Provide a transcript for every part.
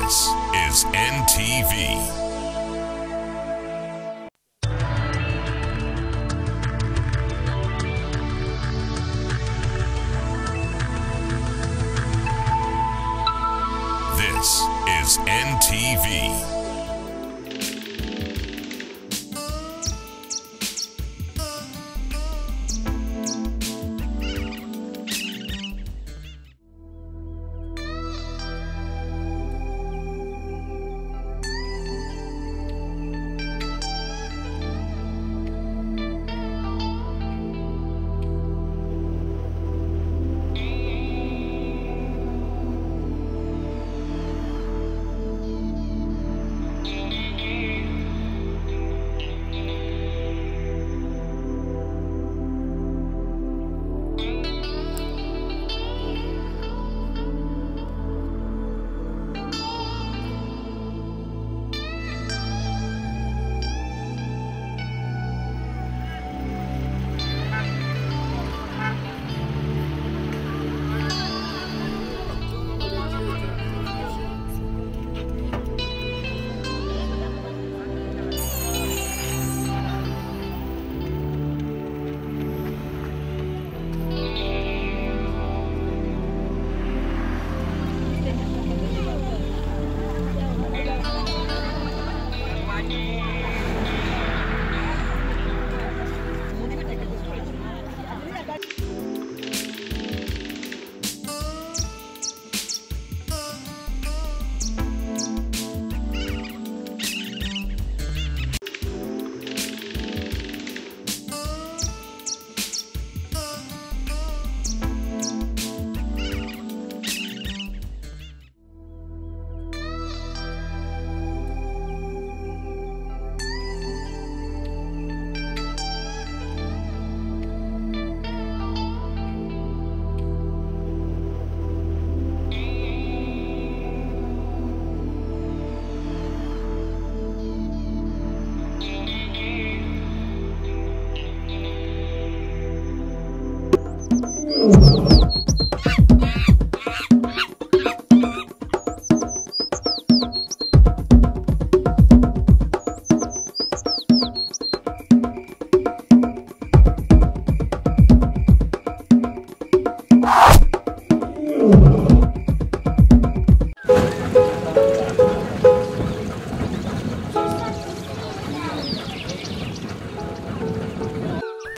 This is NTV. This is NTV.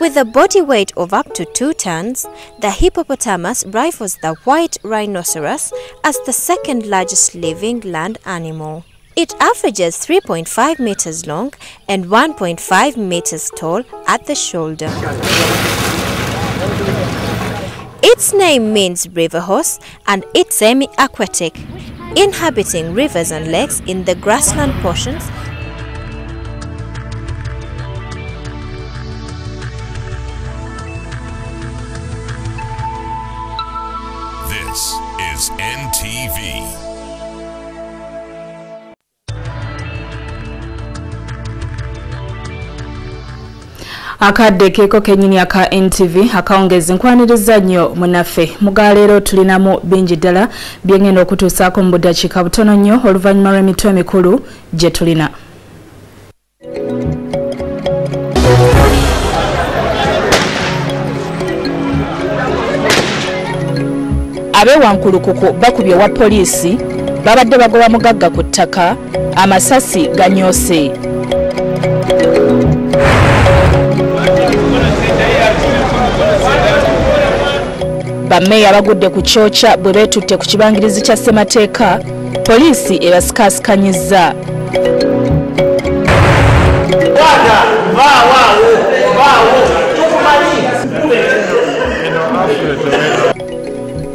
With a body weight of up to 2 tons, the hippopotamus rivals the white rhinoceros as the second largest living land animal. It averages 3.5 meters long and 1.5 meters tall at the shoulder. Its name means river horse and it's semi-aquatic, inhabiting rivers and lakes in the grassland portions. This is NTV. Akadde keeko kenyini aka NTV akawungeezi nkwaniriza nnyo munaffe mugaleero tulinamu bingi ddala byengenda okutuusaako mu buddakiika butono nnyo oluvannyuma lw'emitwe emikulu gye tulina. Abeewankulukuku bakubye wa poliisi babadde bagoba mugagga ku ttaka amasasi ganyoose. Bammeeya bagudde ku kyokya bwe beetutte ku kibangirizi kya ssemateeka poliisi ebasikaasikanyizza.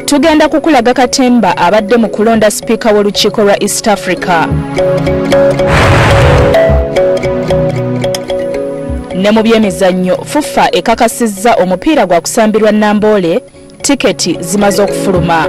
Tugenda kukulaga Katemba abadde mu kulonda sipiika w'olukiiko lwa East Africa. Ne mu by'emizannyo FUFA ekakasizza omupiira gwa kusambirwa Namboole tiketi zimaze okufuluma.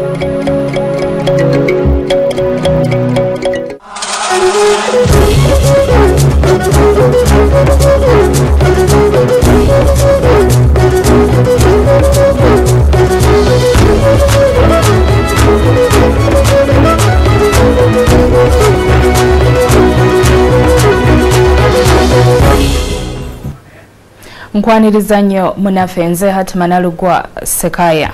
nkwaniriza nnyo munafe nze Hatimanalugwa Sekaya.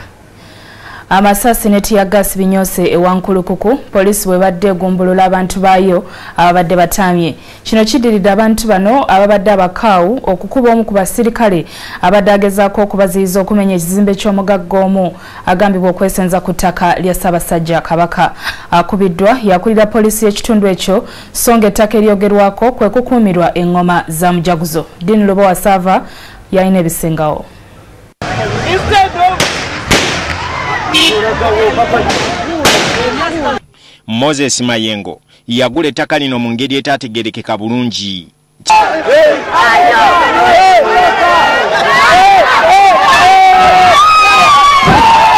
Amasasi ne tiyagasi binyose ewankulukuku poliisi webadde egumbulula abantu baayo ababadde batamye. Kino kidiridde abantu bano ababadde abakaawu okukuba omu ku basirikale abadde agezaako okubaziyiza okumenya ekizimbe ky'omugagga omu agambibwa okwesenza ku ttaka lya Ssaabasajja Kabaka. Akubiddwa yakulira poliisi y'ekitundu ekyo so ng'ettaka eryogerwako kwe kukuumirwa engoma za mujaguzo. Dini Lubowa Sava yalina ebisingawo. Moses Mayengo yagula ettaka lino mu ngeri etaategerekeka bulungi.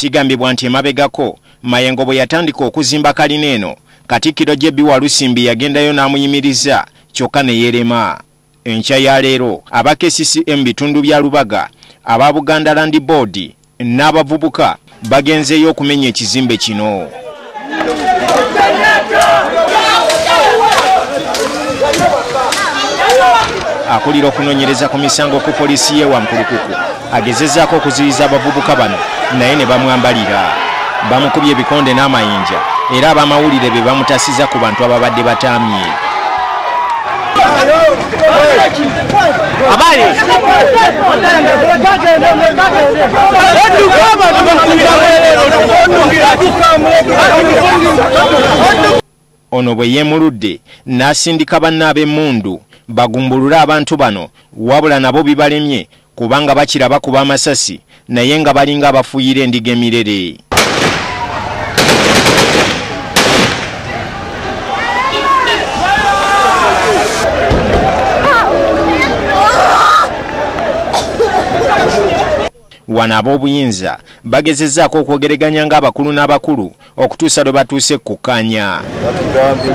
Kigambibwa nti emabegako Mayengo bwe yatandika okuzimba kalina eno, Katikkiro Jebi Walusimbi yagendayo n'amuyimiriza kyokka ne yeerema. Enkya ya leero aba KCCM bitundu bya Lubaga, aba Buganda Land Board n'abavubuka bagenzeyo okumenya ekizimbe kino. Akulira okunoonyereza ku misango ku poliisi ye Wankulukuku agezezzaako okuziyiza abavubuka bano naye ne bamwambalira. Bamukubye ebikonde n'amayinja era abamawulire be bamutasiza ku bantu ababadde batamye. Ono bwe yeemuludde n'asindika banne ab'emmundu bagumbulule abantu bano, wabula nabo bibalemye kubanga bakiraba kuba amasasi naye nga balinga abafuuyira endiga emirere. Wana ab'obuyinza bagezezzaako okwogeraganya ng'abakulu n'abakulu okutuusa lwe batuuse kukkaanya.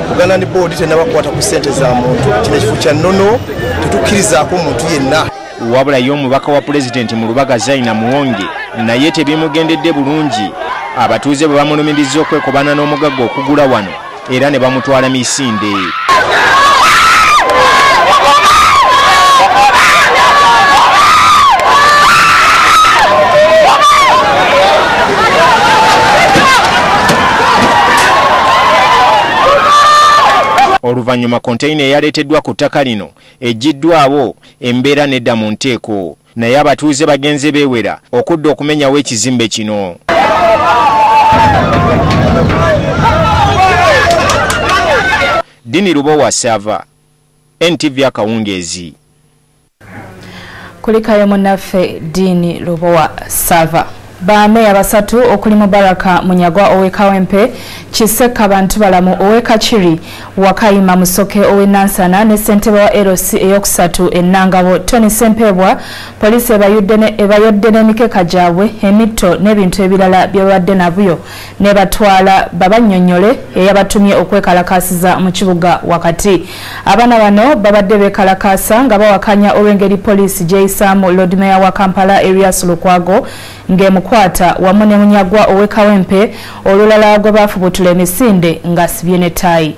Buganda Land Board tennabakwata ku ssente za muntu, kino ekifo kya nnono tetukkirizaako muntu yenna. Wabula ye omubaka wa pulezidenti mu Lubaga Zaina Muwonge naye tebimugendedde bulungi. Abatuuze bwe bamulumiriza okwekobana n'omugagga okugula wano era ne bamutwala misinde. Oluvannyuma konteyina eyaleeteddwa ku ttaka lino eggiddwawo embeera nedda mu nteeko, naye abatuuze bagenze beewera okudda okumenyawo ekizimbe kino. Dini Lubowa Sava, NTV Akawungeezi. Kulikayo munnaffe Dini Lubowa Sava. Bameya basatu okuli Mubaraka Munyagwa ow'Ekawempe, Kiseka Bantu Balamu ow'Ekachiri, Wakayima Musoke ow'Enansana ne ssentebe wa LC eyokusatu Ennangabo Tony Sempebwa. Poliisi ebayodde n'emikeka gyabwe, emitto n'ebintu ebirala bye babadde nabyo ne batwala babannyonnyole eyabatumye okwekalakaasiza mu kibuga wakati. Abaana bano babadde beekalakaasa nga bawakanya olw'engeri poliisi gy'eyisaamu Lord Mayor wa Kampala Erias Lukwago ng'emukwata wamu ne Munyagwa ow'Ekawempe olulala gwe baafubutula emisinde ng'asibye ne ttaayi.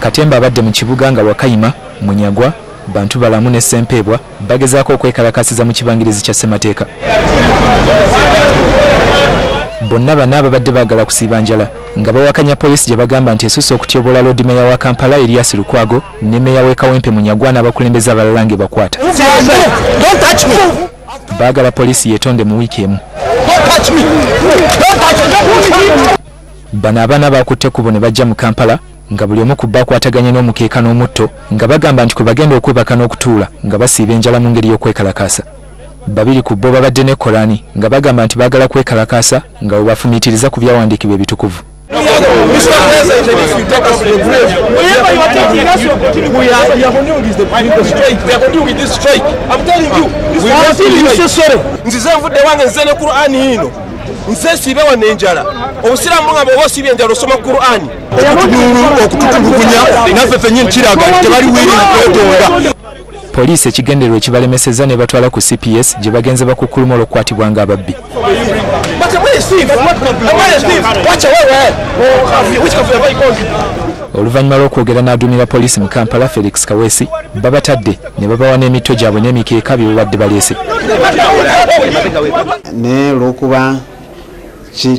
Katemba abadde mu kibuga nga Wakayima, Munyagwa, Bantu Balamu ne Sempebwa bagezaako okwekalakasiza mu kibangirizi kya ssemateeka. Bonna bana babadde baagala kusiiba njala nga bawakanya poliisi gye bagamba nti esusse okutyobola Lord Mayor wa Kampala Erias Lukwago ne Meya w'Ekawempe Munyagwa n'abakulembeze abalala ng'ebakwata. Baagala poliisi yeetonde mu wiiki emu. Bano abaana baakutte ekkubo ne bajja mu Kampala nga buli omu ku baakwataganye n'omukeeka n'omutto nga bagamba nti kwe bagenda okwebaka n'okutuula nga basiiba enjala mu ngeri y'okwekalakaasa. Babiri ku bo babadde ne Korani nga bagamba nti baagala kwekalakaasa nga bwe bafumiitiriza ku byawandiikibwa ebitukuvu. Nzize nvudde wange nze ne Qur'ani ino nze siibe wa n'enjala obusiraamu nga bw'oba osiibye enjala osoma Qur'ani okututulugunya naffe ffennyini kiraga nti tebali wiri okwetonda. Poliisi ekigendererwa ekibalemesezza ne batwala ku CPS gye bagenze bakukkuluma olw'okukwatibwa ng'ababbi. But where is Steve? Where is Steve? Watch away. Which country have I gone to? oluvannyuma lw'okwogera n'aduumira poliisi mu Kampala Felix Kaweesi babatadde ne babawa n'emitto gyabwe n'emikeeka bye babadde baleese. Ne olw'okuba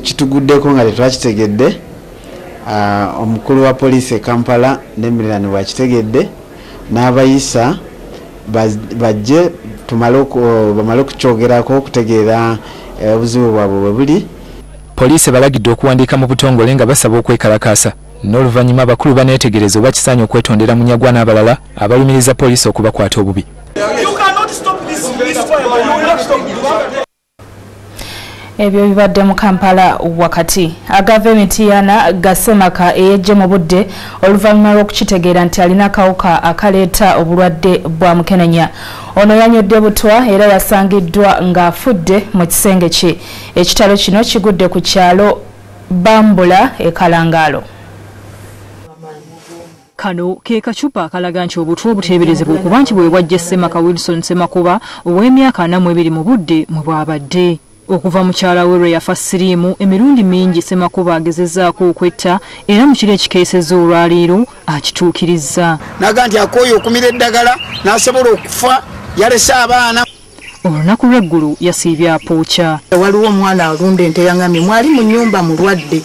kituguddeko nga tetwakitegedde omukulu wa poliisi e Kampala n'emiriraano bwakitegedde n'abayisa bajje bamale okukyogerako okutegeera obuzibu bwabwe bwe buli. Poliisi balagidde okuwandiika mu butongole nga basaba okwekalakaasa n'oluvannyuma abakulu baneetegereza oba kisaanye okwetondera munyagwa n'abalala abalumiriza poliisi okubakwata obubi. Ebyo bibadde mu Kampala wakati. Agava Emitiyana Gasemaka eyejje mu budde oluvannyuma lw'okukitegeera nti alina akawuka akaleeta obulwadde bwa mukenenya. Ono yanyodde butwa era yasangiddwa ng'afudde mu kisenge kye. Ekitalo kino kigudde ku kyalo Bambula e Kalangaalo. Kano ke kacupa akalaga nti obutwa obuteeberezebwa okuba nti bwe bwajja Semaka Wilson Semakuba ow'emyaka 42 mu budde mwe bwabadde. Okuva mukyala we lwe yafa siriimu emirundi mingi Semakuba agezezzaako okwetta era mu kiro ekikeeseza olwaleero akituukirizza. Naga nti akooye okumira eddagala n'asobola okufa yalese abaana. Olunaku lw'eggulu yasiibye apookya. Waliwo omwana alunda ente yangambye mwali mu nnyumba mulwadde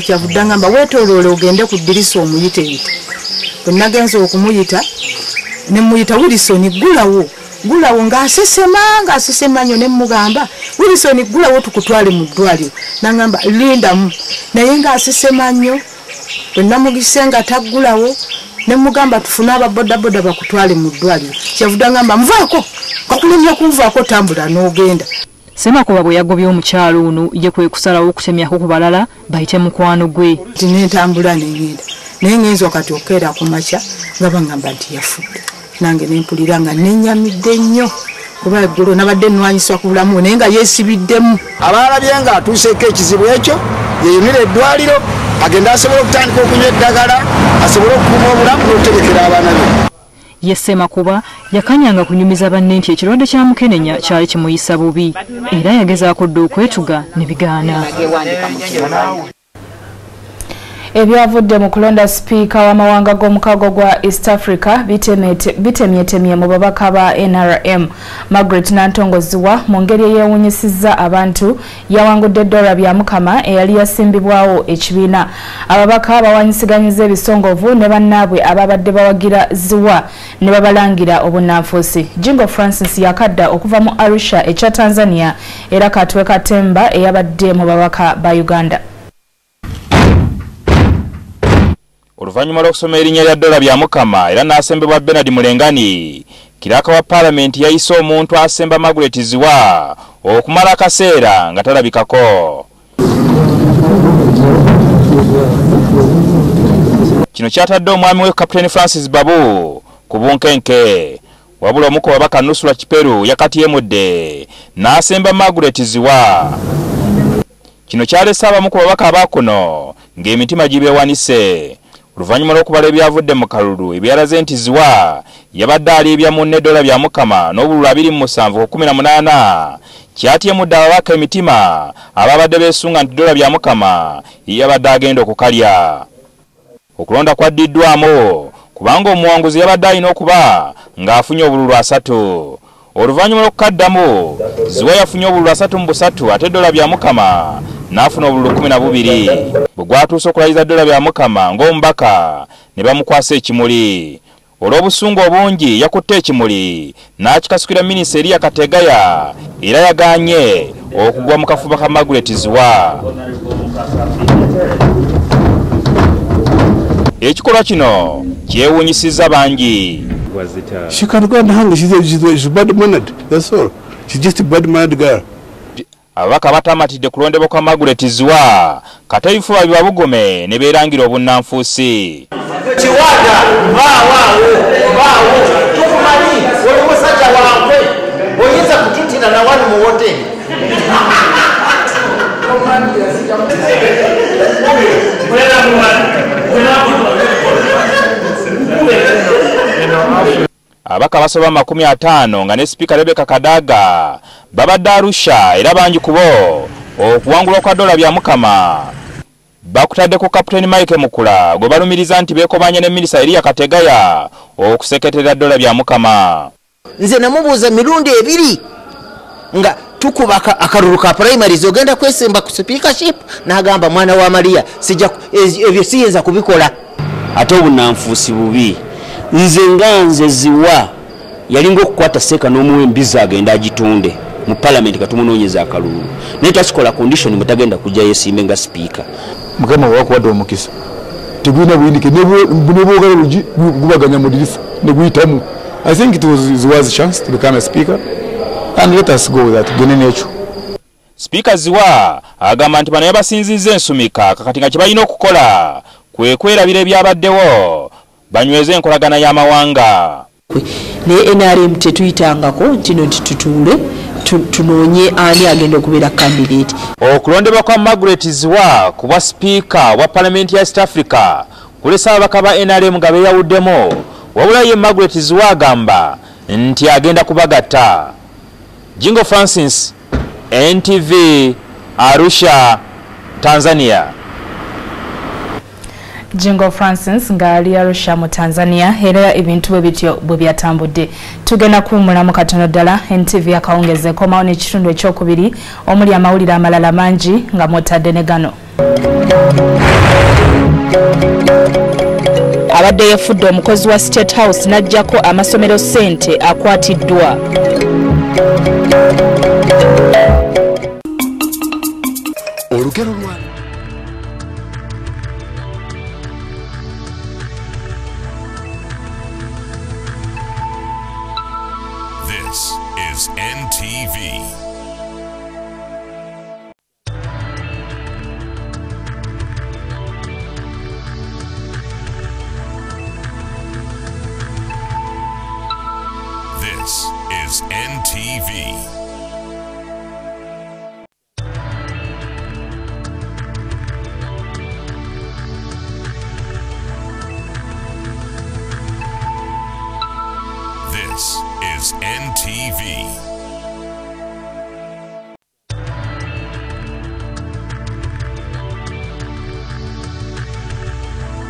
kyavudde ngamba weetooloole ogende ku ddirisa omuyiteyite. Bwe nagenza okumuyita ne muyita Wilson gulawo ng'asesema nnyo ne mugamba Wilson gulawo tukutwale mu ddwaliro. Nangamba lindamu naye ng'asesema nnyo. Bwe namugise nga taggulawo ne mugamba tufune ababodaboda bakutwale mu ddwaliro. Kyavudde ngamba nvaako kakulemye kunvaako tambula n'ogenda. Semakuba bwe yagobye omukyalo ono ye kwe kusalawo okutemyako ku balala bayite mukwano gwe. Nentambula negenda naye ngenza kati okeera ku makya nga bangamba nti yafudde. Nange nempulira nga nenyamidde nnyo kuba eggulo nabadde nnwanyiswa ku bulamu naye nga yeesibiddemu. Abalabye nga atuuseeko ekizibu ekyo yeyunira eddwaliro agenda asobole okutandika okunywa eddagala asobole okukuuma obulamu n'okutegekera abaana be. Ye Semakuba yakanyanga kunyumiza banne nti ekirwadde kya mukenenya kyali kimuyisa bubi era yagezaako dda okwetuga ne bigaana. Ebyavudde mu kulonda sipiika w'amawanga g'omukago gwa East Africa bitemyetemye mu babaka ba NRM. Margaret Nantongoziwa mu ngeri eyewunyisizza abantu yawangudde Dora Byamukama eyali yasimbibwawo ekibiina. Ababaka bawanyisiganyiza ebisongovu ne bannaabwe ababadde bawagira Ziwa ne babalangira obunnanfuusi. Jingo Francis yakadda okuva mu Arusha ekya Tanzania era Katwe Katemba eyabadde mu babaka ba Uganda. Oluvannyuma lw'okusoma erinnya lya Dora Byamukama era n'asembebwa Bernard Mulengani, kiraka wa Parliament yayise omuntu asemba Margaret Ziwa okumala akaseera nga talabikako. Kino kyatadde omwami we Captain Francis Babu ku bunkenke. Wabula omu ku babaka Nusura Kiperu yakatiyemudde n'asemba Margaret Ziwa. Kino kyalese abamu ku babaka abakuno ng'emitima gibeewanise. Oluvannyuma lw'okubala ebyavudde mu kalulu ebyalaze nti Ziwa yabadde aliibya munne Dora Byamukama n'obululu 27 ku 18 kyatyemudde ababaka emitima ababadde beesunga nti Dora Byamukama yabadde agenda okukalya. Okulonda kwaddiddwamu kubanga omuwanguzi yabadde alina okuba ng'afunye obululu 3. Oluvannyuma lw'okukaddamu Ziwa yafunye obululu 3 ate Dora Byamukama n'afuna obululu 12. Bwe gwatuuse okulayiza Dora Byamukama ng'omubaka ne bamukwasa ekimuli. Olw'obusungu obungi yakutte ekimuli n'akikasukira minisita Elia Kategaya era yagaanye okugwa mu kafuba ka Margaret Ziwa. Ekikolwa kino kyewuunyisizza bangi. She can't go and hang. She's bad-mannered. That's all. She's just a bad-mannered girl. Ababaka batamatidde kulondebwa kwa Margaret Ziwa katayifuba bibabugome ne beerangira obunnanfuusi. Kiwada waawo tukumanyi oli musajja wankwe oyinza kututira na wano mu hoteli. Abaka basoba 50 nga ne Speaker Rebecca Kadaga babadde Arusha era bangi kubo okuwangulwa kwa Dora Byamukama bakutadde ku Kapiteni Mike Mukula gwe balumiriza nti beekobanye ne Minisita Elia Kategaya okuseketera dola bya Mukama. Nze namubuuza mirundi ebiri nga tukuba akalulu ka primaries ogenda kwesimba ku speakership n'agamba mwana wa Maria sijja ebyo siyinza kubikola. Ate obunanfuusi bubi nze ziwa yalinga okukwata seeka n'omuwembiza agenda agitunde mu parliament katumunoonyeza akalulu naye takikola condition mutagenda kujja yesimbe nga speaker. Mukama wakuwadde omukisa tegulina buyinike nebwogala lugi gubaganya mu diriisa ne guyitamu. I think it was a chance to become a speaker and let us go with that. Gene nekyo Speaker Ziwa agamba nti bano yabasinzizza ensumika kakati nga kye balina okukola kwe kwerabira ebyabaddewo banyweze enkolagana y'amawanga. Ne NRM tetuyitangako ntino nti tutuule tunoonye ani agenda okubeera candidate. Okulondebwa kwa Margaret Ziwa ku bwa speaker wa Parliament ya East Africa kulesa ababaka ba NRM nga beeyawuddemu wabula ye Margaret Ziwa agamba nti agenda kubagatta. Jingo Francis, NTV Arusha, Tanzania. Jingo Francis nga ali Arusha mu Tanzania era ebintu bwe bityo bwe byatambudde. Tugenda kuwumulamu katono ddala. NTV Akawungeezi komawo n'ekitundu ekyokubiri omuli amawulire amalala mangi nga mwotadde ne gano. Abadde yafudde omukozi wa State House n'ajjako amasomero ssente akwatiddwa. Olugero lwa This is NTV. This is NTV. This is NTV. This is NTV.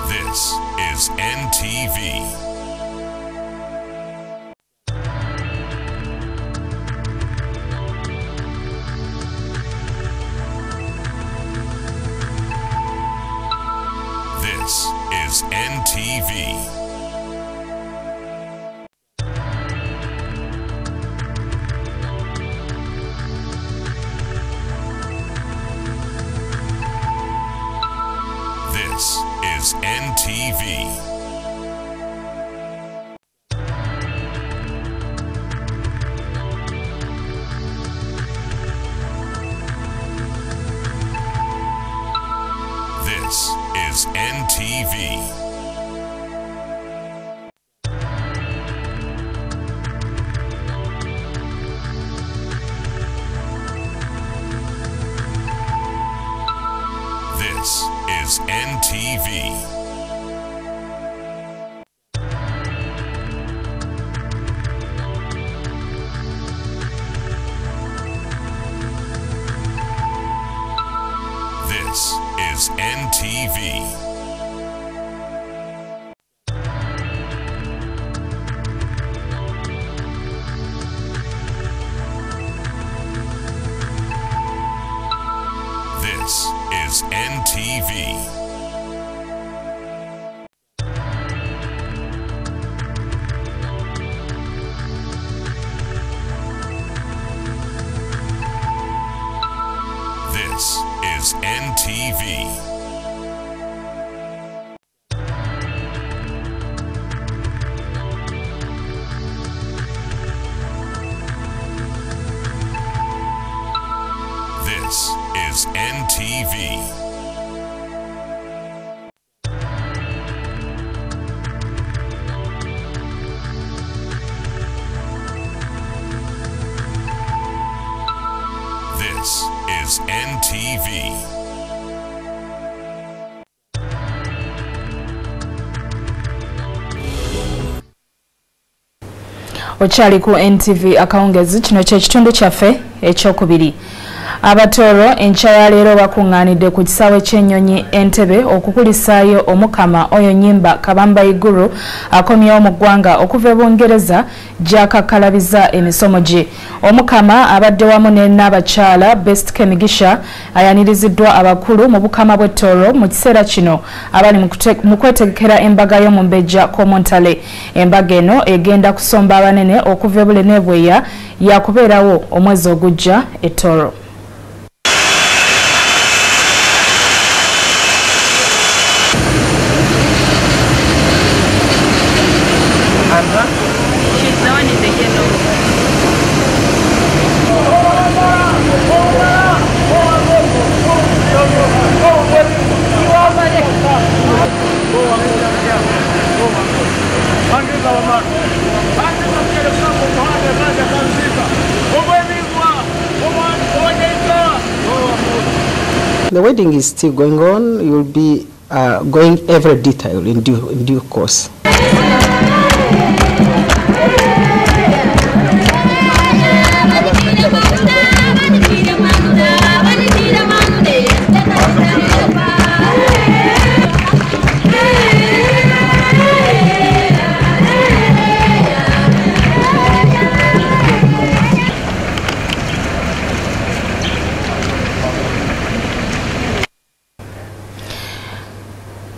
This is NTV. This is NTV. This is NTV. This is NTV. This is NTV. This is NTV. This is NTV. This is NTV. This is NTV. This is is NTV. This is NTV. Ochali ku NTV Akawungeezi, kino kye kitundu kyaffe ekyokubiri. Abatoro enkya ya leero bakungaanidde ku kisaawe ky'ennyonyi Entebbe okukulisaayo omukama oyo nnyimba Kabamba Iguru akomyewo mu ggwanga okuva e Bungereza gy'akakalabiza emisomo gye. Omukama abadde wamu ne Nnaabakyala Best Kemigisha ayaniriziddwa abakulu mu bukama bw'e Toro mu kiseera kino abali mu kwetegekera embaga y'omumbejja Komontale. Embaga eno egenda kusomba abanene okuva e Bule ne Bweya yakubeerawo omwezi ogujja e Toro. The wedding is still going on. You will be going every detail in due course.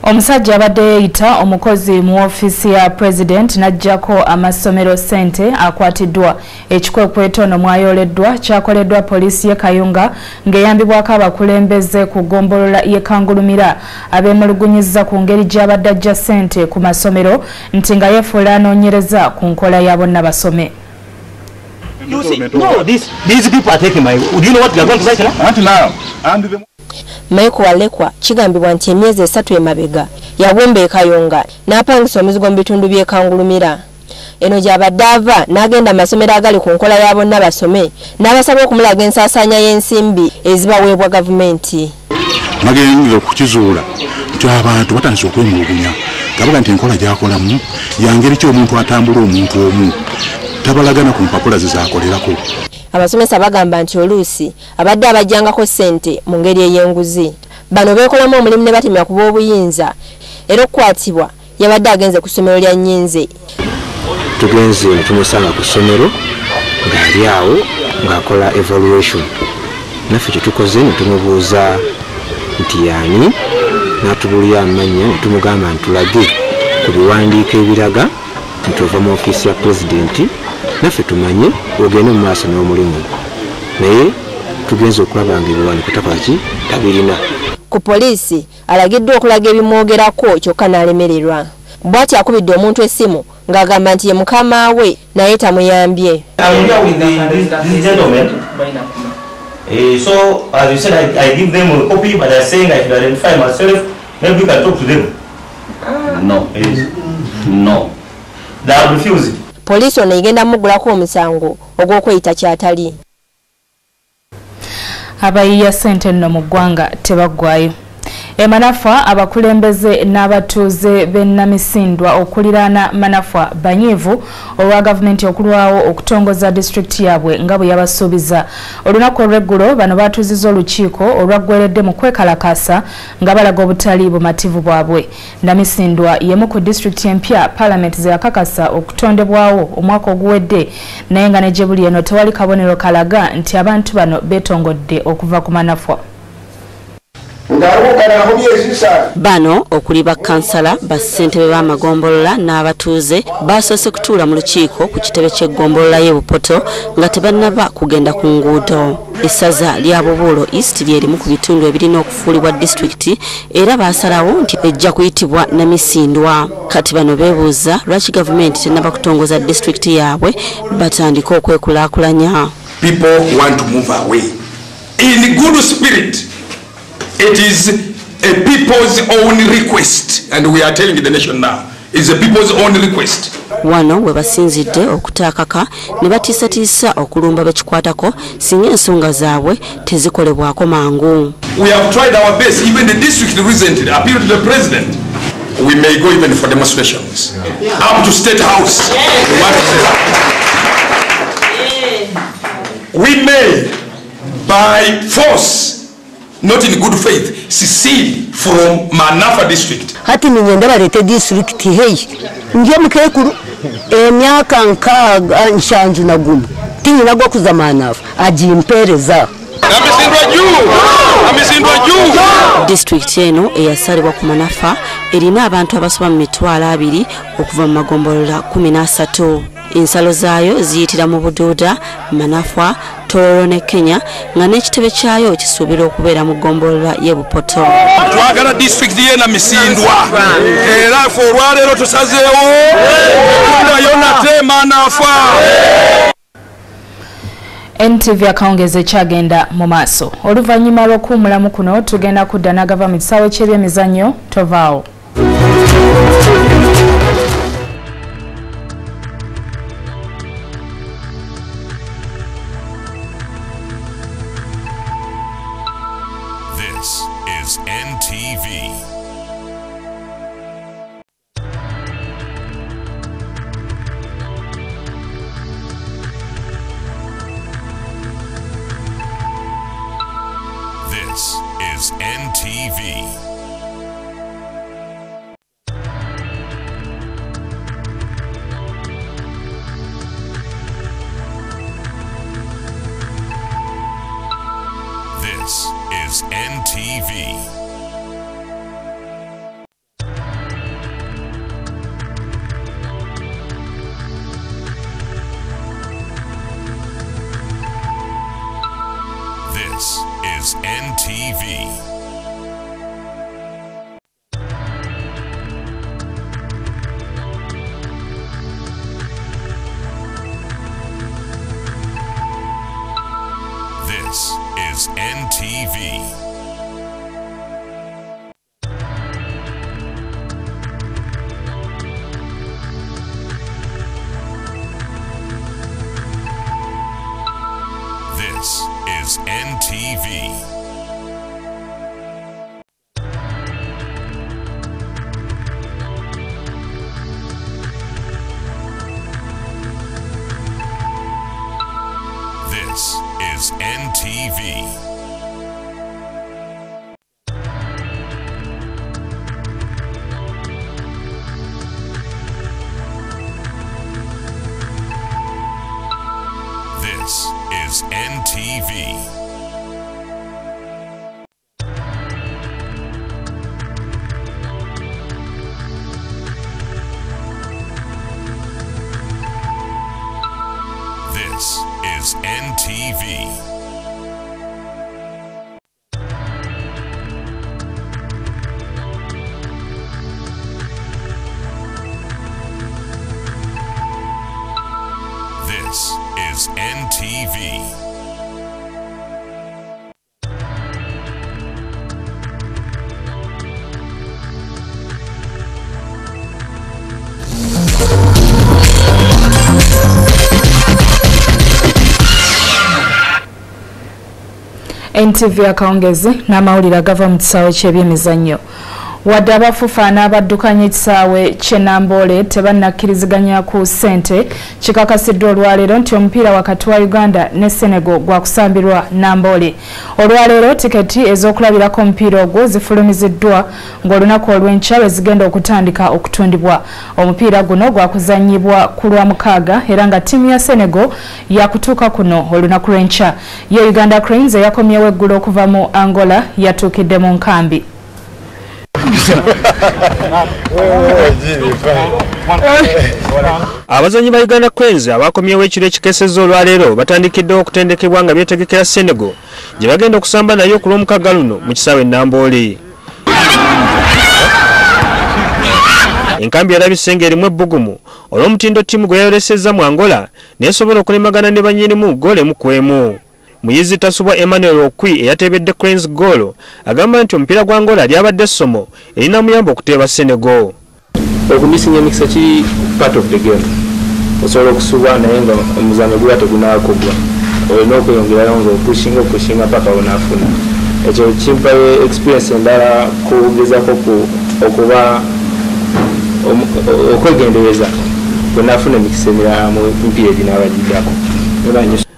Omusajja abadde yeeyita omukozi mu ofiisi ya President n'ajjako amasomero ssente akwatiddwa. Ekikwekweto ono mwayoleddwa kyakoleddwa poliisi y'e Kayunga ng'eyambibwako abakulembeze ku ggombolola y'e Kangulumira abeemulugunyizza ku ngeri gy'abadde ajja ssente ku masomero nti nga yeefuula anoonyereza ku nkola ya bonna basome. You see, no, these people are taking my... Do you know what they are going to say now? Maiko walekwa kigambibwa nti emyezi 3 emabega yawomba e Kayunga n'apangisa omuzigo mu bitundu by'e Kangulumira. Eno gy'abadde ava n'agenda amasomero agali ku nkola ya bonna basome n'abasaba okumulaga ensaasaanya y'ensimbi ezibaweebwa gavumenti. Nagenze okukizuula nti abantu batandise okwemulugunya gabaga nti enkola gy'akolamu yangeri ki omuntu atambula omuntu omu tabalagana ku mpapula zizaakolerako. Abasomesa bagamba nti oluusi abadde abajjangako ssente mu ngeri ey'enguzi. Bano beekolamu omulimu ne batemya ku b'obuyinza era okukwatibwa yabadde agenze ku ssomero lya Nnyinze. Tugenze ne tumusanga ku ssomero ng'ali awo ng'akola evaluation. Naffe kye tukoze ne tumubuuza nti yaani n'atubulira amannya ne tumugamba ntulage ku biwandiiko ebiraga nti ova mu ofiisi ya Pulezidenti naffe tumanye ogende mu maaso n'omulimu naye tugenze okulaba nga ebiwandiiko takolaki tabirina. Ku poliisi alagiddwa okulaga ebimwogerako kyokka n'alemererwa. Bw'ati akubidde omuntu essimu ng'agamba nti ye mukama we naye tamuyambye. So, as you said, I give them a copy, but they're saying I should identify myself. Maybe you can talk to them. No. No. They are refusing. Poliisi ono egenda muggulako omusango ogw'okweyita kyatali. Abayiiya ssente nno mu ggwanga tebaggwayo. Emanafa abakulembeze n'abatuuze b'Namisindwa okuliraana Manafa banyiivu olwa gavumenti okulwawo okutongoza disitulikiti yaabwe nga bwe yabasuubiza. Olunaku olw'eggulo bano baatuuzizza olukiiko olwaggweredde mu kwekalakaasa nga balaga obutali bumativu bwabwe. Namisindwa y'emu ku disitulikiti empya Paalamenti ze yakakasa okutondebwawo omwaka oguwedde naye nga ne gye buli eno tewali kabonero kalaga nti abantu bano beetongodde okuva ku Manafa. Bano okuli bakansala bassentebe b'amagombolola n'abatuuze basoose kutuula mu lukiiko ku kitebe ky'eggombolola y'e Bupoto nga tebannaba kugenda ku nguudo. Essaza lya Bubuulo East lyerimu ku bitundu ebirina okufuulibwa disitulikiti era baasalawo nti ejja kuyitibwa Namisindwa. Kati bano beebuuza lwaki gavumenti tennaba kutongoza disitulikiti yaabwe batandika okwekulaakulanya. People want to move away in good spirit. It is a people's own request, and we are telling the nation now, it's a people's own request. Wano we basinzidde okutakaka ne batiisatiisa okulumba bekikwatako singa ensonga zaabwe tezikolebwako mangu. We have tried our best. Even the district recently appealed to the president. We may go even for demonstrations up to State House. We may, by force, not in good faith, secede from Manafa district. Hati ninyenda barete district hei ngiye mukekuru emyaka nkaaga nshanju na gumu tinyina gwo kuza Manafa ajimpereza district eno eyasalibwa ku Manafa erina abantu abasoba mu 200 okuva mu magombolola 13. Ensalo zaayo ziyitira mu Buduuda, Manafa, Toro ne Kenya nga n'ekitebe kyayo kisuubira okubeera mu ggombolola y'e Bupoto. Twagala district yena misindwa era ffe olwaleero tusazeewo okunayo nate Manafa. NTV Akawungeezi kyagenda mu maaso. Oluvannyuma lw'okuwummulamu kuno tugenda kudda n'agava mu kisaawe ky'ebyemizannyo tovaawo. This is NTV. This is NTV. This is NTV. This is NTV. This is NTV. This is NTV. This is NTV. This is NTV. This is NTV. This is NTV. NTV Akawungeezi n'amawulire agava mu kisaawe ky'ebyemizannyo. Wadde abafufa n'abaddukanya ekisaawe ky'e Namboole tebannakkiriziganya ku ssente, kikakasiddwa olwaleero nti omupiira wakati wa Uganda ne Senegal gwakusambirwa Namboole. Olwaleero tiketi ez'okulabirako omupiira ogwo zifulumiziddwa ng'olunaku olw'enkya lwe zigenda okutandika okutundibwa. Omupiira guno gwakuzannyibwa ku Lwamukaaga era nga ttiimu ya Senegal yakutuuka kuno olunaku lw'enkya. Ye Uganda Cranes eyakomyewo eggulo okuva mu Angola yatuukidde mu nkambi. Abazanyi ba Uganda Cranes abakomyewo ekiro ekikesezza olwaleero batandikiddewo okutendekebwa nga byetegekera Senegal gye bagenda okusamba nayo ku Lwomukaaga luno mu kisaawe Namboole. Enkambi yalabise ng'erimu ebbugumu olw'omutindo ttiimu gwe yayolesezza mu Angola n'esobola okulemagana ne bannyinimu ggoolo emu ku emu. muyizi tasubwa Emmanuel Okwi eyatebedde Cranes goal agamba nti omupiira gwa Angola lyabadde essomo erina muyamba okuteeba Senegal. Okumisinya emikisa kiri part of the game. Osobola okusubwa naye nga omuzannyo guba tegunaakogwa. Olina okweyongerayo nga opushinga paka onaafuna. Ekyo kimpa experience endala kugezako okuba okwegendereza bwenaafuna emikisa emirala mu mpiira eginaabagidako.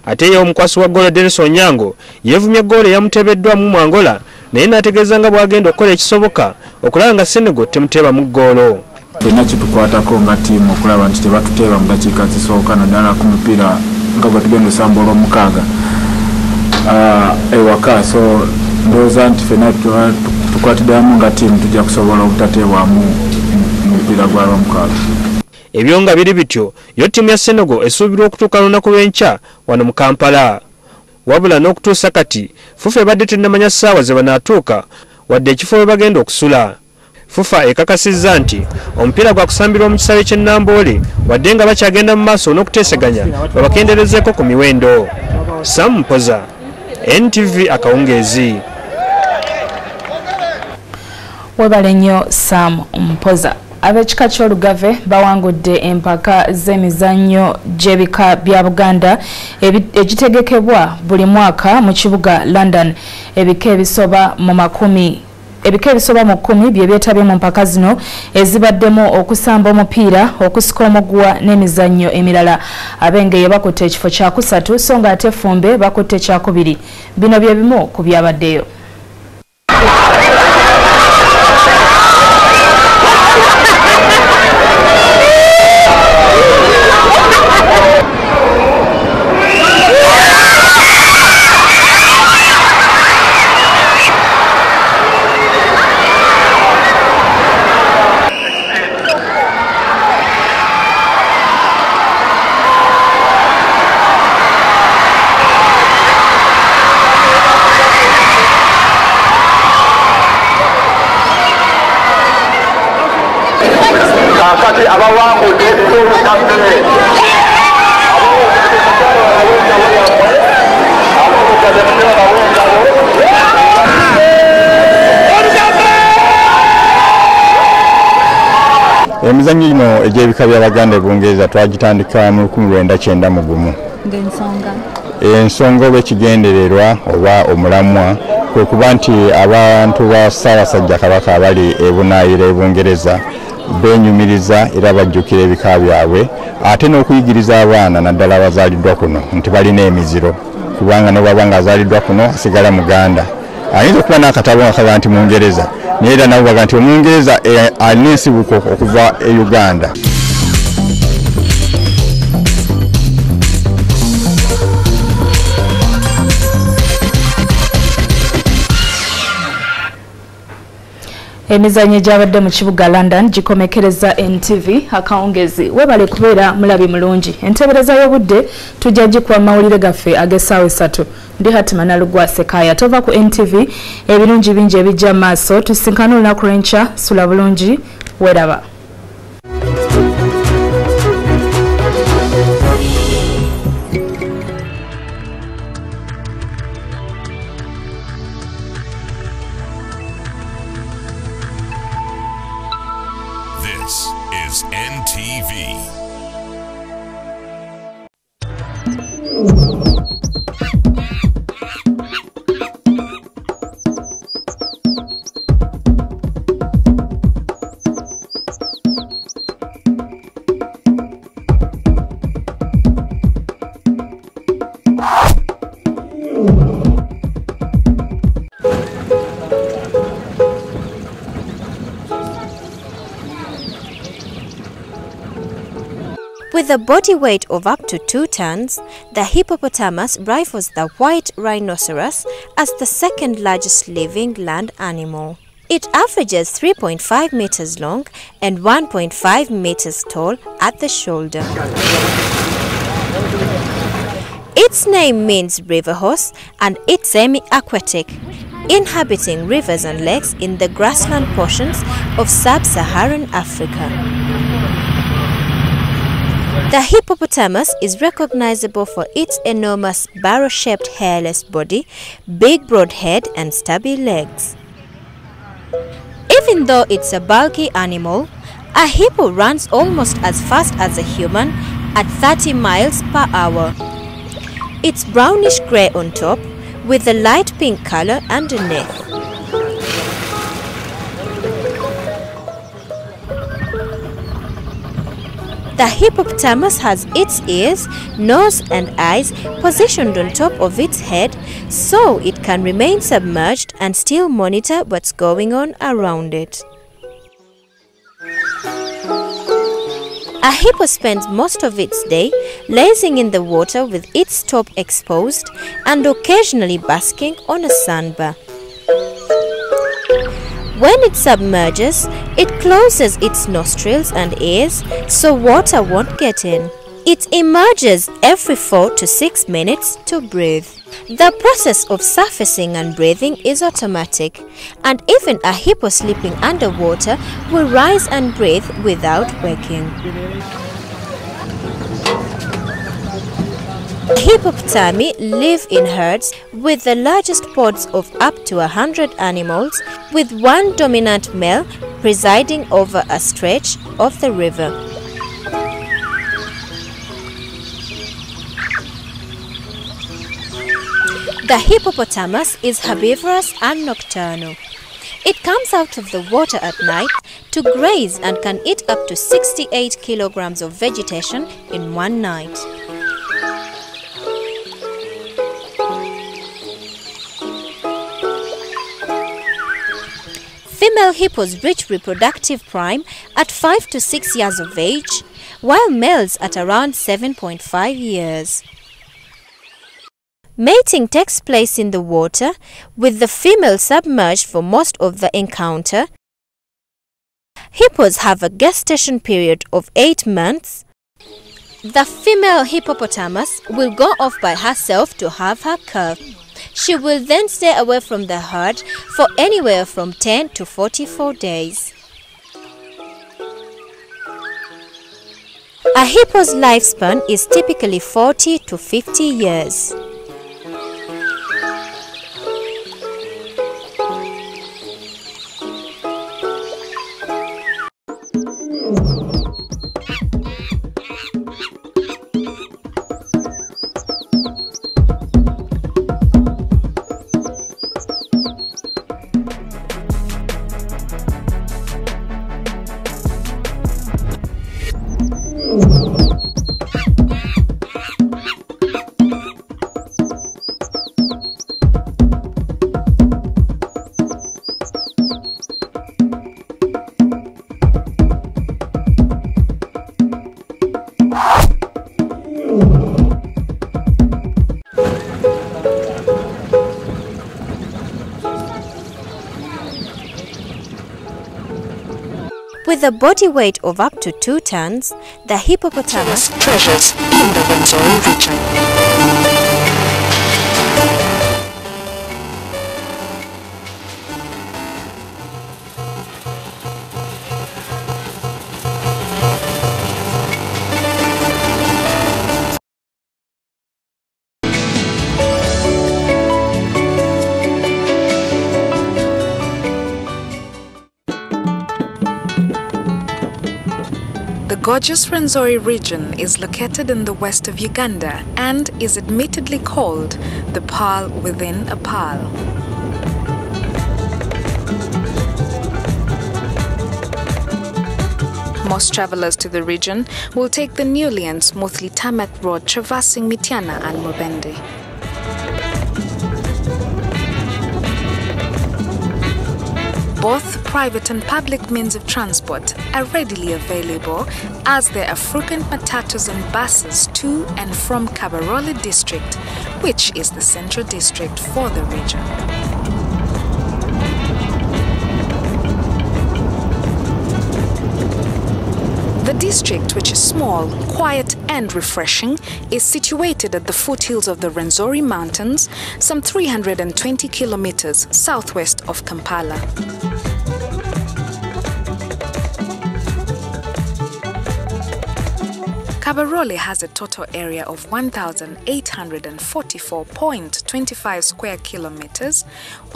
Ate ye omukwasi wa goolo Dennis Onyango yeevumye goolo eyamuteebeddwamu mu Angola naye n'ategeeza nga bw'agenda okukola ekisoboka okulaba nga Senegal temuteeba mu goolo. Ffenna kitukwatako nga ttiimu okulaba nti tebatuteeba mu dakiika zisooka naddala ku mupiira nga gwe tugenda osamba olw'omukaaga ewaka. So ndowooza nti ffenna tukwatiddwamu nga ttiimu tujja kusobola obutateebwamu mu mupiira gwa lw'omukaaga. Ebyo nga biri bityo yo ttiimu ya Senegal esuubirwa okutuuka lunaku lw'enkya wano mu Kampala. Wabula n'okutuusa kati FUFA ebadde tennamanya ssaawa ze banaatuuka wadde ekifo we bagenda okusula. FUFA ekakasizza nti omupiira gwa kusambirwa mu kisaawe ky'e Namboole wadde nga bakyagenda mu maaso n'okuteeseganya babakenderezeeko ku miwendo. Sam Mpoza, NTV Akawungeezi. Webale nnyo Sam Mpoza. Ab'ekika ky'Olugave bawangudde empaka z'emizannyo gy'ebika bya Buganda egitegekebwa buli mwaka mu kibuga London. Ebika ebisoba mu 10 bye byetabye mu mpaka zino ezibaddemu okusamba omupiira, okusika omuguwa n'emizannyo emirala. Abengeye bakutte ekifo kya 3 so nga ate Fumbe bakutte ekya 2. Bino bye bimu ku byabaddeyo. Emizannyo gino egy'ebika by'Abaganda e Bungereza twagitandika mu 1991. Ensonga oba ekigendererwa oba omulamwa kwe kuba nti abantu ba Ssaabasajja Kabaka abali e Bunaayira e Bungereza benyumiriza era bajjukira ebika byabwe ate n'okuyigiriza abaana naddala abazaaliddwa kuno nti balina emiziro kubanga n'obaba ng'azaaliddwa kuno asigala Muganda. Ayinza okuba n'akatabo nga kaga nti Mungereza naye era nabo baga nti Omungereza alina ensibuko okuva e Uganda. Emizannyo gyabadde mu kibuga London gikomekereza NTV Akawungeezi. Webale kubeera mulabi mulungi. Entebereza y'obudde tujja gikuwa mawulire gaffe ag'essaawa 3. Ndi Hatima Nalugwa Sekaya. Tova ku NTV ebirungi bingi ebijja maaso. Tusinkana olunaku lw'enkya. Sula bulungi. Weraba. This is NTV. With a body weight of up to 2 tons, the hippopotamus rivals the white rhinoceros as the second largest living land animal. It averages 3.5 meters long and 1.5 meters tall at the shoulder. Its name means river horse and it's semi-aquatic, inhabiting rivers and lakes in the grassland portions of sub-Saharan Africa. The hippopotamus is recognizable for its enormous barrel-shaped hairless body, big broad head and stubby legs. Even though it's a bulky animal, a hippo runs almost as fast as a human at 30 miles per hour. It's brownish grey on top with a light pink color underneath. The hippopotamus has its ears, nose and eyes positioned on top of its head so it can remain submerged and still monitor what's going on around it. A hippo spends most of its day lazing in the water with its top exposed and occasionally basking on a sandbar. When it submerges, it closes its nostrils and ears so water won't get in. It emerges every 4 to 6 minutes to breathe. The process of surfacing and breathing is automatic, and even a hippo sleeping underwater will rise and breathe without waking. Hippopotami live in herds with the largest pods of up to 100 animals, with one dominant male presiding over a stretch of the river. The hippopotamus is herbivorous and nocturnal. It comes out of the water at night to graze and can eat up to 68 kilograms of vegetation in one night. Female hippos reach reproductive prime at 5 to 6 years of age, while males at around 7.5 years. Mating takes place in the water, with the female submerged for most of the encounter. Hippos have a gestation period of 8 months. The female hippopotamus will go off by herself to have her calf. She will then stay away from the herd for anywhere from 10 to 44 days. A hippo's lifespan is typically 40 to 50 years. With a body weight of up to 2 tons, the hippopotamus treasures in the Rwenzori region. The gorgeous Rwenzori region is located in the west of Uganda and is admittedly called the pearl within a pearl. Most travelers to the region will take the newly and smoothly tarmac road traversing Mityana and Mubende. Both private and public means of transport are readily available, as there are frequent matatus and buses to and from Kabarole district, which is the central district for the region. The district, which is small, quiet and refreshing, is situated at the foothills of the Rwenzori Mountains, some 320 kilometers southwest of Kampala. Kabarole has a total area of 1,844.25 square kilometers,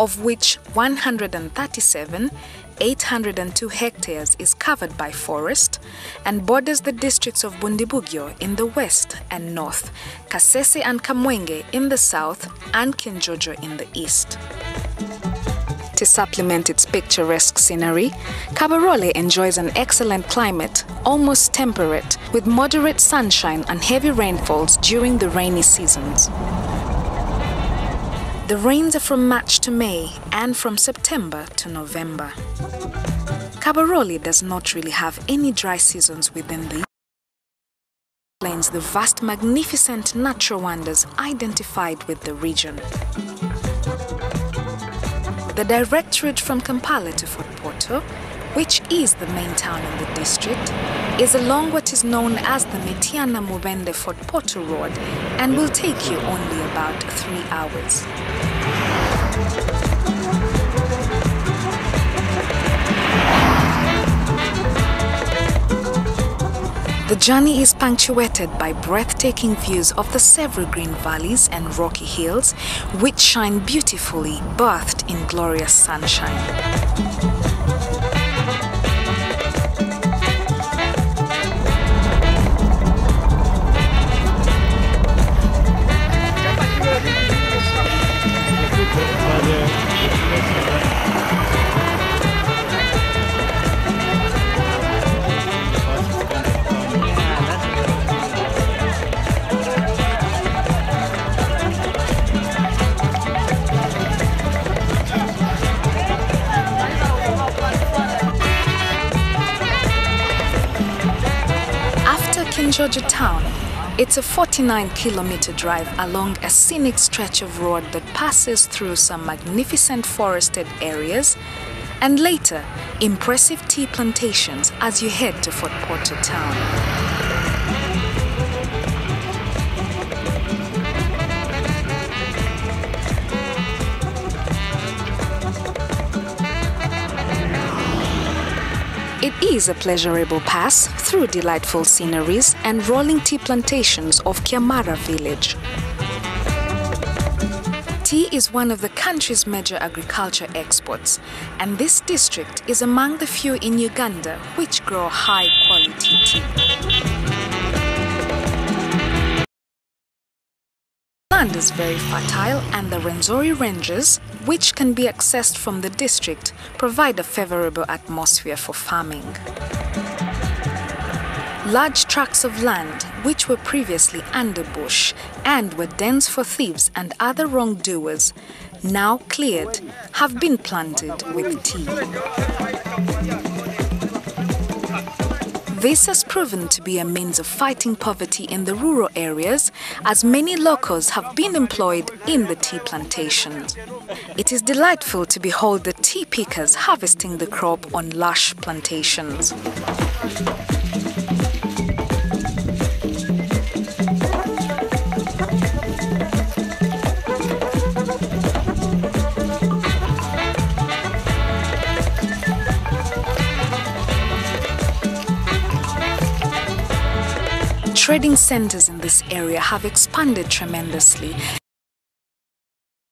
of which 137,802 hectares is covered by forest and borders the districts of Bundibugyo in the west and north, Kasese and Kamwenge in the south, and Kinjojo in the east. To supplement its picturesque scenery, Kabarole enjoys an excellent climate, almost temperate, with moderate sunshine and heavy rainfalls during the rainy seasons. The rains are from March to May and from September to November. Kabarole does not really have any dry seasons within the year. Explains the vast, magnificent natural wonders identified with the region. The direct route from Kampala to Fort Portal, which is the main town in the district, is along what is known as the Metiana Mubende Fort Portal Road and will take you only about 3 hours. The journey is punctuated by breathtaking views of the several green valleys and rocky hills, which shine beautifully, bathed in glorious sunshine. Kinjojo town, it's a 49-kilometer drive along a scenic stretch of road that passes through some magnificent forested areas and later impressive tea plantations as you head to Fort Portal town. It is a pleasurable pass through delightful sceneries and rolling tea plantations of Kiamara village. Tea is one of the country's major agriculture exports, and this district is among the few in Uganda which grow high-quality tea. The land is very fertile, and the Rwenzori Ranges, which can be accessed from the district, provide a favorable atmosphere for farming. Large tracts of land, which were previously underbush and were dense for thieves and other wrongdoers, now cleared, have been planted with tea. This has proven to be a means of fighting poverty in the rural areas, as many locals have been employed in the tea plantations. It is delightful to behold the tea pickers harvesting the crop on lush plantations. Trading centers in this area have expanded tremendously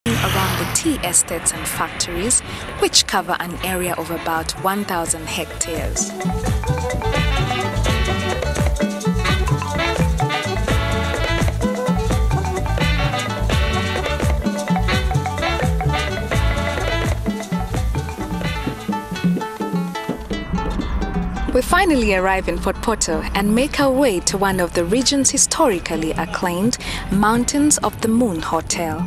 around the tea estates and factories, which cover an area of about 1,000 hectares. We finally arrive in Fort Portal and make our way to one of the region's historically acclaimed Mountains of the Moon Hotel.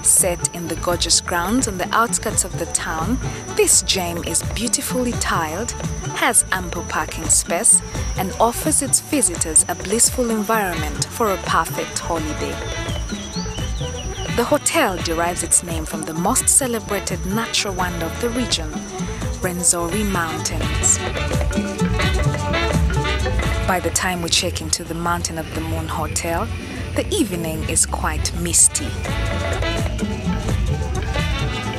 Set in the gorgeous grounds on the outskirts of the town, this gem is beautifully tiled, has ample parking space, and offers its visitors a blissful environment for a perfect holiday. The hotel derives its name from the most celebrated natural wonder of the region, Rwenzori Mountains. By the time we check into the Mountain of the Moon Hotel, the evening is quite misty.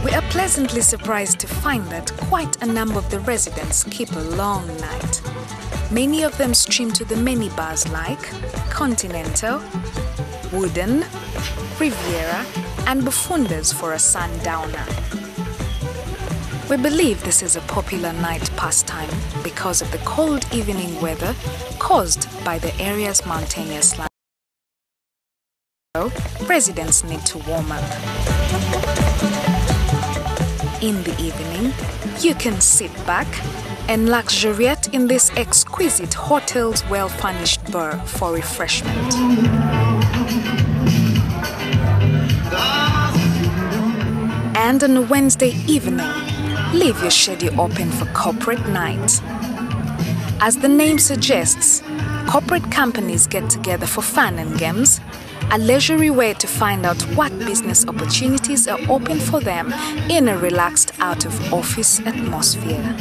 We are pleasantly surprised to find that quite a number of the residents keep a long night. Many of them stream to the many bars like Continental, Wooden, Riviera, and Bufundas for a sundowner. We believe this is a popular night pastime because of the cold evening weather caused by the area's mountainous land. So, residents need to warm up. In the evening, you can sit back and luxuriate in this exquisite hotel's well-furnished bar for refreshment. And on a Wednesday evening, leave your schedule open for corporate night. As the name suggests, corporate companies get together for fun and games, a leisurely way to find out what business opportunities are open for them in a relaxed out-of-office atmosphere.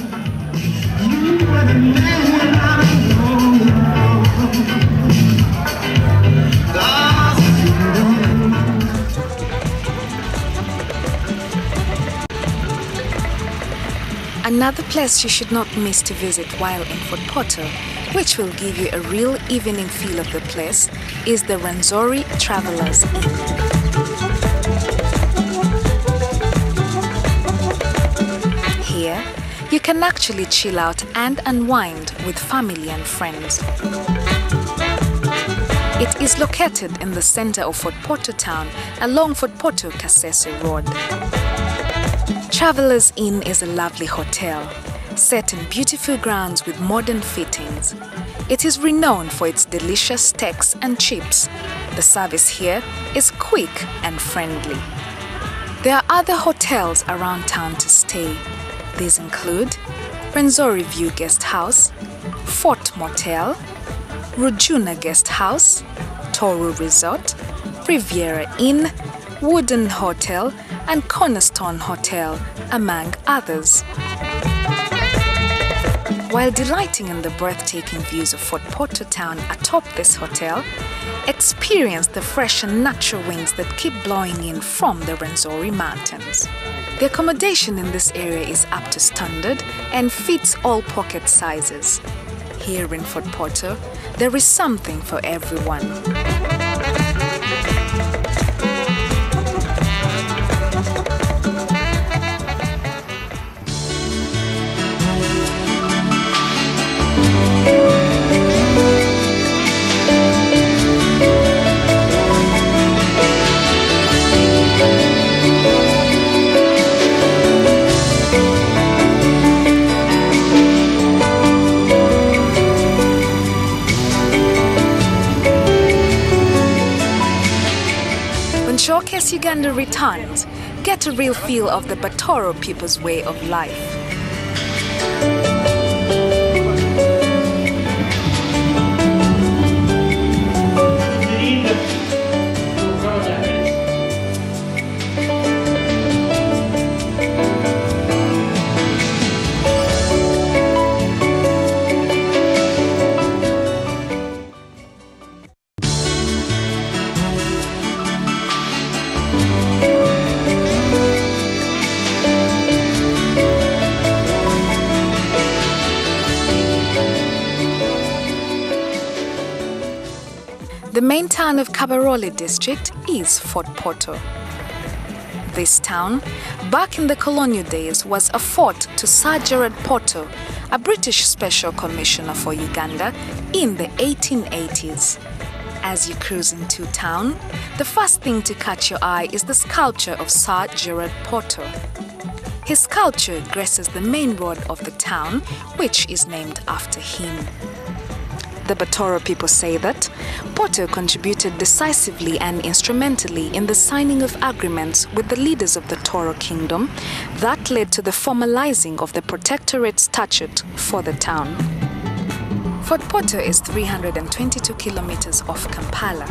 Another place you should not miss to visit while in Fort Portal, which will give you a real evening feel of the place, is the Rwenzori Travelers Inn. Here, you can actually chill out and unwind with family and friends. It is located in the center of Fort Portal town along Fort Portal-Kasese Road. Travelers Inn is a lovely hotel, set in beautiful grounds with modern fittings. It is renowned for its delicious steaks and chips. The service here is quick and friendly. There are other hotels around town to stay. These include Rwenzori View Guest House, Fort Motel, Rujuna Guest House, Toro Resort, Riviera Inn, Wooden Hotel, and Cornerstone Hotel, among others. While delighting in the breathtaking views of Fort Portal town atop this hotel, experience the fresh and natural winds that keep blowing in from the Rwenzori Mountains. The accommodation in this area is up to standard and fits all pocket sizes. Here in Fort Portal, there is something for everyone. Showcase Uganda returns, get a real feel of the Batoro people's way of life. The main town of Kabarole district is Fort Portal. This town, back in the colonial days, was a fort to Sir Gerard Portal, a British Special Commissioner for Uganda in the 1880s. As you cruise into town, the first thing to catch your eye is the sculpture of Sir Gerard Portal. His sculpture graces the main road of the town, which is named after him. The Batoro people say that Portal contributed decisively and instrumentally in the signing of agreements with the leaders of the Toro Kingdom that led to the formalizing of the Protectorate Statute for the town. Fort Portal is 322 kilometers off Kampala,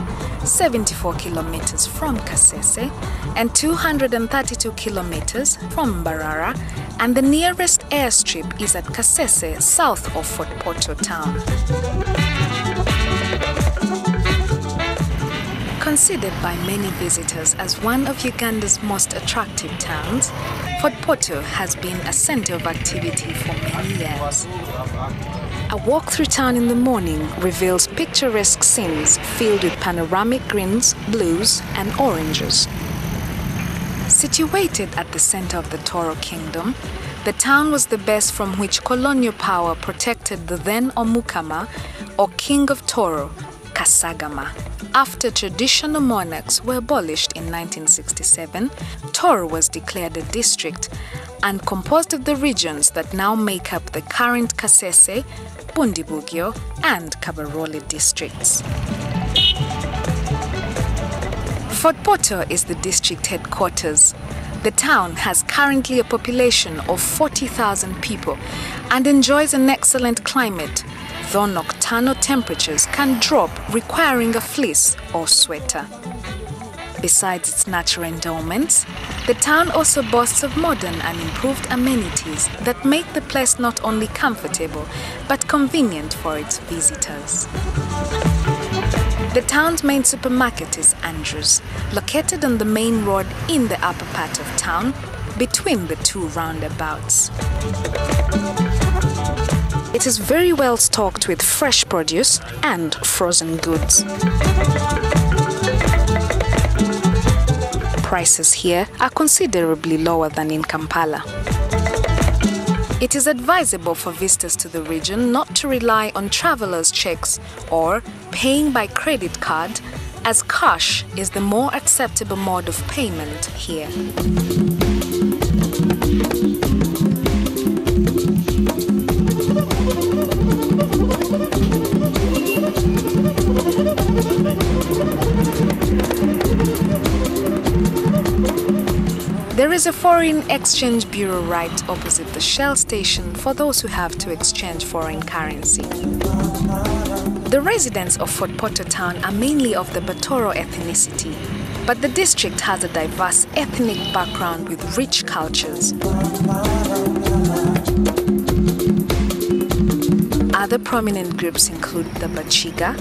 74 kilometers from Kasese, and 232 kilometers from Mbarara, and the nearest airstrip is at Kasese, south of Fort Portal town. Considered by many visitors as one of Uganda's most attractive towns, Fort Portal has been a center of activity for many years. A walk through town in the morning reveals picturesque scenes filled with panoramic greens, blues, and oranges. Situated at the center of the Toro Kingdom, the town was the base from which colonial power protected the then Omukama, or King of Toro, Kasagama. After traditional monarchs were abolished in 1967, Toro was declared a district and composed of the regions that now make up the current Kasese, Bundibugyo, and Kabarole districts. Fort Portal is the district headquarters. The town has currently a population of 40,000 people and enjoys an excellent climate, though nocturnal temperatures can drop, requiring a fleece or sweater. Besides its natural endowments, the town also boasts of modern and improved amenities that make the place not only comfortable, but convenient for its visitors. The town's main supermarket is Andrews, located on the main road in the upper part of town, between the two roundabouts. It is very well stocked with fresh produce and frozen goods. Prices here are considerably lower than in Kampala. It is advisable for visitors to the region not to rely on travelers' checks or paying by credit card, as cash is the more acceptable mode of payment here. There is a foreign exchange bureau right opposite the Shell station for those who have to exchange foreign currency. The residents of Fort Portal town are mainly of the Batoro ethnicity, but the district has a diverse ethnic background with rich cultures. Other prominent groups include the Bachiga,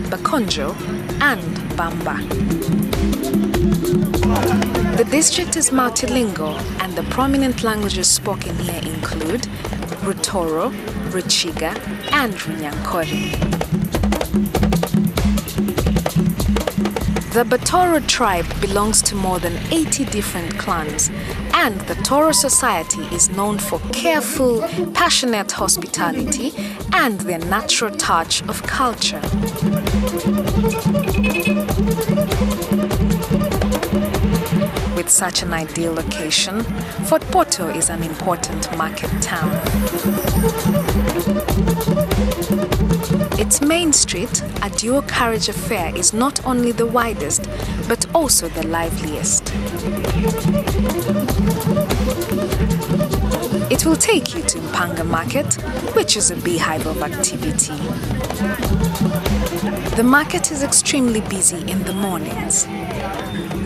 Bakonjo, and Bamba. The district is multilingual, and the prominent languages spoken here include Rutoro, Ruchiga, and Runyankore. The Batoro tribe belongs to more than 80 different clans, and the Toro society is known for careful, passionate hospitality and their natural touch of culture. With such an ideal location, Fort Portal is an important market town. Its main street, a dual carriage affair, is not only the widest, but also the liveliest. It will take you to Mpanga Market, which is a beehive of activity. The market is extremely busy in the mornings.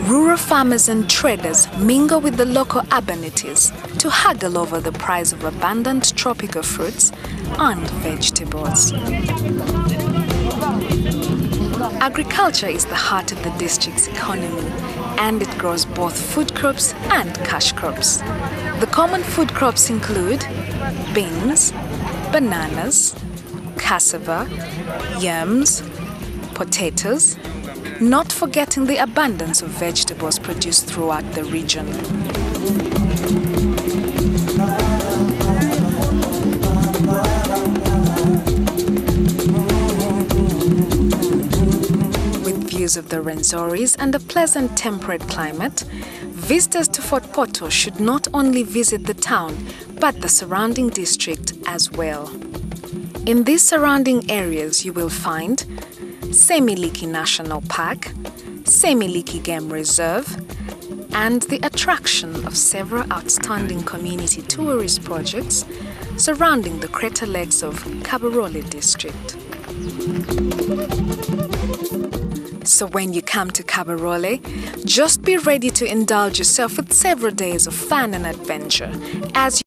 Rural farmers and traders mingle with the local urbanities to haggle over the price of abundant tropical fruits and vegetables. Agriculture is the heart of the district's economy, and it grows both food crops and cash crops. The common food crops include beans, bananas, cassava, yams, potatoes, not forgetting the abundance of vegetables produced throughout the region. With views of the Renzoris and a pleasant temperate climate, visitors to Fort Portal should not only visit the town, but the surrounding district as well. In these surrounding areas you will find Semiliki National Park, Semiliki Game Reserve, and the attraction of several outstanding community tourist projects surrounding the crater lakes of Kabarole district. So when you come to Kabarole, just be ready to indulge yourself with several days of fun and adventure as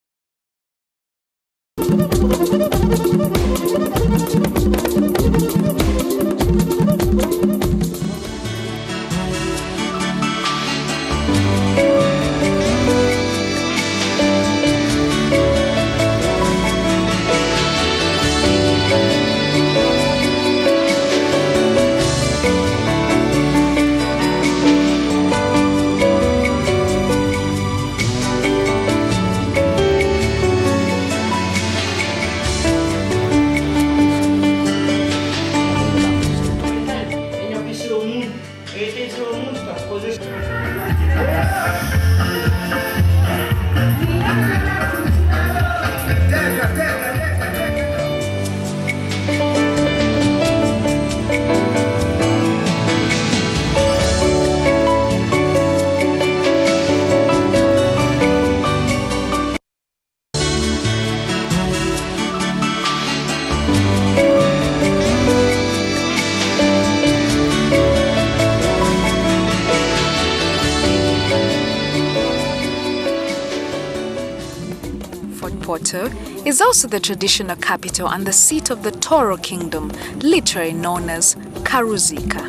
Fort Portal is also the traditional capital and the seat of the Toro Kingdom, literally known as Karuzika.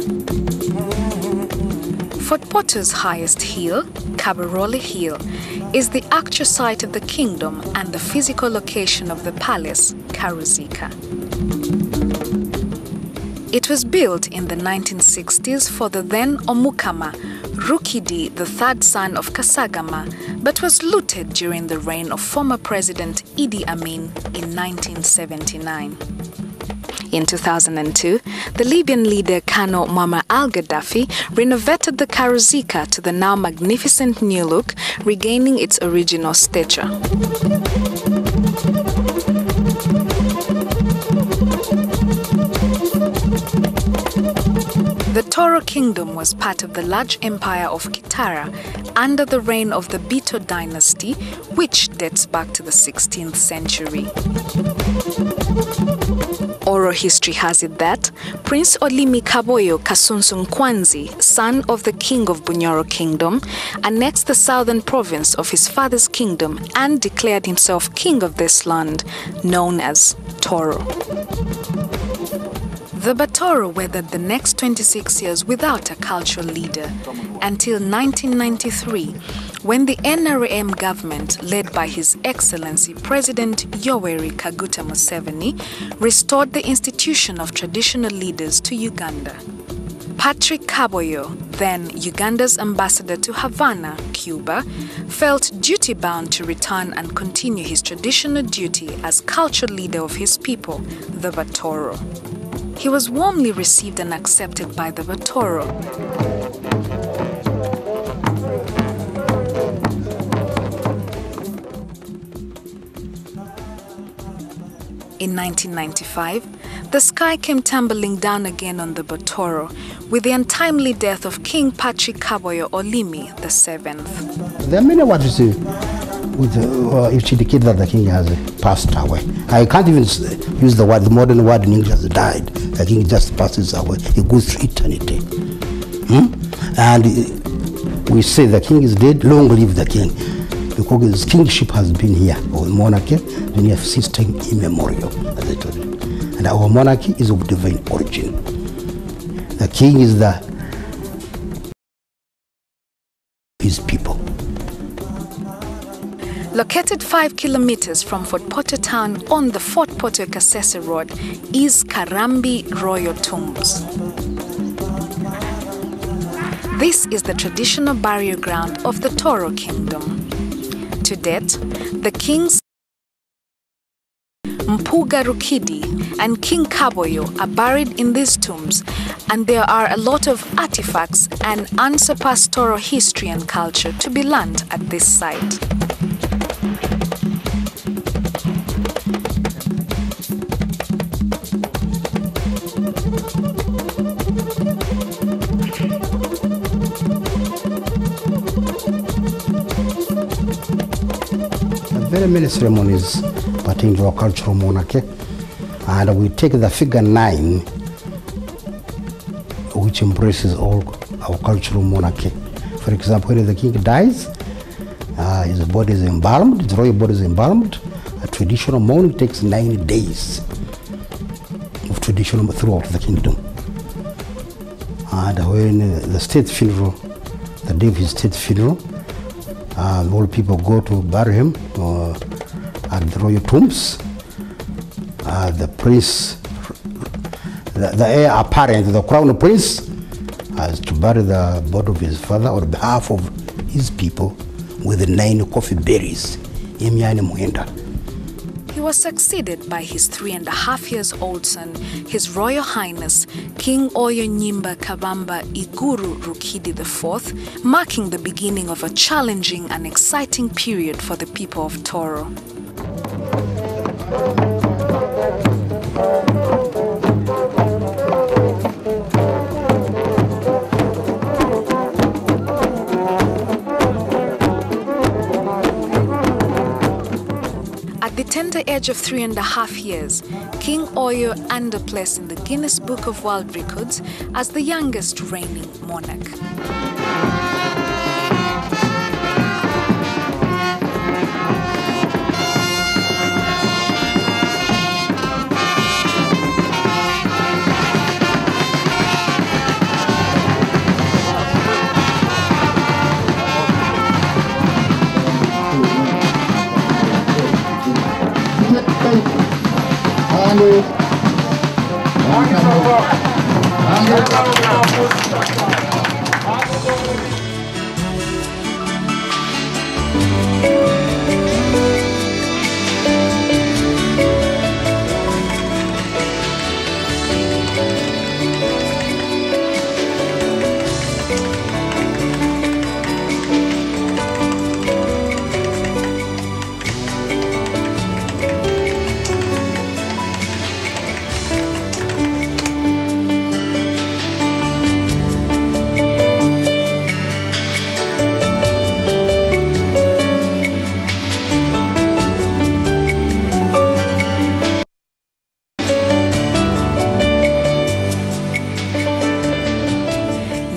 Fort Portal's highest hill, Kabarole Hill, is the actual site of the kingdom and the physical location of the palace, Karuzika. It was built in the 1960s for the then Omukama, Rukidi, the third son of Kasagama, but was looted during the reign of former President Idi Amin in 1979. In 2002, the Libyan leader Colonel Muammar al-Gaddafi renovated the Karuzika to the now magnificent new look, regaining its original stature. The Toro Kingdom was part of the large empire of Kitara under the reign of the Bito dynasty, which dates back to the 16th century. Oral history has it that Prince Olimi Kaboyo Kasunsun Kwanzi, son of the king of Bunyoro Kingdom, annexed the southern province of his father's kingdom and declared himself king of this land, known as Toro. The Batoro weathered the next 26 years without a cultural leader until 1993, when the NRM government, led by His Excellency President Yoweri Kaguta Museveni, restored the institution of traditional leaders to Uganda. Patrick Kaboyo, then Uganda's ambassador to Havana, Cuba, felt duty-bound to return and continue his traditional duty as cultural leader of his people, the Batoro. He was warmly received and accepted by the Batoro. In 1995, the sky came tumbling down again on the Batoro with the untimely death of King Patrick Kaboyo Olimi VII. There are many words to say which indicate that the king has passed away. I can't even use the word, the modern word in English has died. The king just passes away. He goes through eternity. And we say the king is dead, long live the king. Because his kingship has been here, or monarchy, been here since time immemorial, as I told you. And our monarchy is of divine origin. The king is his people. Located 5 kilometers from Fort Portal town on the Fort Portal Kasese Road is Karambi Royal Tombs. This is the traditional burial ground of the Toro Kingdom. To date, the kings Mpuga Rukidi and King Kaboyo are buried in these tombs, and there are a lot of artifacts and unsurpassed Toro history and culture to be learned at this site. Very many ceremonies pertaining to our cultural monarchy, and we take the figure 9, which embraces all our cultural monarchy. For example, when the king dies, his body is embalmed, his royal body is embalmed. A traditional mourning takes 9 days of traditional throughout the kingdom. And when the state funeral, the day of his state funeral, all people go to bury him at the royal tombs. The prince, the heir apparent, the crown prince, has to bury the body of his father on behalf of his people with 9 coffee berries. He was succeeded by his 3.5-year-old son, His Royal Highness King Oyo Nyimba Kabamba Iguru Rukidi IV, marking the beginning of a challenging and exciting period for the people of Toro. At the tender age of 3.5 years, King Oyo earned a place in the Guinness Book of World Records as the youngest reigning monarch.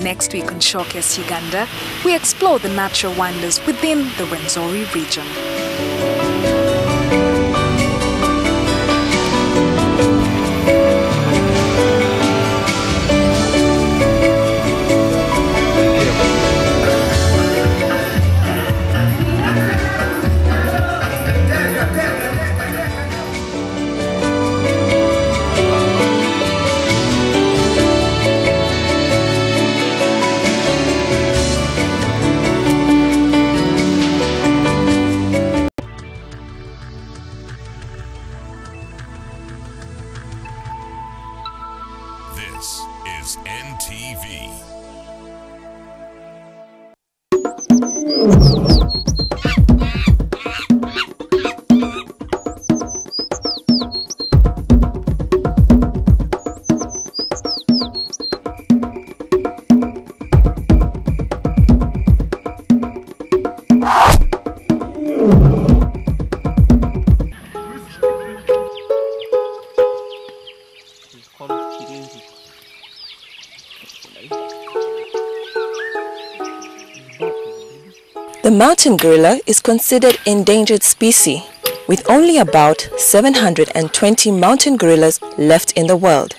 Next week on Showcase Uganda, we explore the natural wonders within the Rwenzori region. This is NTV. The mountain gorilla is considered endangered species, with only about 720 mountain gorillas left in the world.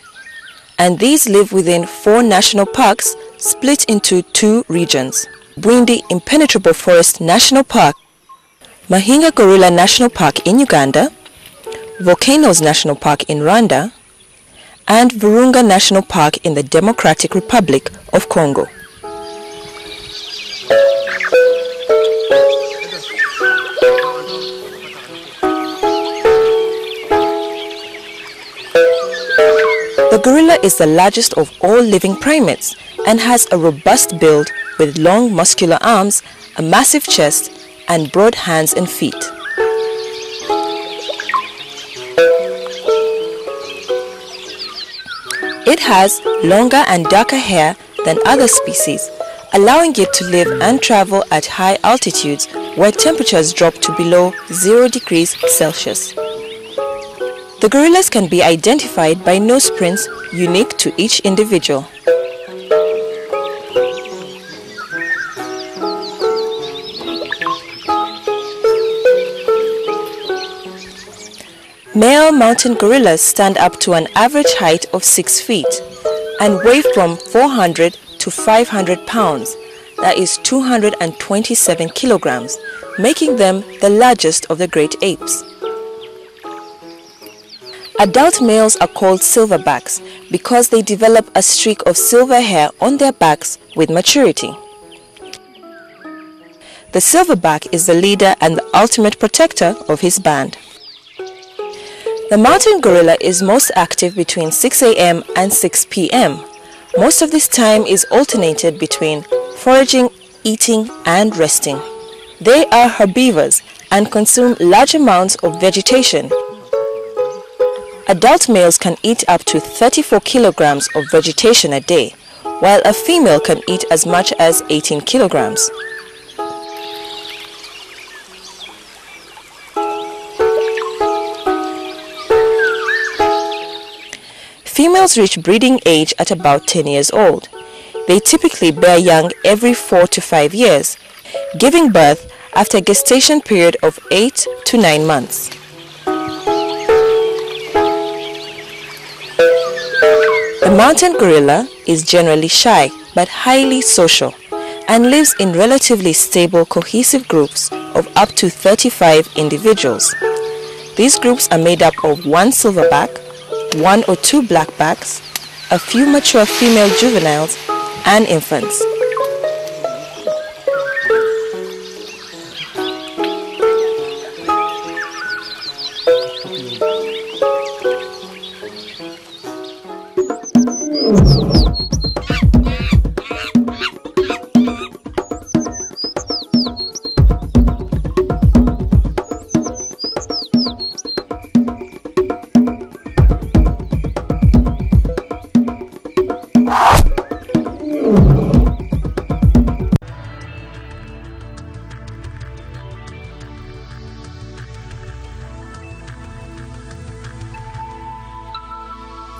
And these live within 4 national parks split into 2 regions: Bwindi Impenetrable Forest National Park, Mahinga Gorilla National Park in Uganda, Volcanoes National Park in Rwanda, and Virunga National Park in the Democratic Republic of Congo. The gorilla is the largest of all living primates and has a robust build with long muscular arms, a massive chest, and broad hands and feet. It has longer and darker hair than other species, allowing it to live and travel at high altitudes where temperatures drop to below 0 degrees Celsius. The gorillas can be identified by nose prints unique to each individual. Male mountain gorillas stand up to an average height of 6 feet and weigh from 400 to 500 pounds, that is 227 kilograms, making them the largest of the great apes. Adult males are called silverbacks because they develop a streak of silver hair on their backs with maturity. The silverback is the leader and the ultimate protector of his band. The mountain gorilla is most active between 6 a.m. and 6 p.m. Most of this time is alternated between foraging, eating, and resting. They are herbivores and consume large amounts of vegetation. Adult males can eat up to 34 kilograms of vegetation a day, while a female can eat as much as 18 kilograms. Females reach breeding age at about 10 years old. They typically bear young every 4 to 5 years, giving birth after a gestation period of 8 to 9 months. The mountain gorilla is generally shy but highly social and lives in relatively stable cohesive groups of up to 35 individuals. These groups are made up of 1 silverback, 1 or 2 blackbacks, a few mature female juveniles, and infants.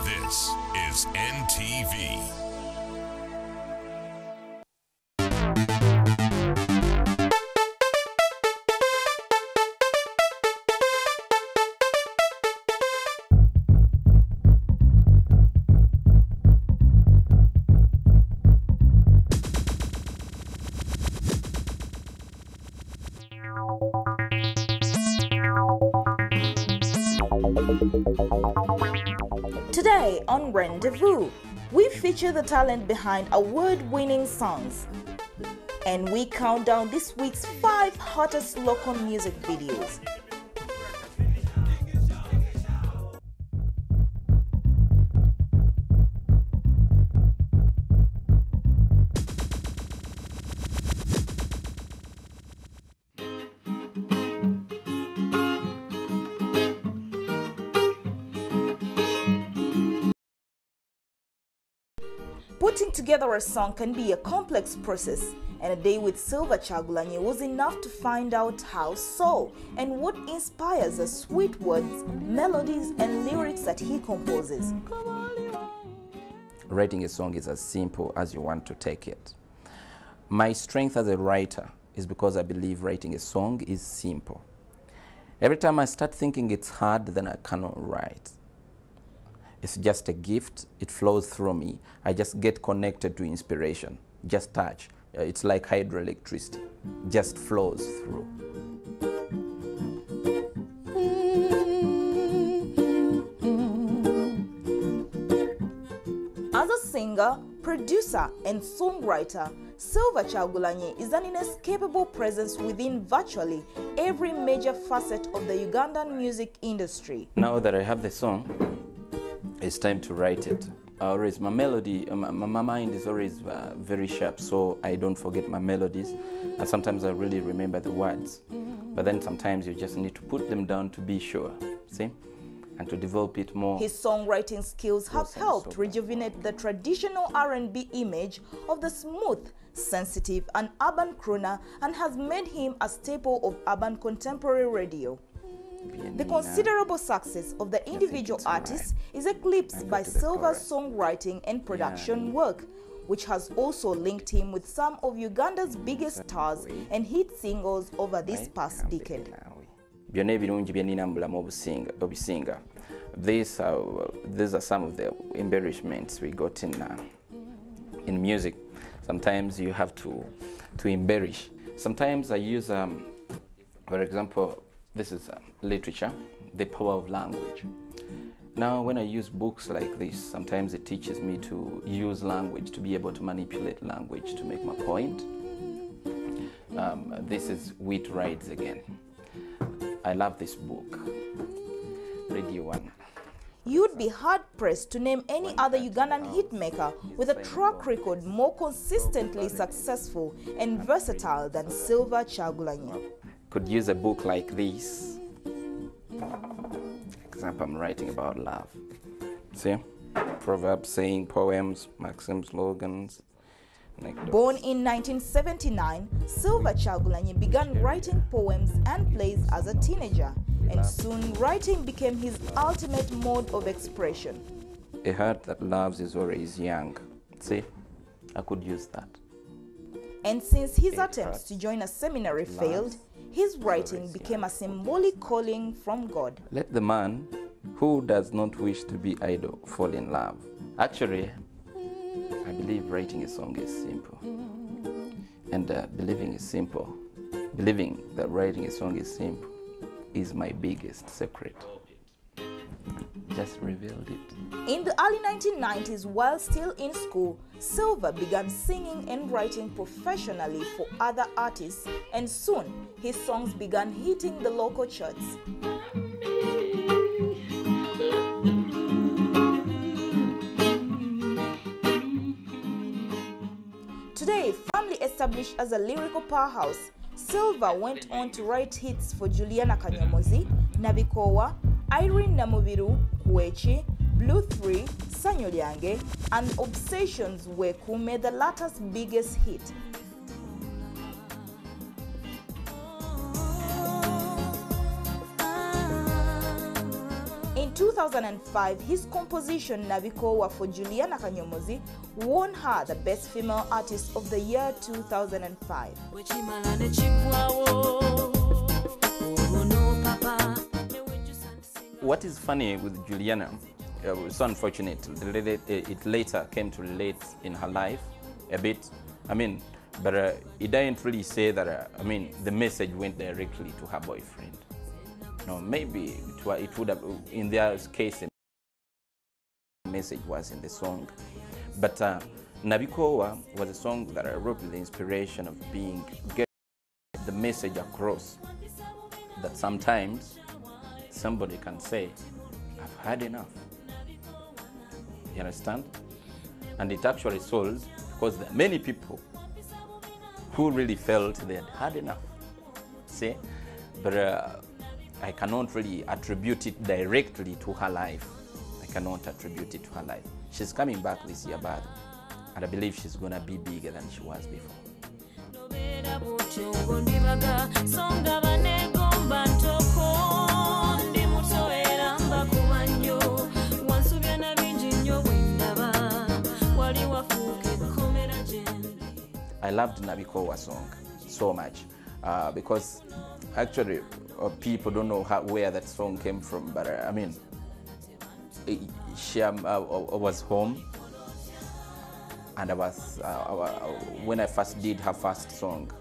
This is NTV. Today on Rendezvous, we feature the talent behind award-winning songs. And we count down this week's 5 hottest local music videos. Putting together a song can be a complex process, and a day with Silver Kyagulanyi was enough to find out how so and what inspires the sweet words, melodies, and lyrics that he composes. Writing a song is as simple as you want to take it. My strength as a writer is because I believe writing a song is simple. Every time I start thinking it's hard, then I cannot write. It's just a gift. It flows through me. I just get connected to inspiration. Just touch. It's like hydroelectricity. Just flows through. As a singer, producer, and songwriter, Silver Kyagulanyi is an inescapable presence within virtually every major facet of the Ugandan music industry. Now that I have the song, it's time to write it. My melody, my mind is always very sharp, so I don't forget my melodies. And sometimes I really remember the words. But then sometimes you just need to put them down to be sure, see? And to develop it more. His songwriting skills have helped rejuvenate the traditional R&B image of the smooth, sensitive, and urban crooner, and has made him a staple of urban contemporary radio. The considerable success of the individual artist is eclipsed by Silver's songwriting and production work, which has also linked him with some of Uganda's biggest stars and hit singles over this past decade. These are some of the embellishments we got in music. Sometimes you have to embellish. Sometimes I use, for example, this is literature, the power of language. Now, when I use books like this, sometimes it teaches me to use language, to be able to manipulate language to make my point. This is Wheat Rides Again. I love this book, Radio 1. You'd be hard-pressed to name any other Ugandan hitmaker with a track record more consistently successful and versatile than Silver Kyagulanyi. Could use a book like this. Example, I'm writing about love. See? Proverbs, saying, poems, maxims, slogans. Born in 1979, Silver Kyagulanyi began writing poems and plays as a teenager, and soon writing became his ultimate mode of expression. A heart that loves is always young. See? I could use that. And since his attempts to join a seminary failed, his writing became a symbolic calling from God. Let the man who does not wish to be idle fall in love. Actually, I believe writing a song is simple. And believing is simple. Believing that writing a song is simple. is my biggest secret. Just revealed it. In the early 1990s, while still in school, Silva began singing and writing professionally for other artists, and soon his songs began hitting the local charts. Today, firmly established as a lyrical powerhouse, Silva went on to write hits for Juliana Kanyomozi, Nabikowa, Irene Namubiru, Kwechi, Blue 3, Sanyo Lyange, and Obsessions Weku made the latter's biggest hit. In 2005, his composition Nabikowa for Juliana Kanyomozi won her the Best Female Artist of the Year 2005. What is funny with Juliana, so unfortunate, it later came to relate in her life a bit. I mean, but it didn't really say that, I mean, the message went directly to her boyfriend. No, maybe it would have, in their case, the message was in the song. But Nabikowa was a song that I wrote with the inspiration of getting the message across, that sometimes somebody can say, I've had enough. You understand? And it actually sold because there are many people who really felt they had had enough. See? But I cannot really attribute it directly to her life. I cannot attribute it to her life. She's coming back this year, but and I believe she's going to be bigger than she was before. I loved Nabikowa's song so much because actually people don't know where that song came from, but I mean, she was home, and I was when I first did her first song.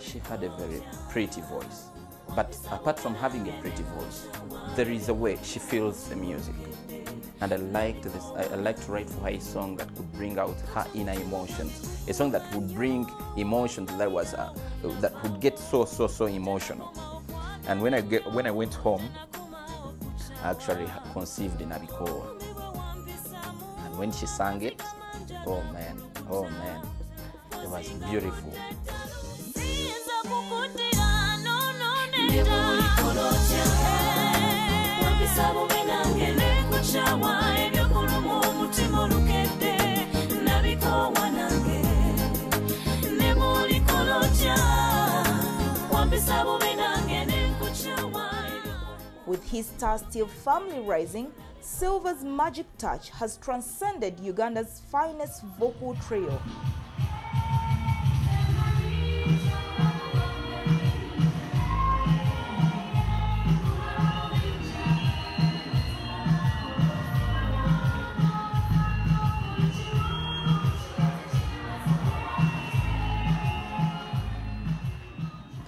She had a very pretty voice, but apart from having a pretty voice, there is a way she feels the music, and I liked this. I liked to write for her a song that could bring out her inner emotions, a song that would bring emotions that was that would get so emotional. And when I went home, I actually conceived in Nabikowa, and when she sang it, oh man, it was beautiful. With his star still firmly rising, Silva's magic touch has transcended Uganda's finest vocal trio.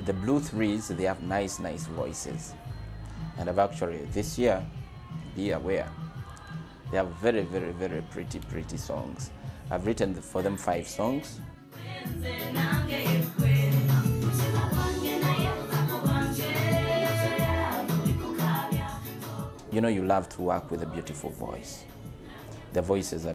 The Blue Threes, they have nice voices. And I've actually, this year, be aware, they have very pretty songs. I've written for them 5 songs. You know, you love to work with a beautiful voice. The voices are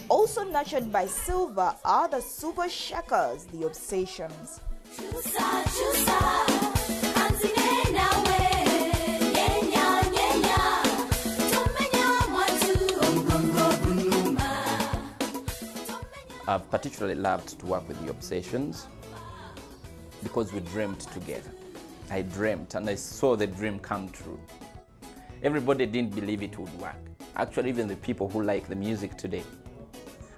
also nurtured by Silva are the super shakers, the Obsessions. I've particularly loved to work with the Obsessions because we dreamt together. I dreamt and I saw the dream come true. Everybody didn't believe it would work. Actually, even the people who like the music today,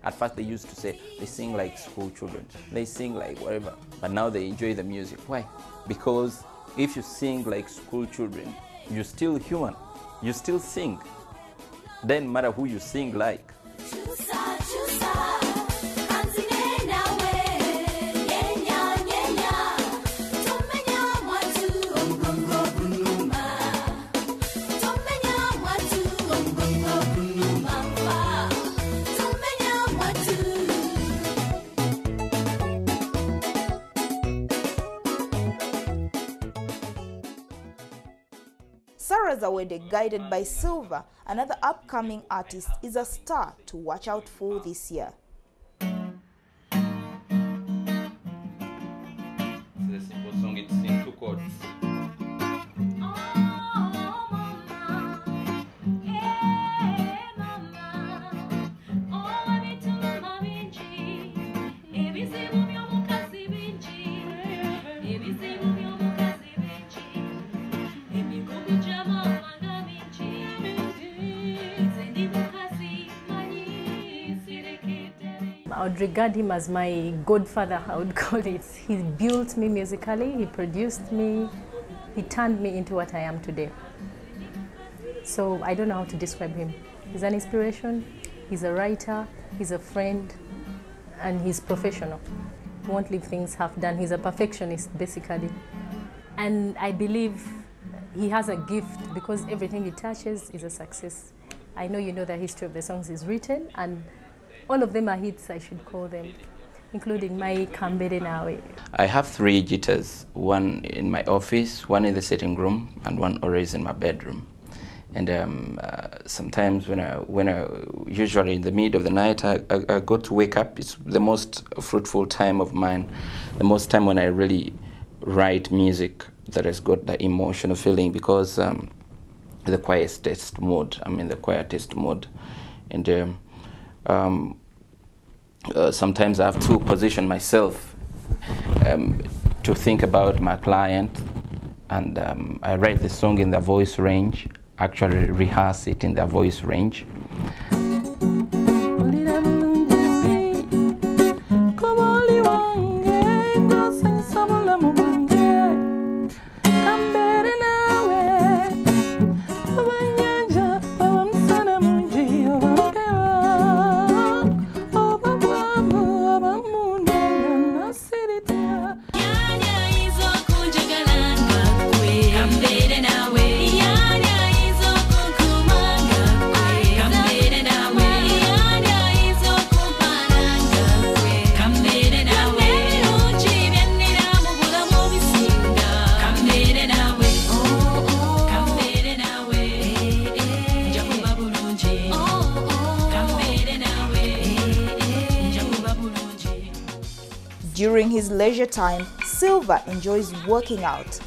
at first they used to say they sing like school children, they sing like whatever, but now they enjoy the music. Why? Because if you sing like school children, you're still human. you still sing. Doesn't matter who you sing like. Zawede, guided by Silver, another upcoming artist, is a star to watch out for this year. It's a simple song, it's in 2 chords. I would regard him as my godfather, I would call it. He built me musically, he produced me, he turned me into what I am today. So I don't know how to describe him. He's an inspiration, he's a writer, he's a friend, and he's professional. He won't leave things half done. He's a perfectionist, basically. And I believe he has a gift because everything he touches is a success. I know you know the history of the songs he's written, and all of them are hits, I should call them, including my Kambere Nawe. I have 3 guitars, one in my office, one in the sitting room, and one always in my bedroom. And sometimes when I usually in the middle of the night, I go to wake up. It's the most fruitful time of mine, the most time when I really write music that has got the emotional feeling, because the quietest mode. I'm in the quietest mode, and sometimes I have to position myself to think about my client, and I write the song in the voice range, actually rehearse it in the voice range. During his leisure time, Silver enjoys working out.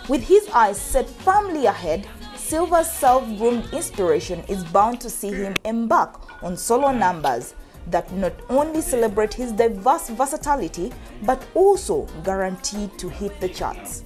With his eyes set firmly ahead, Silver's self-groomed inspiration is bound to see him embark on solo numbers that not only celebrate his diverse versatility, but also guaranteed to hit the charts.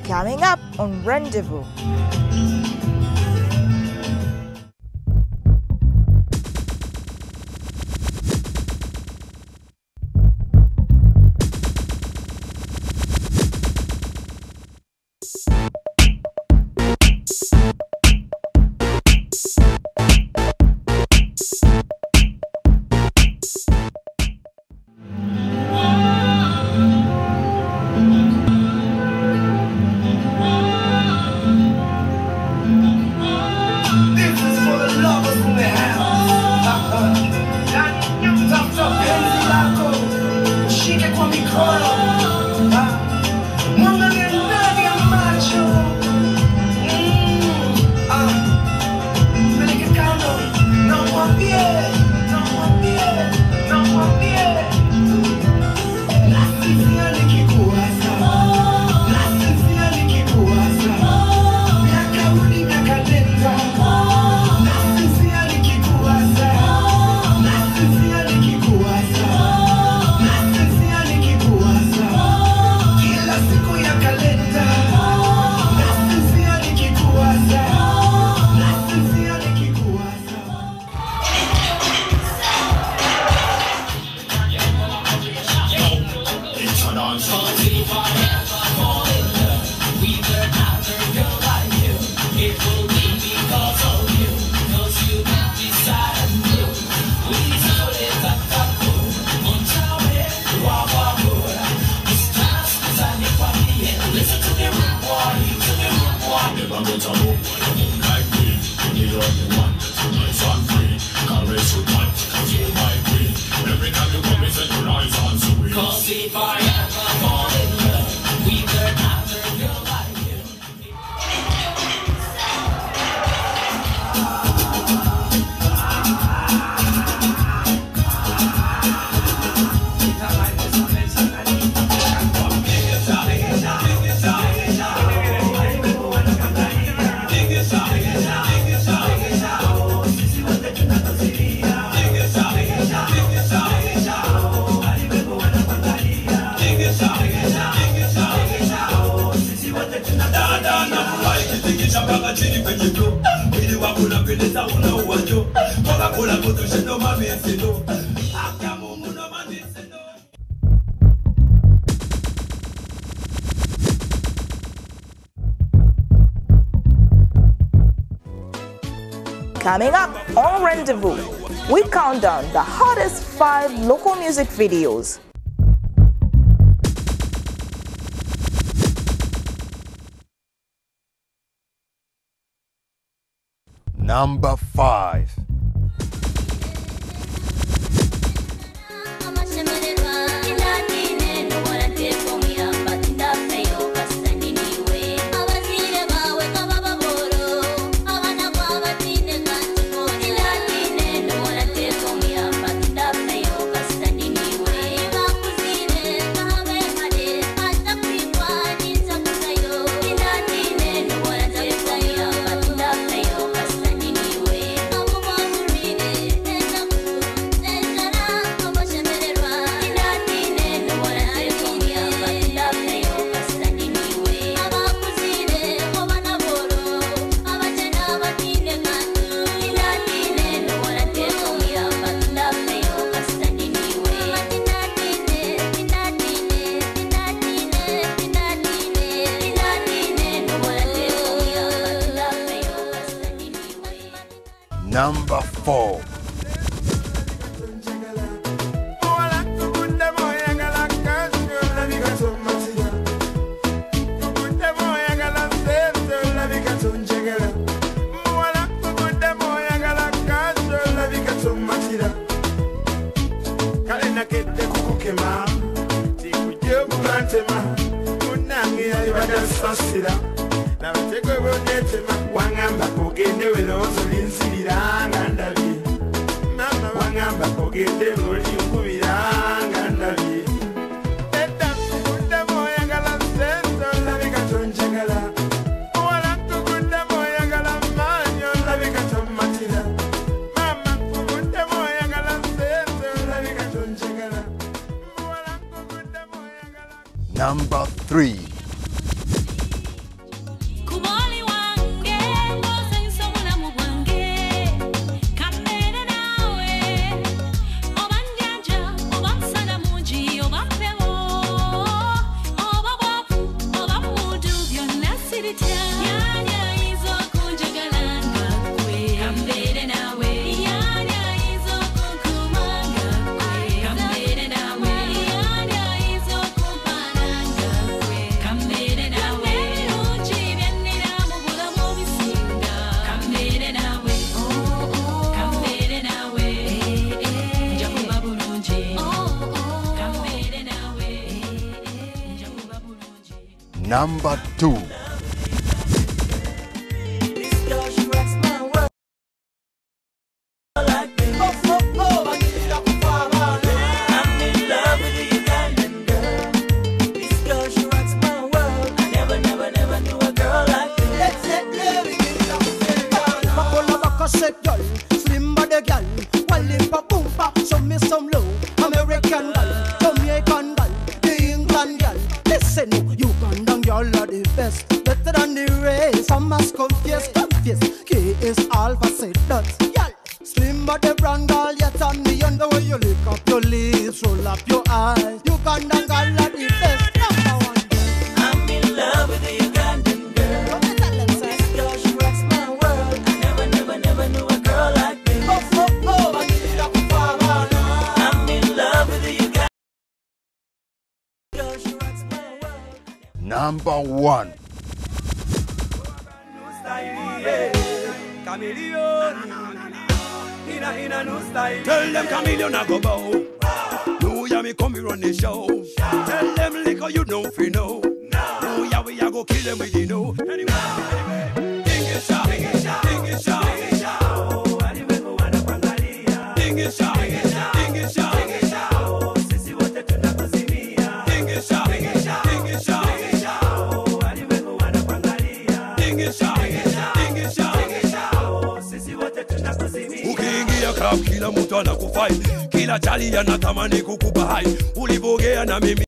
Coming up on Rendezvous. Coming up on Rendezvous, we count down the hottest 5 local music videos. Number 5. Number 4. Number 3. Number 2. Number 1. chameleon. In a new style. Tell them chameleon I go bow. No, yeah, me come here on the show. Tell them liquor you don't feel no. No, yeah, we a go kill them with you know. Anyway. Ding it shot, ding it shot, ding it shot. Kila mtu anakufai, kila chali anatamani kukubai, ulivogea na mimi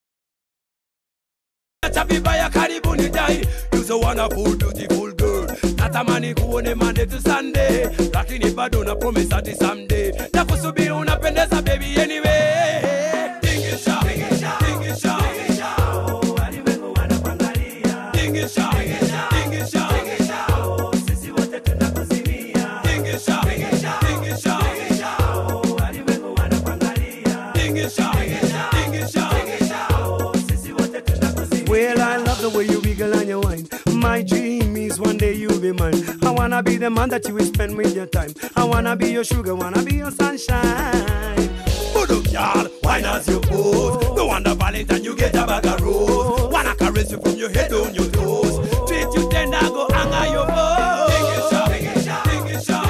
acha vibaya karibu ni dai. You so wonderful beautiful girl, natamani kuone Monday to Sunday, lakini bado na promise ati someday nakusubiri, unapendeza baby anyway. Tingisha, tingisha, tingisha, alimwengu wanakuangalia. Tingisha, tingisha, tingisha, sisi wote tunakuzimia. Tingisha, tingisha, tingisha. Well, I love the way you wiggle and you whine. My dream is one day you'll be mine. I wanna be the man that you will spend with your time. I wanna be your sugar, wanna be your sunshine. Voodoo girl, wine as you pose. No wonder Valentine you get a bag of rose. Wanna caress you from your head on your toes. Treat you tender, go anger your foes. Tingisha, tingisha, tingisha,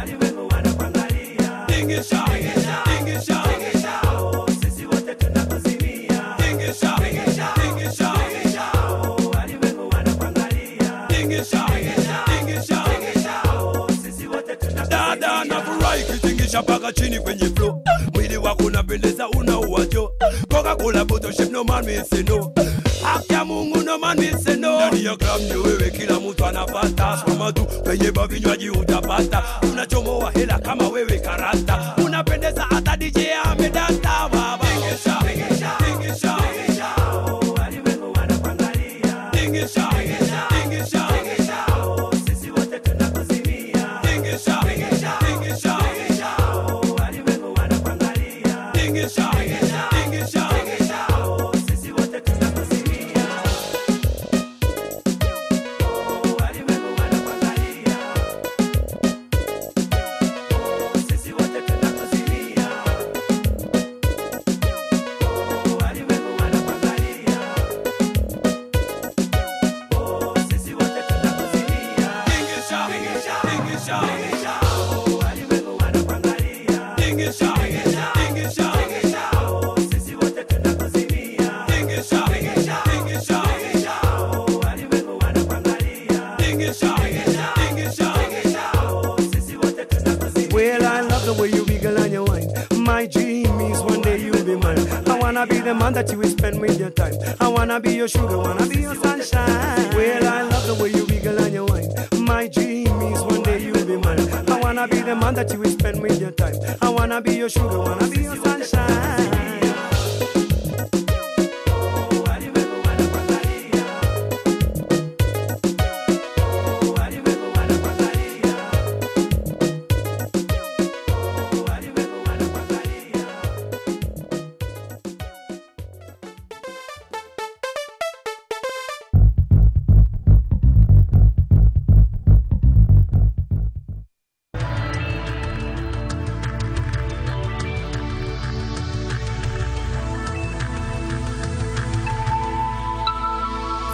alimwengu wanakuangalia. Tingisha, tingisha, tingisha, sisi wote tunakuzimia. Tingisha, tingisha, tingisha, alimwengu wanakuangalia. Tingisha, tingisha, tingisha, sisi wote tunakuzimia. Dada na furahi kitingisha paka chini kwenye flow. Mwili wako unapendeza unaua jo. Coca-Cola bottle shape no man will say no. Haki ya Mungu no man will say no. Ndani ya club ndio wewe kila mtu anapata. Soma tu kwenye vinywaji utapata. Unachomoa hela kama wewe karata. Unapendeza hata DJ amedata baba. Tingisha, tingisha, tingisha, alimwengu wanakuangalia. Tingisha, tingisha, tingisha, sisi wote tunakuzimia. Tingisha, tingisha, tingisha, alimwengu wanakuangalia. Tingisha, tingisha, tingisha, sisi wote tunakuzimia. Alimwengu wanakuangalia. Sisi wote tunakuzimia. Alimwengu wanakuangalia. Sisi wote tunakuzimia. Tingisha, tingisha, tingisha, alimwengu wanakuangalia. Tingisha, tingisha, tingisha, sisi wote tunakuzimia. Tingisha, tingisha, tingisha, alimwengu wanakuangalia. Tingisha, tingisha, tingisha, sisi wote tunakuzimia. Well, I love the way you wiggle and you whine. My dream is one day you'll be mine. I wanna be the man that you will spend with your time. I wanna be your sugar, wanna be your sunshine. Well, I love the way you wiggle and you whine. My dream is one day you'll be mine. I wanna be the man that you will spend with your time. I wanna be your sugar, wanna be your sunshine.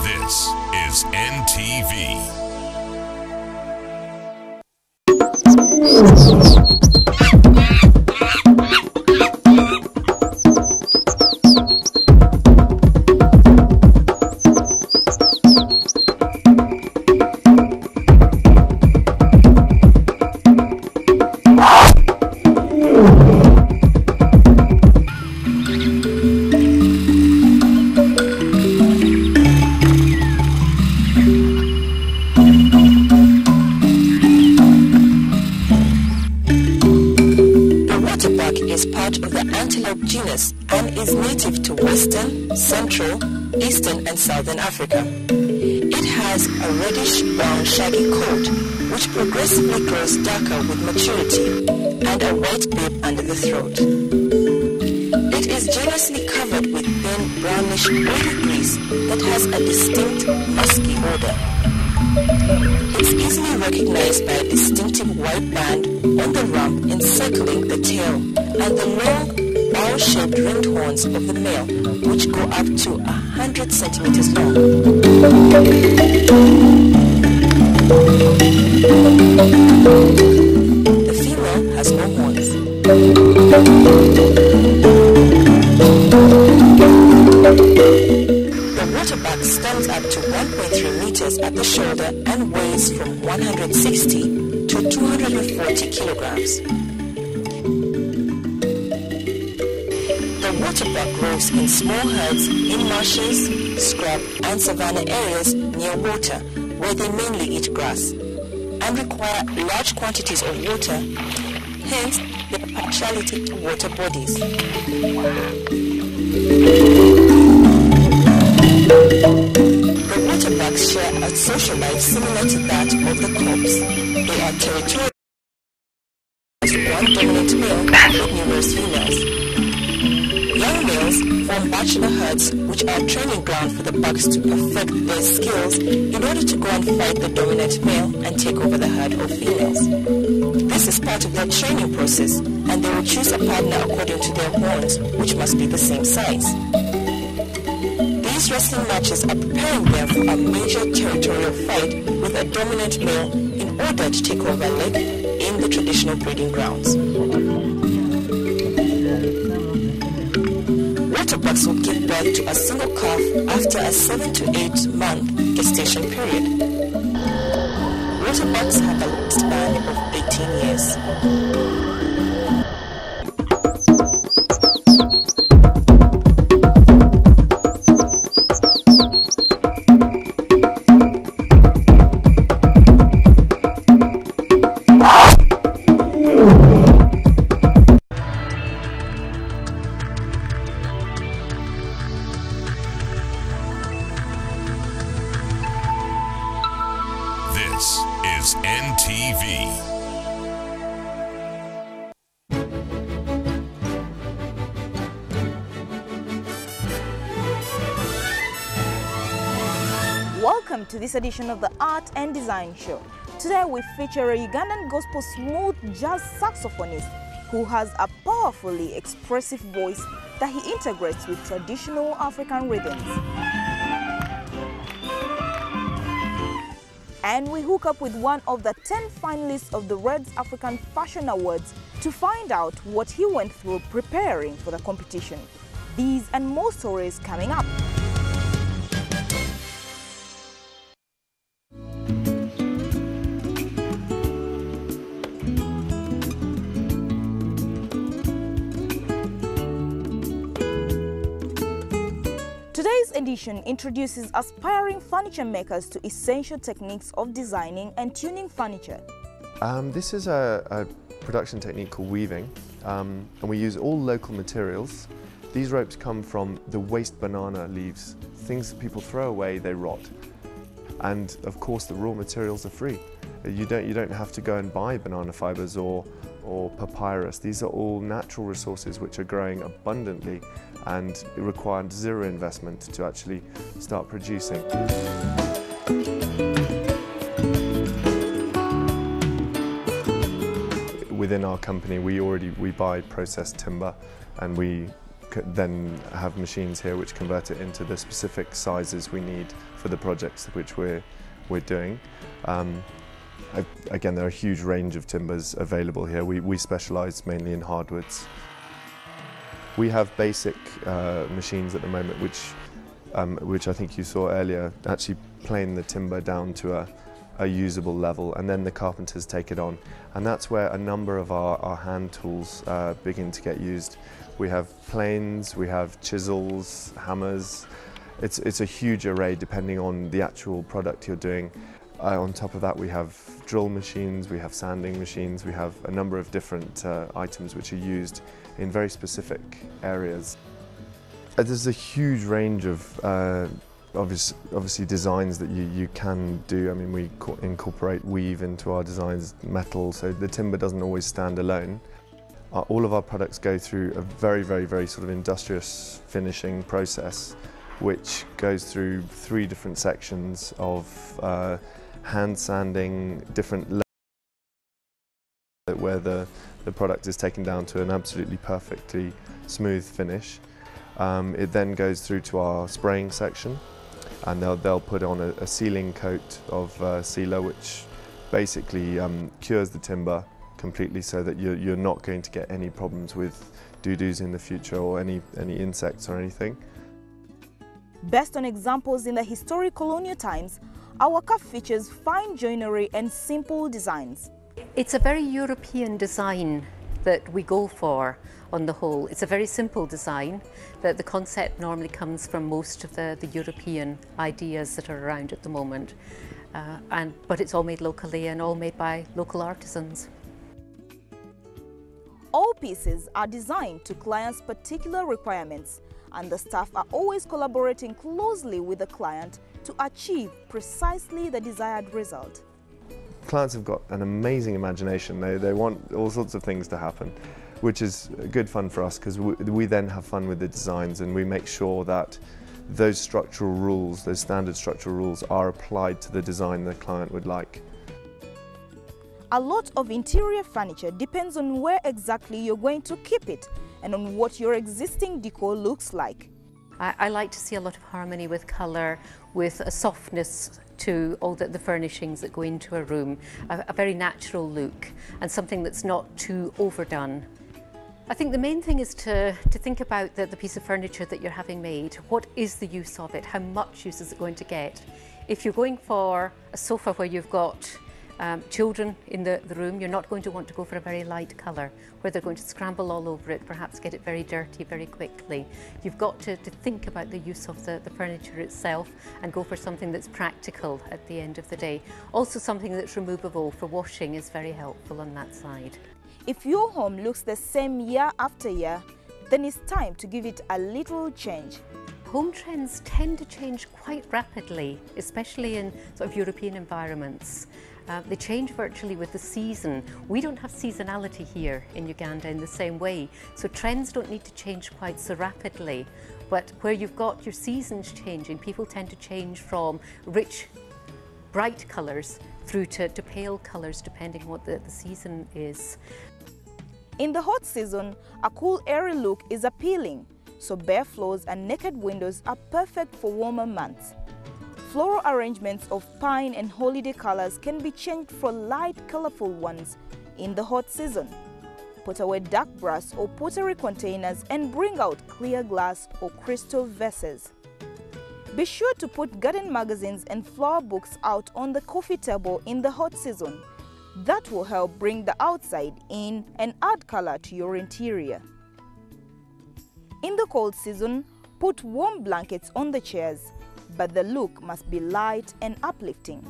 This is NTV. is part of the antelope genus and is native to Western, Central, Eastern and Southern Africa. It has a reddish-brown shaggy coat which progressively grows darker with maturity and a white bib under the throat. It is generously covered with thin brownish oily grease that has a distinct musky odor. It's easily recognized by a distinctive white band on the rump encircling the tail and the long, bowl-shaped ringed horns of the male, which go up to 100 centimeters long. The female has no horns. The waterbuck stands up to 1.3 meters at the shoulder and weighs from 160 to 240 kilograms. The waterbuck roves in small herds in marshes, scrub and savanna areas near water, where they mainly eat grass and require large quantities of water, hence their partiality to water bodies. The waterbucks share a social life similar to that of the cobs. They are territorial, one dominant male with numerous females. Young males form bachelor herds, which are a training ground for the bucks to perfect their skills in order to go and fight the dominant male and take over the herd of females. This is part of their training process, and they will choose a partner according to their horns, which must be the same size. These wrestling matches are preparing them for a major territorial fight with a dominant male in order to take over a leg in the traditional breeding grounds. Waterbucks will give birth to a single calf after a 7 to 8 month gestation period. Waterbucks have a lifespan of 18 years. This is NTV. Welcome to this edition of the Art and Design Show. Today we feature a Ugandan gospel smooth jazz saxophonist who has a powerfully expressive voice that he integrates with traditional African rhythms. And we hook up with one of the 10 finalists of the Reds African Fashion Awards to find out what he went through preparing for the competition. These and more stories coming up. Today's edition introduces aspiring furniture makers to essential techniques of designing and tuning furniture. This is a production technique called weaving, and we use all local materials. These ropes come from the waste banana leaves. Things that people throw away, they rot. And of course the raw materials are free. You don't have to go and buy banana fibers or papyrus. These are all natural resources which are growing abundantly and require zero investment to actually start producing. Within our company we buy processed timber, and we then have machines here which convert it into the specific sizes we need for the projects which we're doing. Again, there are a huge range of timbers available here. We specialise mainly in hardwoods. We have basic machines at the moment which I think you saw earlier, actually plane the timber down to a usable level, and then the carpenters take it on. And that's where a number of our hand tools begin to get used. We have planes, we have chisels, hammers. It's a huge array depending on the actual product you're doing. On top of that we have drill machines, we have sanding machines, we have a number of different items which are used in very specific areas. There's a huge range of obviously designs that you can do. I mean, we incorporate weave into our designs, metal, so the timber doesn't always stand alone. All of our products go through a very sort of industrious finishing process, which goes through 3 different sections of hand sanding, different levels where the product is taken down to an absolutely perfectly smooth finish. It then goes through to our spraying section, and they'll put on a sealing coat of sealer, which basically cures the timber completely, so that you're not going to get any problems with doo-doos in the future or any insects or anything. Based on examples in the historic colonial times, our cup features fine joinery and simple designs. It's a very European design that we go for on the whole. It's a very simple design. The concept normally comes from most of the European ideas that are around at the moment. But it's all made locally and all made by local artisans. All pieces are designed to clients' particular requirements, and the staff are always collaborating closely with the client to achieve precisely the desired result. Clients have got an amazing imagination. They want all sorts of things to happen, which is good fun for us, because we then have fun with the designs, and we make sure that those structural rules, those standard structural rules, are applied to the design the client would like. A lot of interior furniture depends on where exactly you're going to keep it and on what your existing decor looks like. I like to see a lot of harmony with colour, with a softness to all the furnishings that go into a room, a very natural look, and something that's not too overdone. I think the main thing is to think about the piece of furniture that you're having made. What is the use of it? How much use is it going to get? If you're going for a sofa where you've got children in the room, you're not going to want to go for a very light colour where they're going to scramble all over it, perhaps get it very dirty very quickly. You've got to think about the use of the furniture itself and go for something that's practical at the end of the day. Also, something that's removable for washing is very helpful on that side. If your home looks the same year after year, then it's time to give it a little change. Home trends tend to change quite rapidly, especially in sort of European environments. They change virtually with the season. We don't have seasonality here in Uganda in the same way, so trends don't need to change quite so rapidly. But where you've got your seasons changing, people tend to change from rich, bright colours through to pale colours, depending on what the season is. In the hot season, a cool, airy look is appealing, so bare floors and naked windows are perfect for warmer months. Floral arrangements of pine and holiday colors can be changed for light, colorful ones in the hot season. Put away dark brass or pottery containers and bring out clear glass or crystal vases. Be sure to put garden magazines and flower books out on the coffee table in the hot season. That will help bring the outside in and add color to your interior. In the cold season, put warm blankets on the chairs, but the look must be light and uplifting.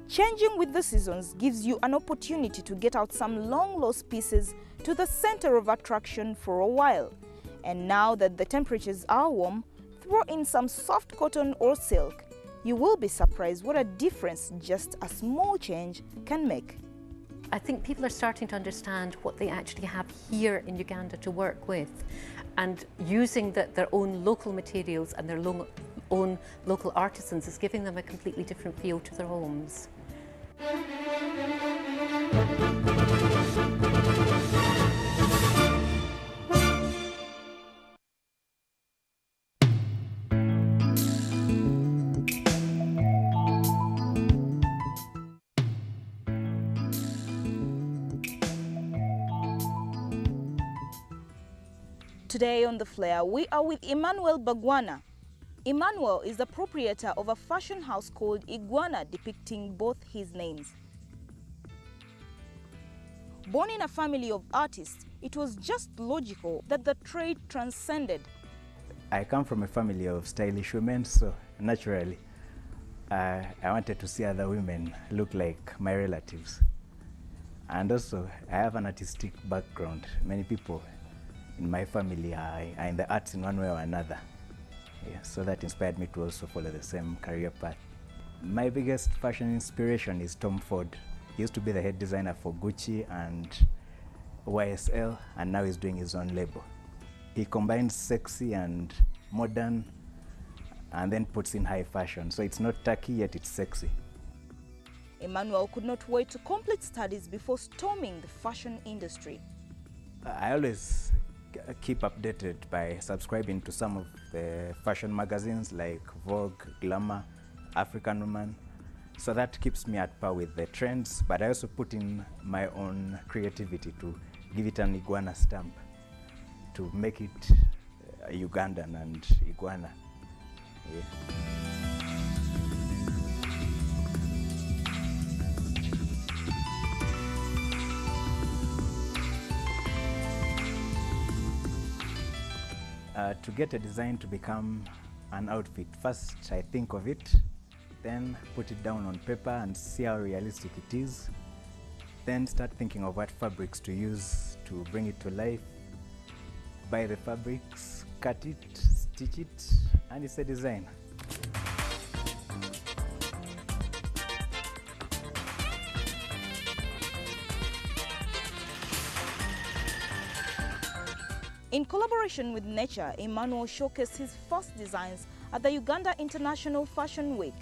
Changing with the seasons gives you an opportunity to get out some long-lost pieces to the center of attraction for a while. And now that the temperatures are warm, throw in some soft cotton or silk. You will be surprised what a difference just a small change can make. I think people are starting to understand what they actually have here in Uganda to work with, and using their own local materials and their own local artisans is giving them a completely different feel to their homes. Today on The Flair, we are with Emmanuel Bagwana. Emmanuel is the proprietor of a fashion house called Iguana, depicting both his names. Born in a family of artists, it was just logical that the trade transcended. I come from a family of stylish women, so naturally I wanted to see other women look like my relatives. And also, I have an artistic background. Many people in my family are in the arts in one way or another. Yeah, so that inspired me to also follow the same career path. My biggest fashion inspiration is Tom Ford. He used to be the head designer for Gucci and YSL, and now he's doing his own label. He combines sexy and modern and then puts in high fashion. So it's not tacky, yet it's sexy. Emmanuel could not wait to complete studies before storming the fashion industry. I always keep updated by subscribing to some of the fashion magazines like Vogue, Glamour, African Woman. So that keeps me at par with the trends, but I also put in my own creativity to give it an iguana stamp, to make it Ugandan and iguana. Yeah. To get a design to become an outfit, first I think of it, then put it down on paper and see how realistic it is, then start thinking of what fabrics to use to bring it to life, buy the fabrics, cut it, stitch it, and it's a design. In collaboration with nature, Emmanuel showcased his first designs at the Uganda International Fashion Week.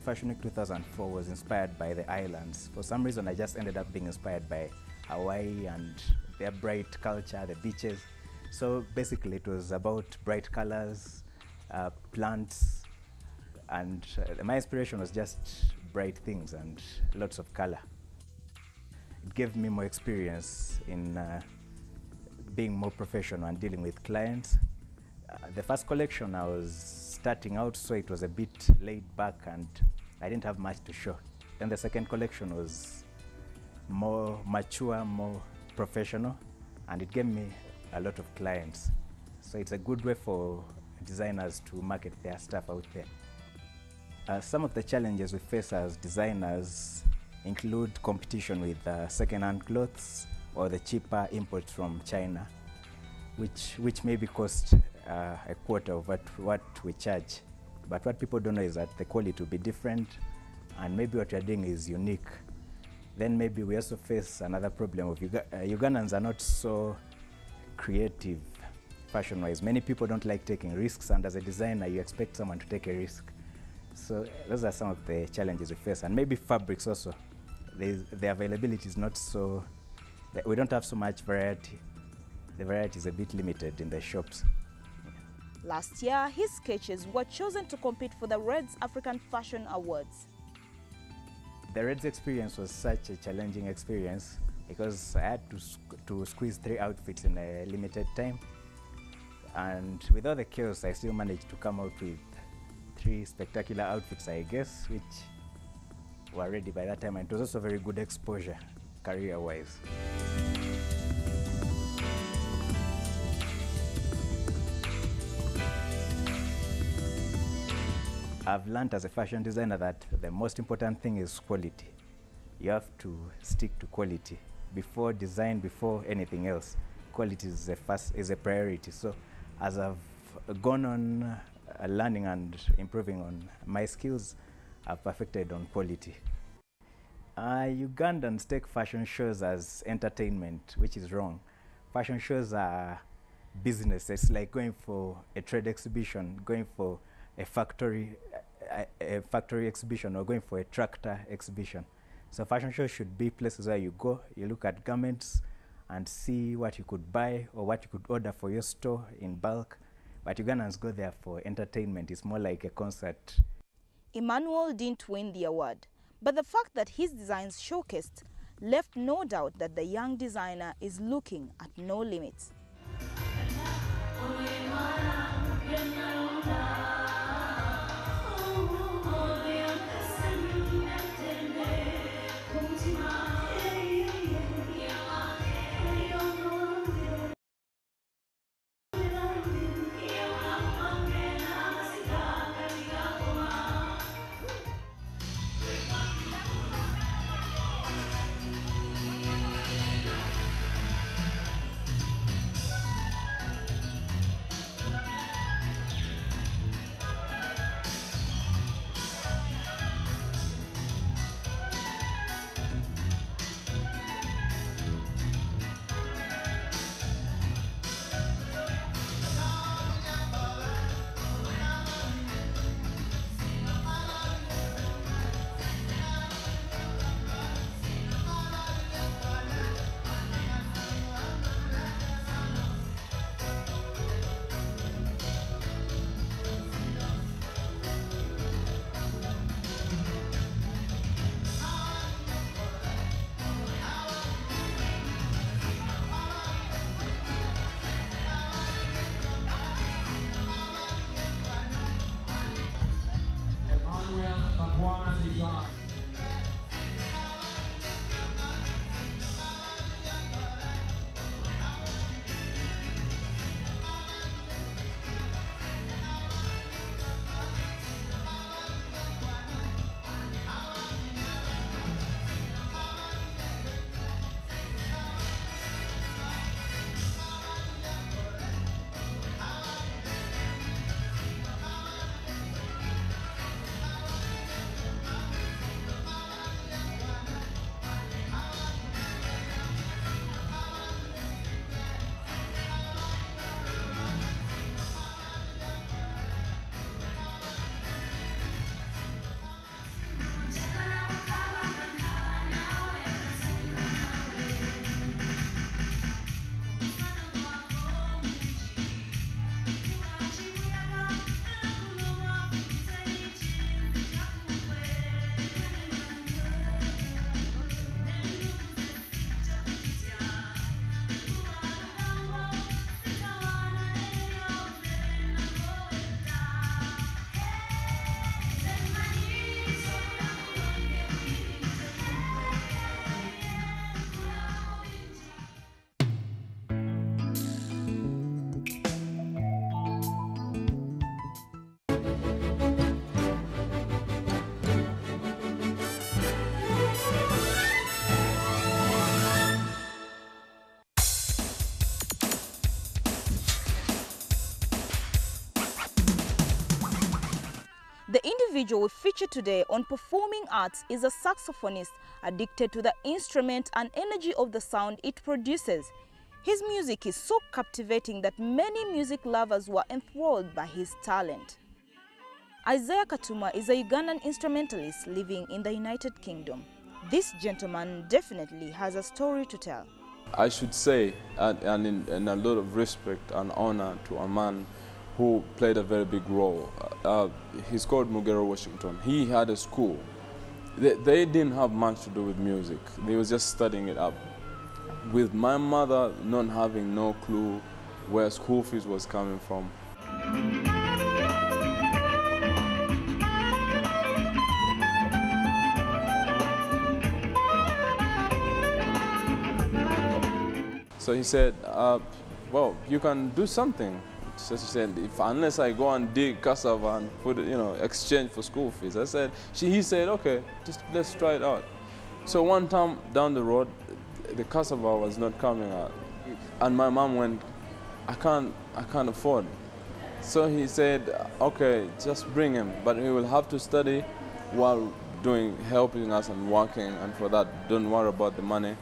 Fashion Week 2004 was inspired by the islands. For some reason, I just ended up being inspired by Hawaii and their bright culture, the beaches. So basically, it was about bright colors, plants, and my inspiration was just bright things and lots of color. It gave me more experience in being more professional and dealing with clients. The first collection I was starting out, so it was a bit laid back and I didn't have much to show. Then the second collection was more mature, more professional, and it gave me a lot of clients. So it's a good way for designers to market their stuff out there. Some of the challenges we face as designers include competition with second-hand clothes or the cheaper imports from China, which maybe cost a quarter of what we charge. But what people don't know is that the quality will be different, and maybe what you're doing is unique. Then maybe we also face another problem of Ugandans are not so creative fashion-wise. Many people don't like taking risks, and as a designer, you expect someone to take a risk. So those are some of the challenges we face. And maybe fabrics also. The availability is not so, we don't have so much variety. The variety is a bit limited in the shops. Last year, his sketches were chosen to compete for the Reds African Fashion Awards. The Reds experience was such a challenging experience because I had to squeeze 3 outfits in a limited time. And with all the chaos, I still managed to come out with 3 spectacular outfits, I guess, which were ready by that time. And it was also very good exposure, career-wise. I've learned as a fashion designer that the most important thing is quality. You have to stick to quality before design, before anything else. Quality is a priority. So as I've gone on learning and improving on my skills, I've perfected on quality. Ugandans take fashion shows as entertainment, which is wrong. Fashion shows are business. It's like going for a trade exhibition, going for a factory exhibition, or going for a tractor exhibition. So fashion shows should be places where you go, you look at garments and see what you could buy or what you could order for your store in bulk. But Ugandans go there for entertainment. It's more like a concert. Emmanuel didn't win the award, but the fact that his designs showcased left no doubt that the young designer is looking at no limits. The individual we feature today on Performing Arts is a saxophonist addicted to the instrument and energy of the sound it produces. His music is so captivating that many music lovers were enthralled by his talent. Isaiah Katumwa is a Ugandan instrumentalist living in the United Kingdom. This gentleman definitely has a story to tell. I should say, and in a lot of respect and honor to a man who played a very big role. He's called Mugero Washington. He had a school. They didn't have much to do with music. They was just studying it up. With my mother not having no clue where school fees was coming from. So he said, well, you can do something. So she said, unless I go and dig cassava and put it, exchange for school fees. He said, okay, just let's try it out. So one time down the road, the cassava was not coming out. And my mom went, I can't afford. So he said, okay, just bring him, but he will have to study while helping us and working, and for that, don't worry about the money.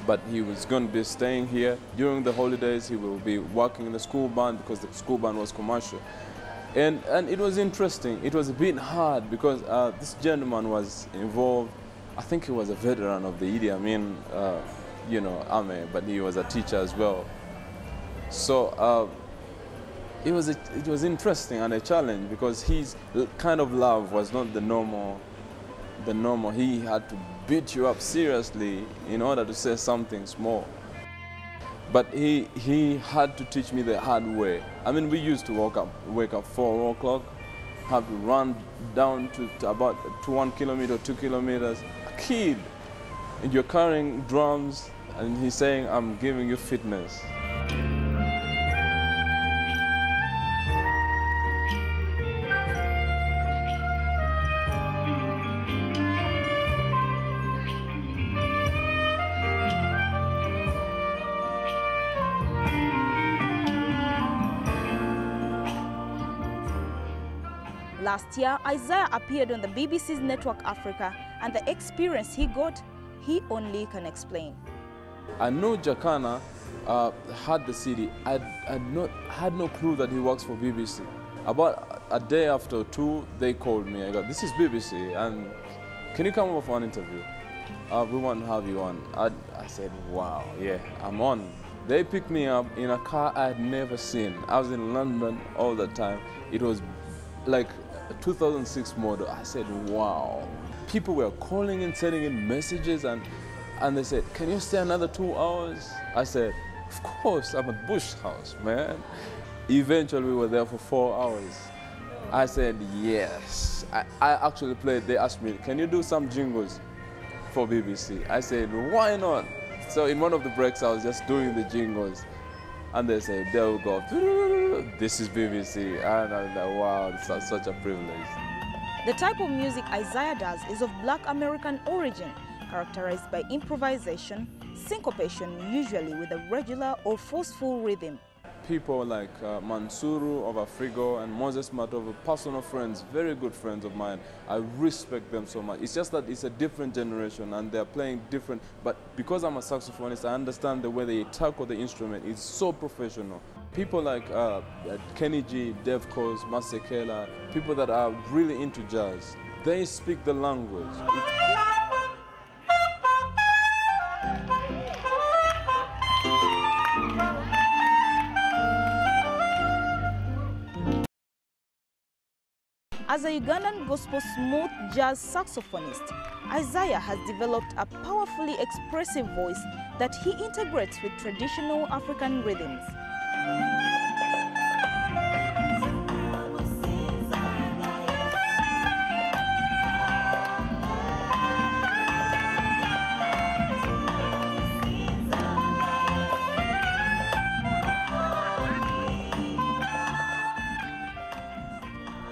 But he was going to be staying here. During the holidays, he will be working in the school band because the school band was commercial. And it was interesting. It was a bit hard because this gentleman was involved. I think he was a veteran of the Idi Amin, army, but he was a teacher as well. So it was interesting and a challenge because his kind of love was not the normal. He had to beat you up seriously in order to say something small. But he had to teach me the hard way. I mean, we used to wake up 4 o'clock, have to run down to about 1 kilometer, 2 kilometers. A kid, and you're carrying drums, and he's saying, I'm giving you fitness. Last year, Isaiah appeared on the BBC's Network Africa, and the experience he got, he only can explain. I know Jakana had the CD. I had no clue that he works for BBC. About a day after 2, they called me. I got, this is BBC, and can you come over for an interview? We want to have you on. I said, wow, yeah, I'm on. They picked me up in a car I had never seen. I was in London all the time. It was like a 2006 model. I said, wow. People were calling and sending in messages, and they said, can you stay another 2 hours? I said, of course, I'm at Bush House, man. Eventually, we were there for 4 hours. I said, yes. I actually played, they asked me, can you do some jingles for BBC? I said, why not? So in one of the breaks, I was just doing the jingles. And they said, there we go, this is BBC. And I was like, wow, it's such a privilege. The type of music Isaiah does is of Black American origin, characterized by improvisation, syncopation, usually with a regular or forceful rhythm. People like Mansuru of Afrigo and Moses Matovu, personal friends, very good friends of mine. I respect them so much. It's just that it's a different generation and they're playing different. But because I'm a saxophonist, I understand the way they tackle the instrument. It's so professional. People like Kenny G, Dev Koz, Masekela, people that are really into jazz, they speak the language. As a Ugandan gospel smooth jazz saxophonist, Isaiah has developed a powerfully expressive voice that he integrates with traditional African rhythms.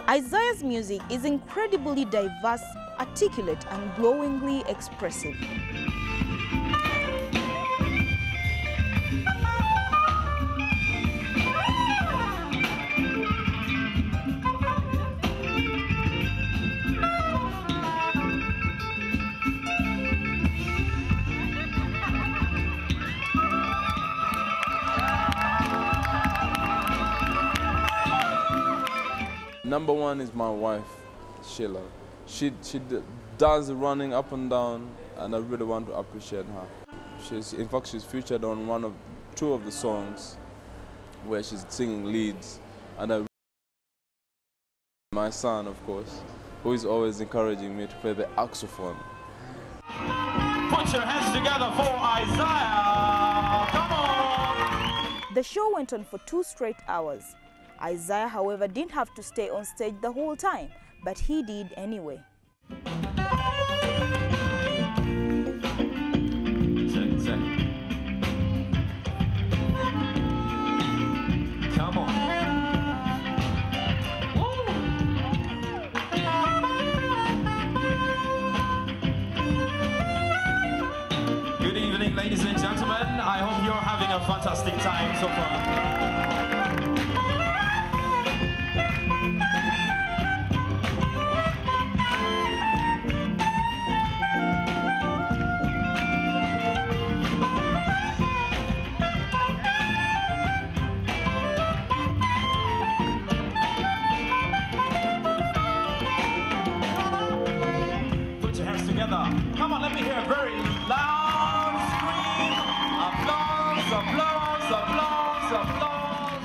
Isaiah's music is incredibly diverse, articulate, and glowingly expressive. Number one is my wife, Sheila. She does running up and down, and I really want to appreciate her. In fact, she's featured on two of the songs where she's singing leads, and my son, of course, who is always encouraging me to play the saxophone. Put your hands together for Isaiah! Come on! The show went on for 2 straight hours. Isaiah, however, didn't have to stay on stage the whole time, but he did anyway. Come on. Good evening, ladies and gentlemen. I hope you're having a fantastic time so far. Come on, let me hear a very loud scream. Applause, applause, applause, applause.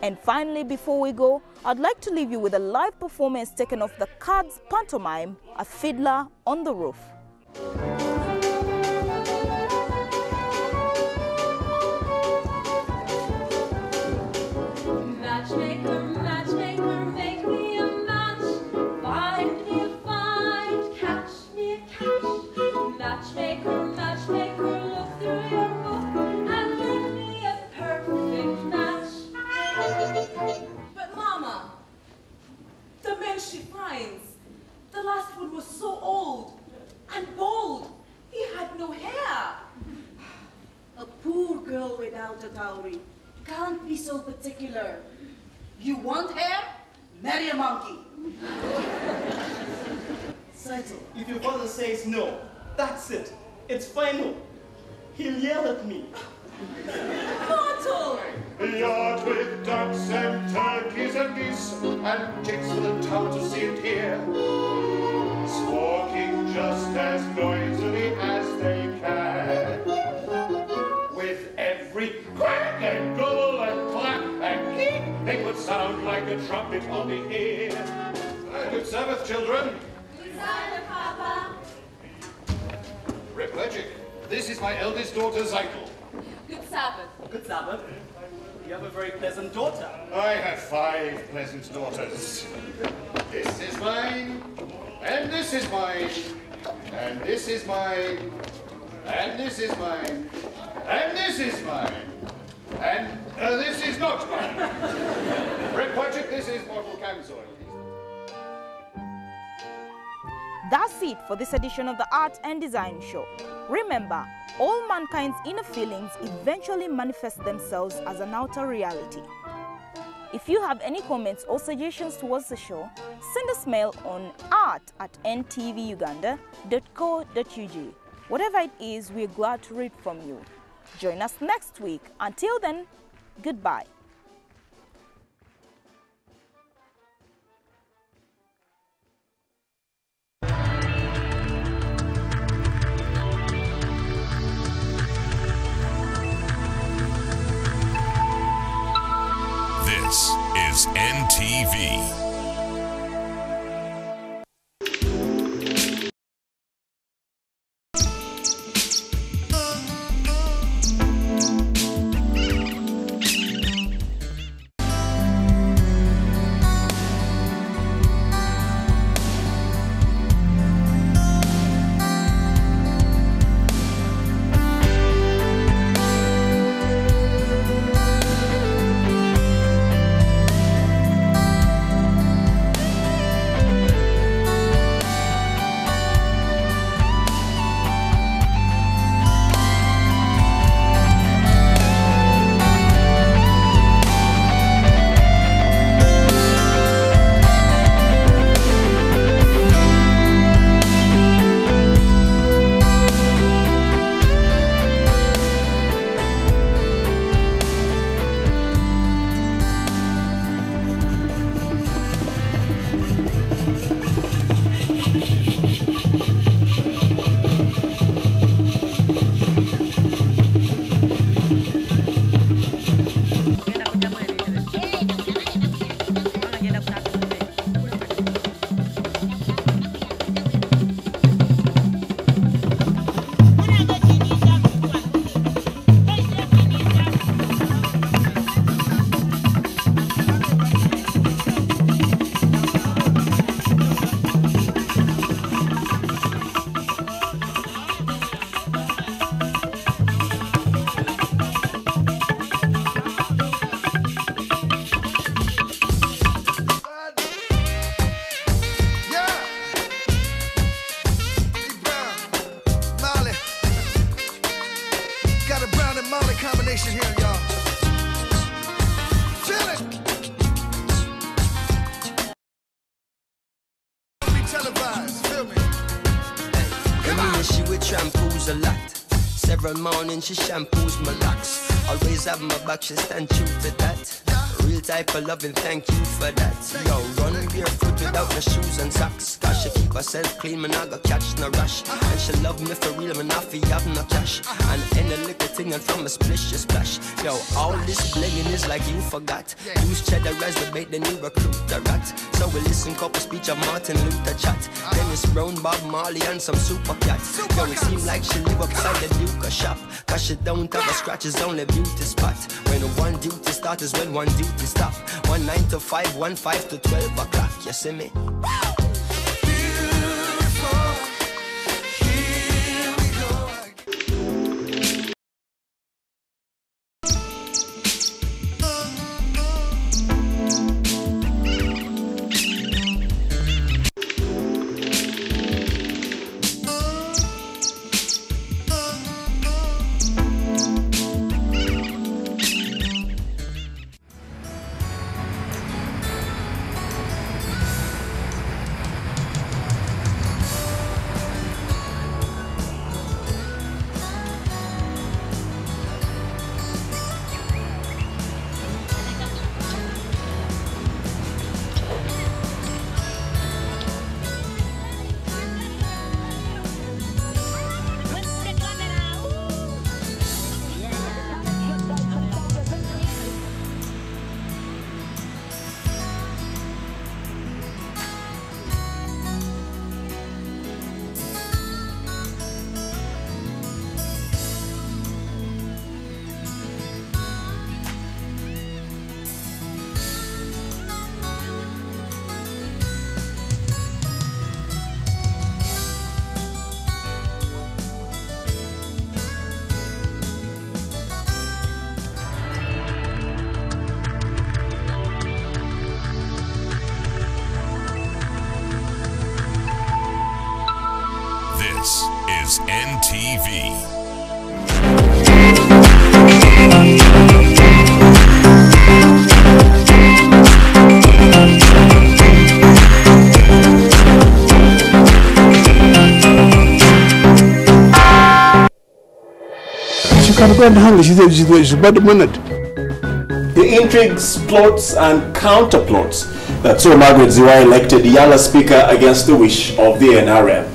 And finally, before we go, I'd like to leave you with a live performance taken off the Cards pantomime, A Fiddler on the Roof. Matchmaker, matchmaker, make me a match. Find me a find, catch me a catch. Matchmaker, matchmaker, look through your book and make me a perfect match. But Mama, the man she finds, the last one was so old and bald. He had no hair. A poor girl without a dowry can't be so particular. You want hair? Marry a monkey. Saito, if your father says no, that's it. It's final. He'll yell at me. Mortal! Yacht with ducks and turkeys and geese, and chicks to the town to see it here. Squawking just as noisily as they can. With every quack and gobble and clap and keek, they would sound like a trumpet on the ear. Good Sabbath, children. Good Sabbath, Papa. Replegic, this is my eldest daughter, Zykel. Sabbath. Good Sabbath. You have a very pleasant daughter. I have 5 pleasant daughters. This is mine, and this is mine, and this is mine, and this is mine, and this is mine, and this is not mine. Red Budget, this is mortal Camsoil. That's it for this edition of the Art and Design Show. Remember, all mankind's inner feelings eventually manifest themselves as an outer reality. If you have any comments or suggestions towards the show, send us mail on art@ntvuganda.co.ug. Whatever it is, we're glad to read from you. Join us next week. Until then, goodbye. This is NTV. Combination here, y'all. Feel it. Be televised, feel me. Come on. She with shampoos a lot. Several mornings she shampoos my locks. Always have my back, she stand true to that. Real type of loving, thank you for that. Yo, run barefoot without no shoes and socks. Cause she keep herself clean, man, I got catch no rush. And she love me for real, man, I feel have no cash. And any little thing and from a splish, she splash. Yo, all this blinging is like you forgot. Use cheddar as the bait, then you recruit the rat. So we listen couple speech of Martin Luther chat. Dennis Brown, Bob Marley and some super cats. Yo, it seem like she live upside the Duke shop. Cause she don't have a scratch, it's only beauty spot. When one duty start is when one duty stop. 1 9 to 5, 1 5 to 12 o'clock. You see me? can go and hang. She's bad-mannered. The intrigues, plots and counterplots that saw Margaret Ziwa elected the Yala Speaker against the wish of the NRM.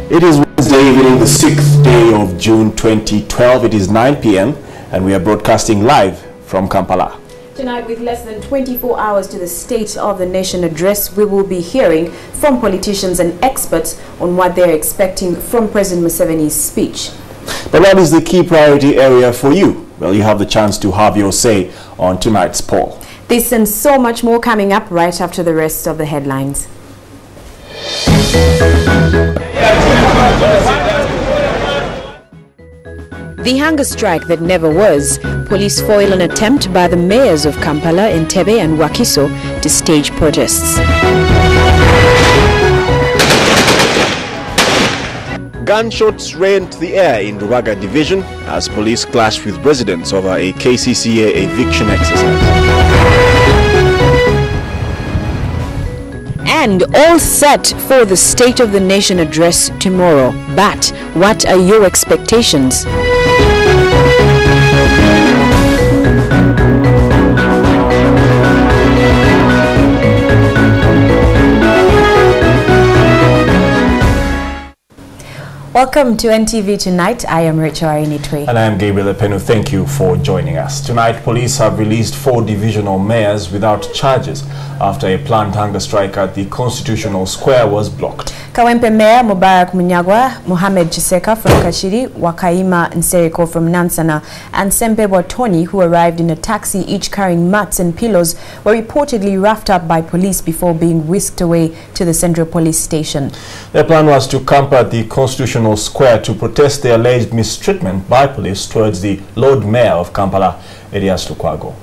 It is Wednesday evening, the 6th day of June 2012. It is 9 p.m. and we are broadcasting live from Kampala. Tonight, with less than 24 hours to the State of the Nation address, we will be hearing from politicians and experts on what they're expecting from President Museveni's speech. But what is the key priority area for you? Well, you have the chance to have your say on tonight's poll. This and so much more coming up right after the rest of the headlines. The hunger strike that never was. Police foil an attempt by the mayors of Kampala, Entebbe and Wakiso to stage protests. Gunshots rent the air in Ruwaga division as police clash with residents over a KCCA eviction exercise. And all set for the State of the Nation address tomorrow. But what are your expectations? Welcome to NTV Tonight. I am Rachel Arinitwe. And I am Gabriel Epenu. Thank you for joining us. Tonight, police have released 4 divisional mayors without charges after a planned hunger strike at the Constitutional Square was blocked. Kawempe Mayor Mubarak Munyagwa, Mohamed Chiseka from Kashiri, Wakaima Nsereko from Nansana, and Sempebwa Tony, who arrived in a taxi each carrying mats and pillows, were reportedly roughed up by police before being whisked away to the Central Police Station. Their plan was to camp at the Constitutional Square to protest the alleged mistreatment by police towards the Lord Mayor of Kampala, Elias Lukwago.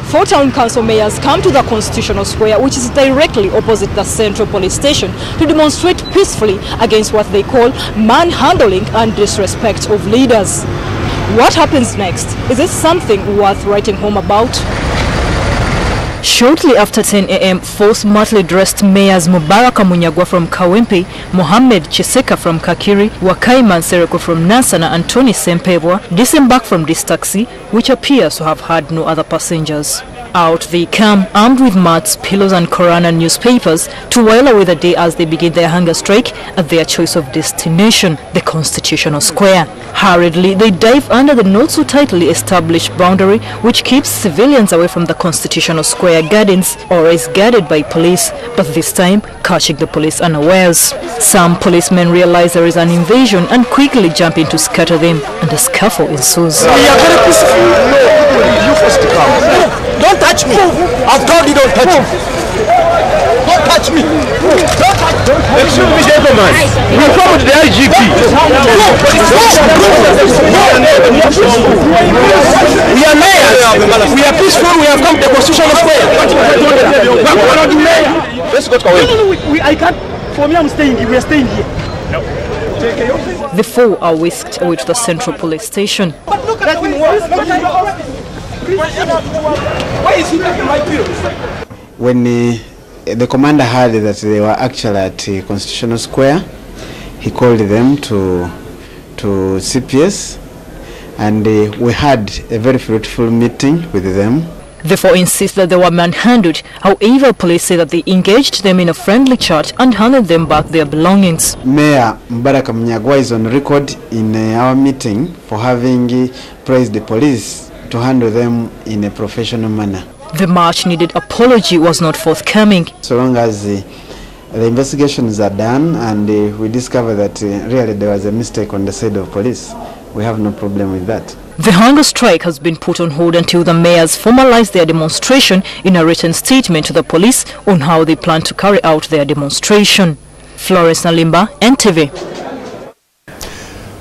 4 town council mayors come to the Constitutional Square, which is directly opposite the Central Police Station, to demonstrate peacefully against what they call manhandling and disrespect of leaders. What happens next? Is it something worth writing home about? Shortly after 10 a.m., 4 smartly dressed mayors Mubaraka Munyagwa from Kawempe, Mohamed Chiseka from Kakiri, Wakaima Nsereko from Nansana and Tony Sempebwa disembarked from this taxi, which appears to have had no other passengers. Out they come, armed with mats, pillows and Quran and newspapers, to while away the day as they begin their hunger strike at their choice of destination, the Constitutional Square. Hurriedly, they dive under the not-so-tightly established boundary which keeps civilians away from the Constitutional Square gardens, or is guarded by police, but this time catching the police unawares. Some policemen realize there is an invasion and quickly jump in to scatter them, and a scuffle ensues. We are very peaceful. No, you first to come. Don't touch me. I've told you don't touch me. Don't touch me. Don't touch me. Excuse me, gentlemen. We come with the IGP. We are mayors. We are peaceful. We have come to the Constitutional Square. Let's go to Kawempe. No, I can't. For me, I'm staying here. We are staying here. No. The 4 are whisked away to the Central Police Station. But look at why is he taking my pills? When the commander heard that they were actually at Constitutional Square, he called them to CPS, and we had a very fruitful meeting with them. The 4 insist that they were manhandled. However, police say that they engaged them in a friendly chat and handed them back their belongings. Mayor Mubaraka Munyagwa is on record in our meeting for having praised the police to handle them in a professional manner. The much needed apology was not forthcoming. So long as the investigations are done and we discover that really there was a mistake on the side of police, we have no problem with that. The hunger strike has been put on hold until the mayors formalize their demonstration in a written statement to the police on how they plan to carry out their demonstration. Florence Nalimba, NTV.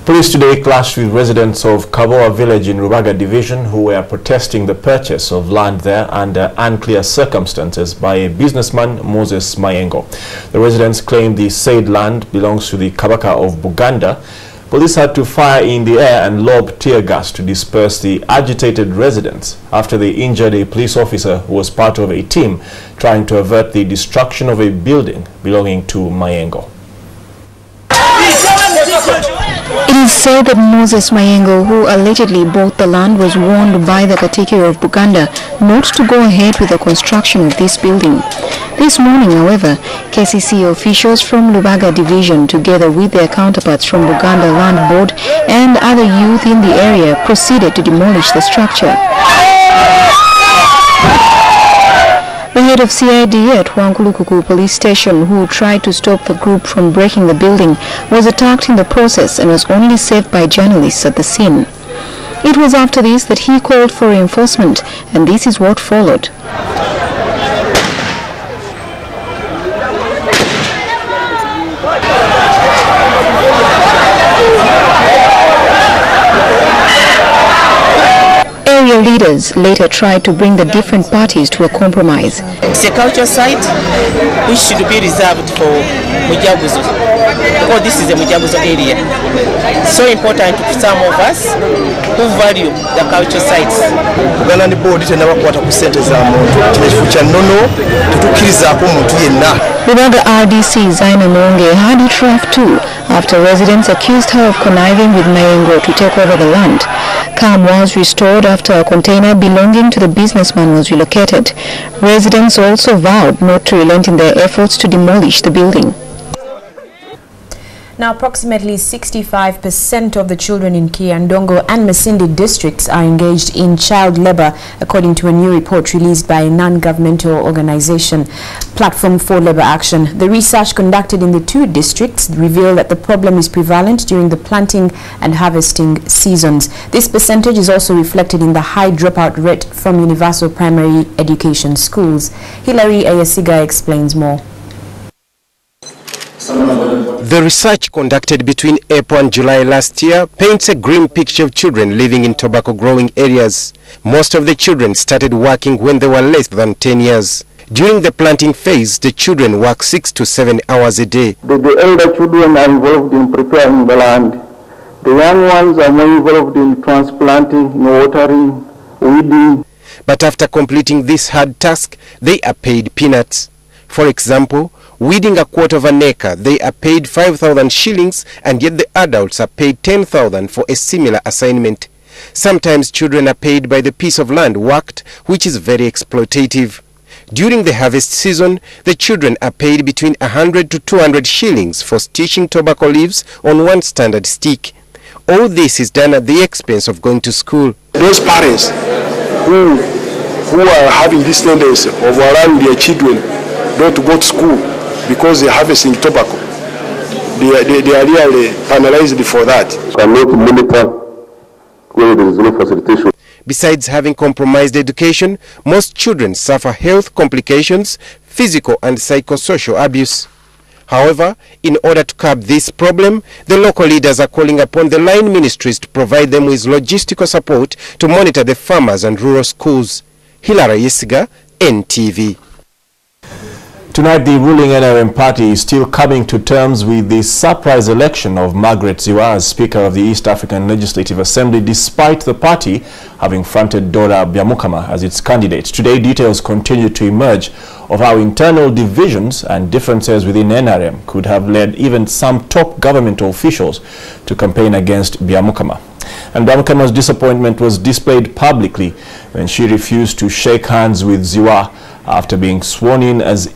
Police today clashed with residents of Kaboa village in Rubaga division who were protesting the purchase of land there under unclear circumstances by a businessman, Moses Mayengo. The residents claim the said land belongs to the Kabaka of Buganda. Police had to fire in the air and lob tear gas to disperse the agitated residents after they injured a police officer who was part of a team trying to avert the destruction of a building belonging to Mayengo. It is said that Moses Mayengo, who allegedly bought the land, was warned by the Katikiro of Buganda not to go ahead with the construction of this building. This morning, however, KCC officials from Lubaga division, together with their counterparts from Buganda Land Board and other youth in the area, proceeded to demolish the structure. The head of CID at Wankulukuku police station, who tried to stop the group from breaking the building, was attacked in the process and was only saved by journalists at the scene. It was after this that he called for reinforcement, and this is what followed. Area leaders later tried to bring the different parties to a compromise. It's a cultural site which should be reserved for Mujaguzo, because this is a Mujaguzo area. So important to some of us who value the cultural sites. Uganda board tenabakwata ku ssente za muntu kyekifu kya nnono tetukkirizaako muntu yenna. Lubaga RDC Zaina Mwonge had it rough too after residents accused her of conniving with Mayengo to take over the land. Calm was restored after a container belonging to the businessman was relocated. Residents also vowed not to relent in their efforts to demolish the building. Now, approximately 65% of the children in Kiandongo and Masindi districts are engaged in child labor, according to a new report released by a non-governmental organization, Platform for Labor Action. The research conducted in the two districts revealed that the problem is prevalent during the planting and harvesting seasons. This percentage is also reflected in the high dropout rate from universal primary education schools. Hilary Ayasiga explains more. The research conducted between April and July last year paints a grim picture of children living in tobacco growing areas. Most of the children started working when they were less than 10 years. During the planting phase, the children work 6 to 7 hours a day. The elder children are involved in preparing the land. The young ones are more involved in transplanting, watering, weeding. But after completing this hard task, they are paid peanuts. For example, weeding a quarter of an acre, they are paid 5,000 shillings, and yet the adults are paid 10,000 for a similar assignment. Sometimes children are paid by the piece of land worked, which is very exploitative. During the harvest season, the children are paid between 100 to 200 shillings for stitching tobacco leaves on one standard stick. All this is done at the expense of going to school. Those parents who are having this tendency of allowing their children not to go to school because they're harvesting tobacco, they are really penalized for that. Cannot monitor when there is no facilitation. Besides having compromised education, most children suffer health complications, physical and psychosocial abuse. However, in order to curb this problem, the local leaders are calling upon the line ministries to provide them with logistical support to monitor the farmers and rural schools. Hilary Yesiga, NTV. Tonight, the ruling NRM party is still coming to terms with the surprise election of Margaret Ziwa as Speaker of the East African Legislative Assembly, despite the party having fronted Dora Byamukama as its candidate. Today, details continue to emerge of how internal divisions and differences within NRM could have led even some top government officials to campaign against Byamukama. And Byamukama's disappointment was displayed publicly when she refused to shake hands with Ziwa after being sworn in and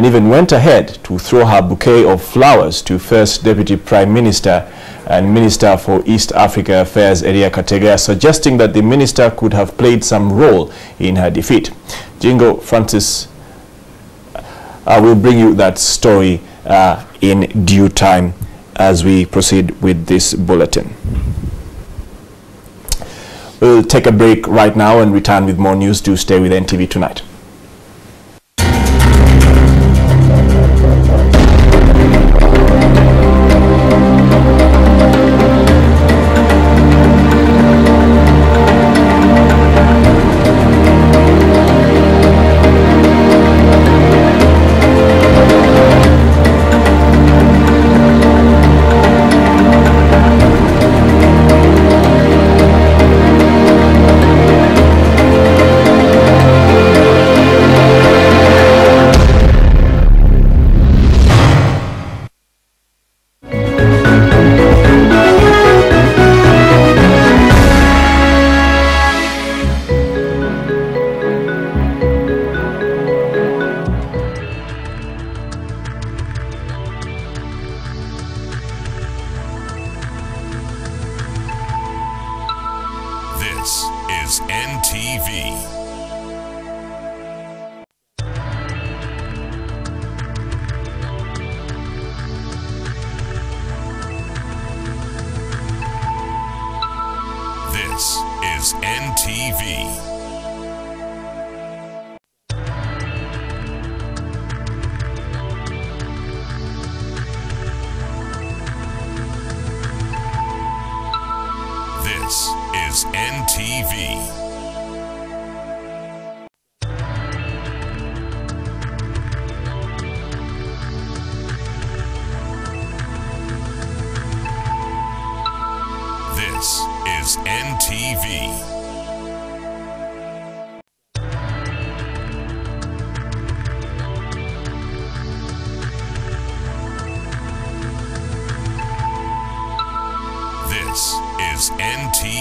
even went ahead to throw her bouquet of flowers to First Deputy Prime Minister and Minister for East Africa Affairs Eria Kategea, suggesting that the minister could have played some role in her defeat. Jingo Francis will bring you that story in due time as we proceed with this bulletin. We'll take a break right now and return with more news. Do stay with NTV Tonight.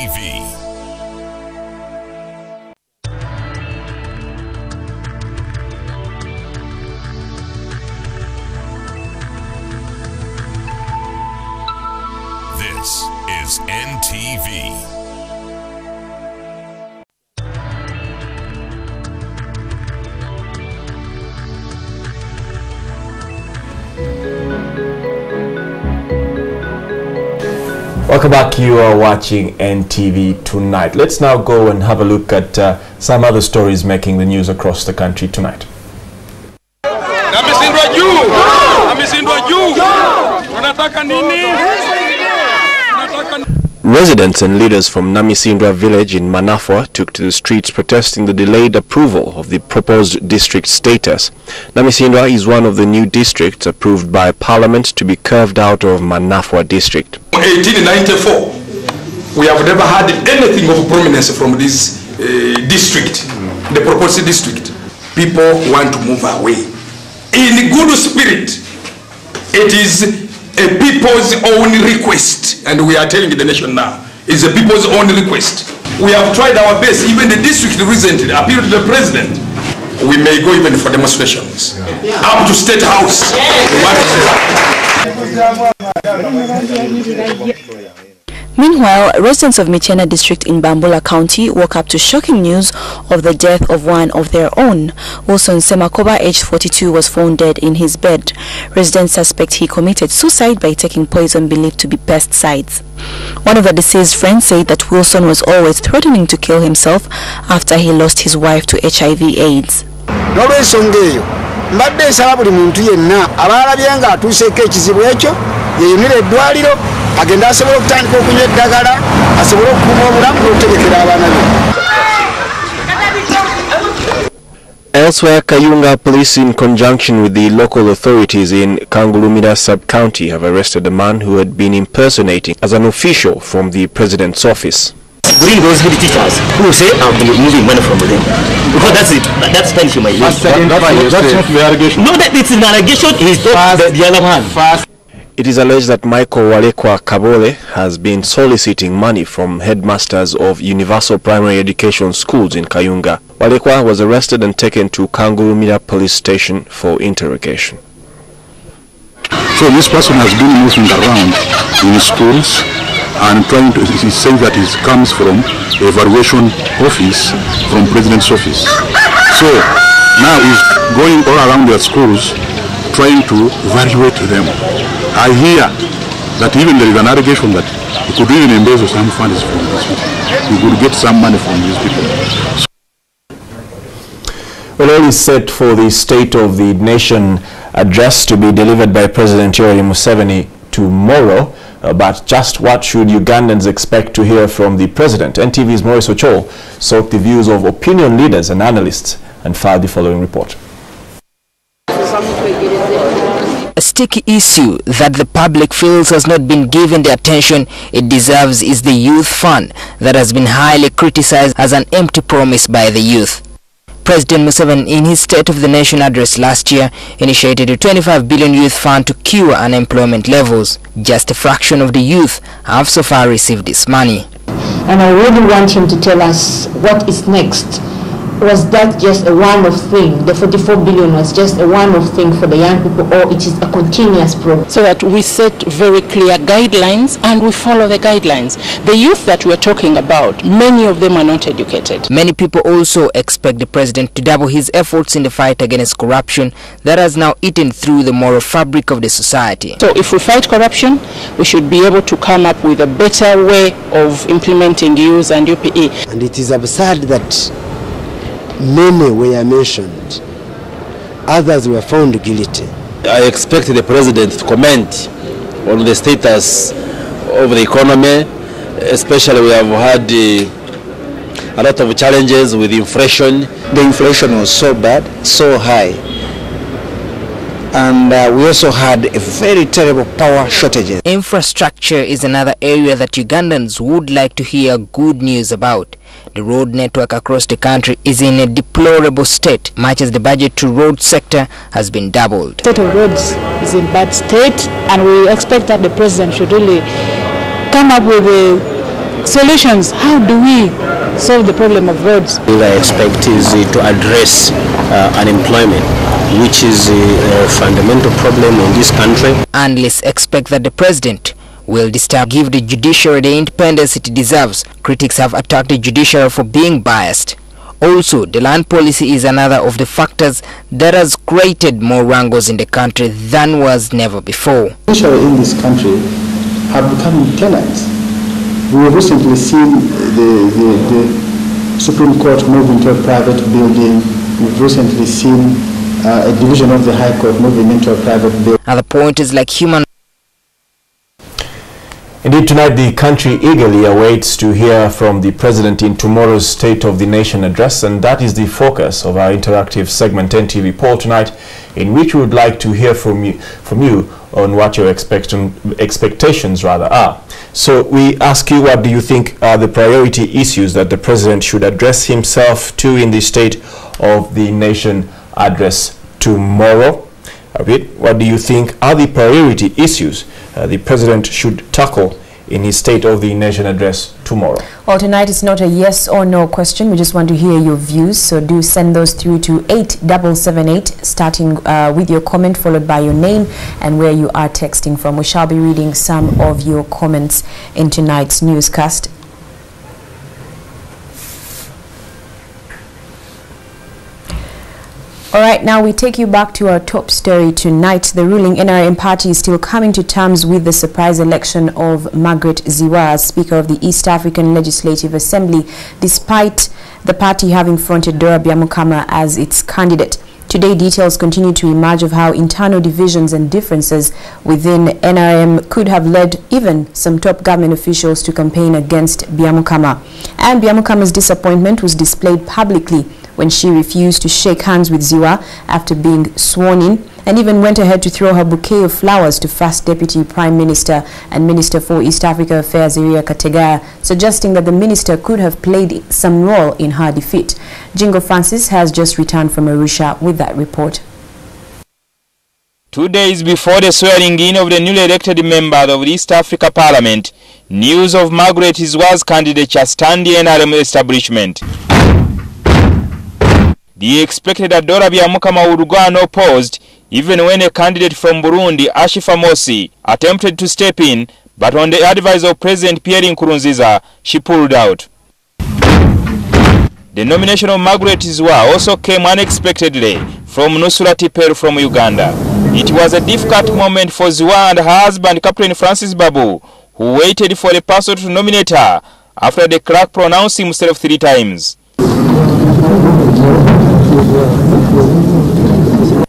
NTV. This is NTV. Welcome back. You are watching NTV Tonight. Let's now go and have a look at some other stories making the news across the country tonight. Residents and leaders from Namisindra village in Manafwa took to the streets protesting the delayed approval of the proposed district status. Namisindra is one of the new districts approved by Parliament to be carved out of Manafwa district. 1894, we have never had anything of prominence from this district, the proposed district. People want to move away. In good spirit, it is a people's own request, and we are telling the nation now, it's a people's own request. We have tried our best. Even the district recently appealed to the president. We may go even for demonstrations up to State House. Meanwhile, residents of Michena district in Bambula County woke up to shocking news of the death of one of their own. Wilson Semakoba, aged 42, was found dead in his bed. Residents suspect he committed suicide by taking poison believed to be pesticides. One of the deceased friends said that Wilson was always threatening to kill himself after he lost his wife to HIV/AIDS. mbadde nsaba buli muntu yenna abalabye nga atuuseeko ekizibu ekyo yeyunira eddwaliro agenda asobola okutandika okunywa eddagala asobole okukuuma obulamu n'okutegekera abaana be. Elsewhere, Kayunga police in conjunction with the local authorities in Kangulumira sub-county have arrested a man who had been impersonating as an official from the president's office. Bring those head teachers who say I've been moving money from within. Because that's it. That's punishment. That's not the allegation. No, that it's an allegation. He's the other man. It is alleged that Michael Walekwa Kabole has been soliciting money from headmasters of Universal Primary Education schools in Kayunga. Walekwa was arrested and taken to Kangulumira police station for interrogation. So this person has been moving around in schools and trying to say that it comes from evaluation office, from president's office. So now he's going all around their schools trying to evaluate them. I hear that even there is an allegation that he could even embezzle some funds from these people. He could get some money from these people. Well, all is set for the State of the Nation address to be delivered by President Yoweri Museveni tomorrow. But just what should Ugandans expect to hear from the president? NTV's Maurice Ochol sought the views of opinion leaders and analysts and filed the following report. A sticky issue that the public feels has not been given the attention it deserves is the youth fund that has been highly criticized as an empty promise by the youth. President Museveni, in his State of the Nation address last year, initiated a 25 billion youth fund to cure unemployment levels. Just a fraction of the youth have so far received this money. And I really want him to tell us what is next. Was that just a one-off thing? The 44 billion was just a one-off thing for the young people, or it is a continuous program? So that we set very clear guidelines and we follow the guidelines. The youth that we're talking about, many of them are not educated. Many people also expect the president to double his efforts in the fight against corruption that has now eaten through the moral fabric of the society. So if we fight corruption, we should be able to come up with a better way of implementing use and UPE. And it is absurd that many were mentioned, others were found guilty. I expect the president to comment on the status of the economy, especially we have had a lot of challenges with inflation. The inflation was so bad, so high, and we also had a very terrible power shortages. Infrastructure is another area that Ugandans would like to hear good news about. The road network across the country is in a deplorable state, much as the budget to road sector has been doubled. The state of roads is in bad state, and we expect that the president should really come up with a solutions. How do we solve the problem of roads? What I expect is to address unemployment, which is a fundamental problem in this country. Analysts expect that the president will give the judiciary the independence it deserves. Critics have attacked the judiciary for being biased. Also, the land policy is another of the factors that has created more wrangles in the country than was never before. Judiciary in this country have become tenants. We have recently seen the Supreme Court move into a private building. We've recently seen a division of the High Court moving into a private building. Other pointers like human. Indeed, tonight the country eagerly awaits to hear from the President in tomorrow's State of the Nation address, and that is the focus of our interactive segment NTV Poll tonight, in which we would like to hear from you on what your expectations are. So we ask you, what do you think are the priority issues that the President should address himself to in the State of the Nation address tomorrow? What do you think are the priority issues the President should tackle in his State of the Nation address tomorrow? Well, tonight it's not a yes or no question. We just want to hear your views. So do send those through to 8778, starting with your comment followed by your name and where you are texting from. We shall be reading some of your comments in tonight's newscast. All right, now we take you back to our top story tonight. The ruling NRM party is still coming to terms with the surprise election of Margaret Ziwa as Speaker of the East African Legislative Assembly, despite the party having fronted Dora Byamukama as its candidate. Today, details continue to emerge of how internal divisions and differences within NRM could have led even some top government officials to campaign against Byamukama. And Byamukama's disappointment was displayed publicly when she refused to shake hands with Ziwa after being sworn in, and even went ahead to throw her bouquet of flowers to First Deputy Prime Minister and Minister for East Africa Affairs Iria Kategaya, suggesting that the minister could have played some role in her defeat. Jingo Francis has just returned from Arusha with that report. 2 days before the swearing in of the newly elected member of the East Africa Parliament, news of Margaret Ziwa's candidature stunned the NRM establishment. The expected Dora Byamukama would go unopposed, even when a candidate from Burundi, Ashifa Mosi, attempted to step in, but on the advice of President Pierre Nkurunziza, she pulled out. The nomination of Margaret Ziwa also came unexpectedly from Nusurati Peru from Uganda. It was a difficult moment for Ziwa and her husband, Captain Francis Babu, who waited for the person to nominate her after the clerk pronounced himself 3 times.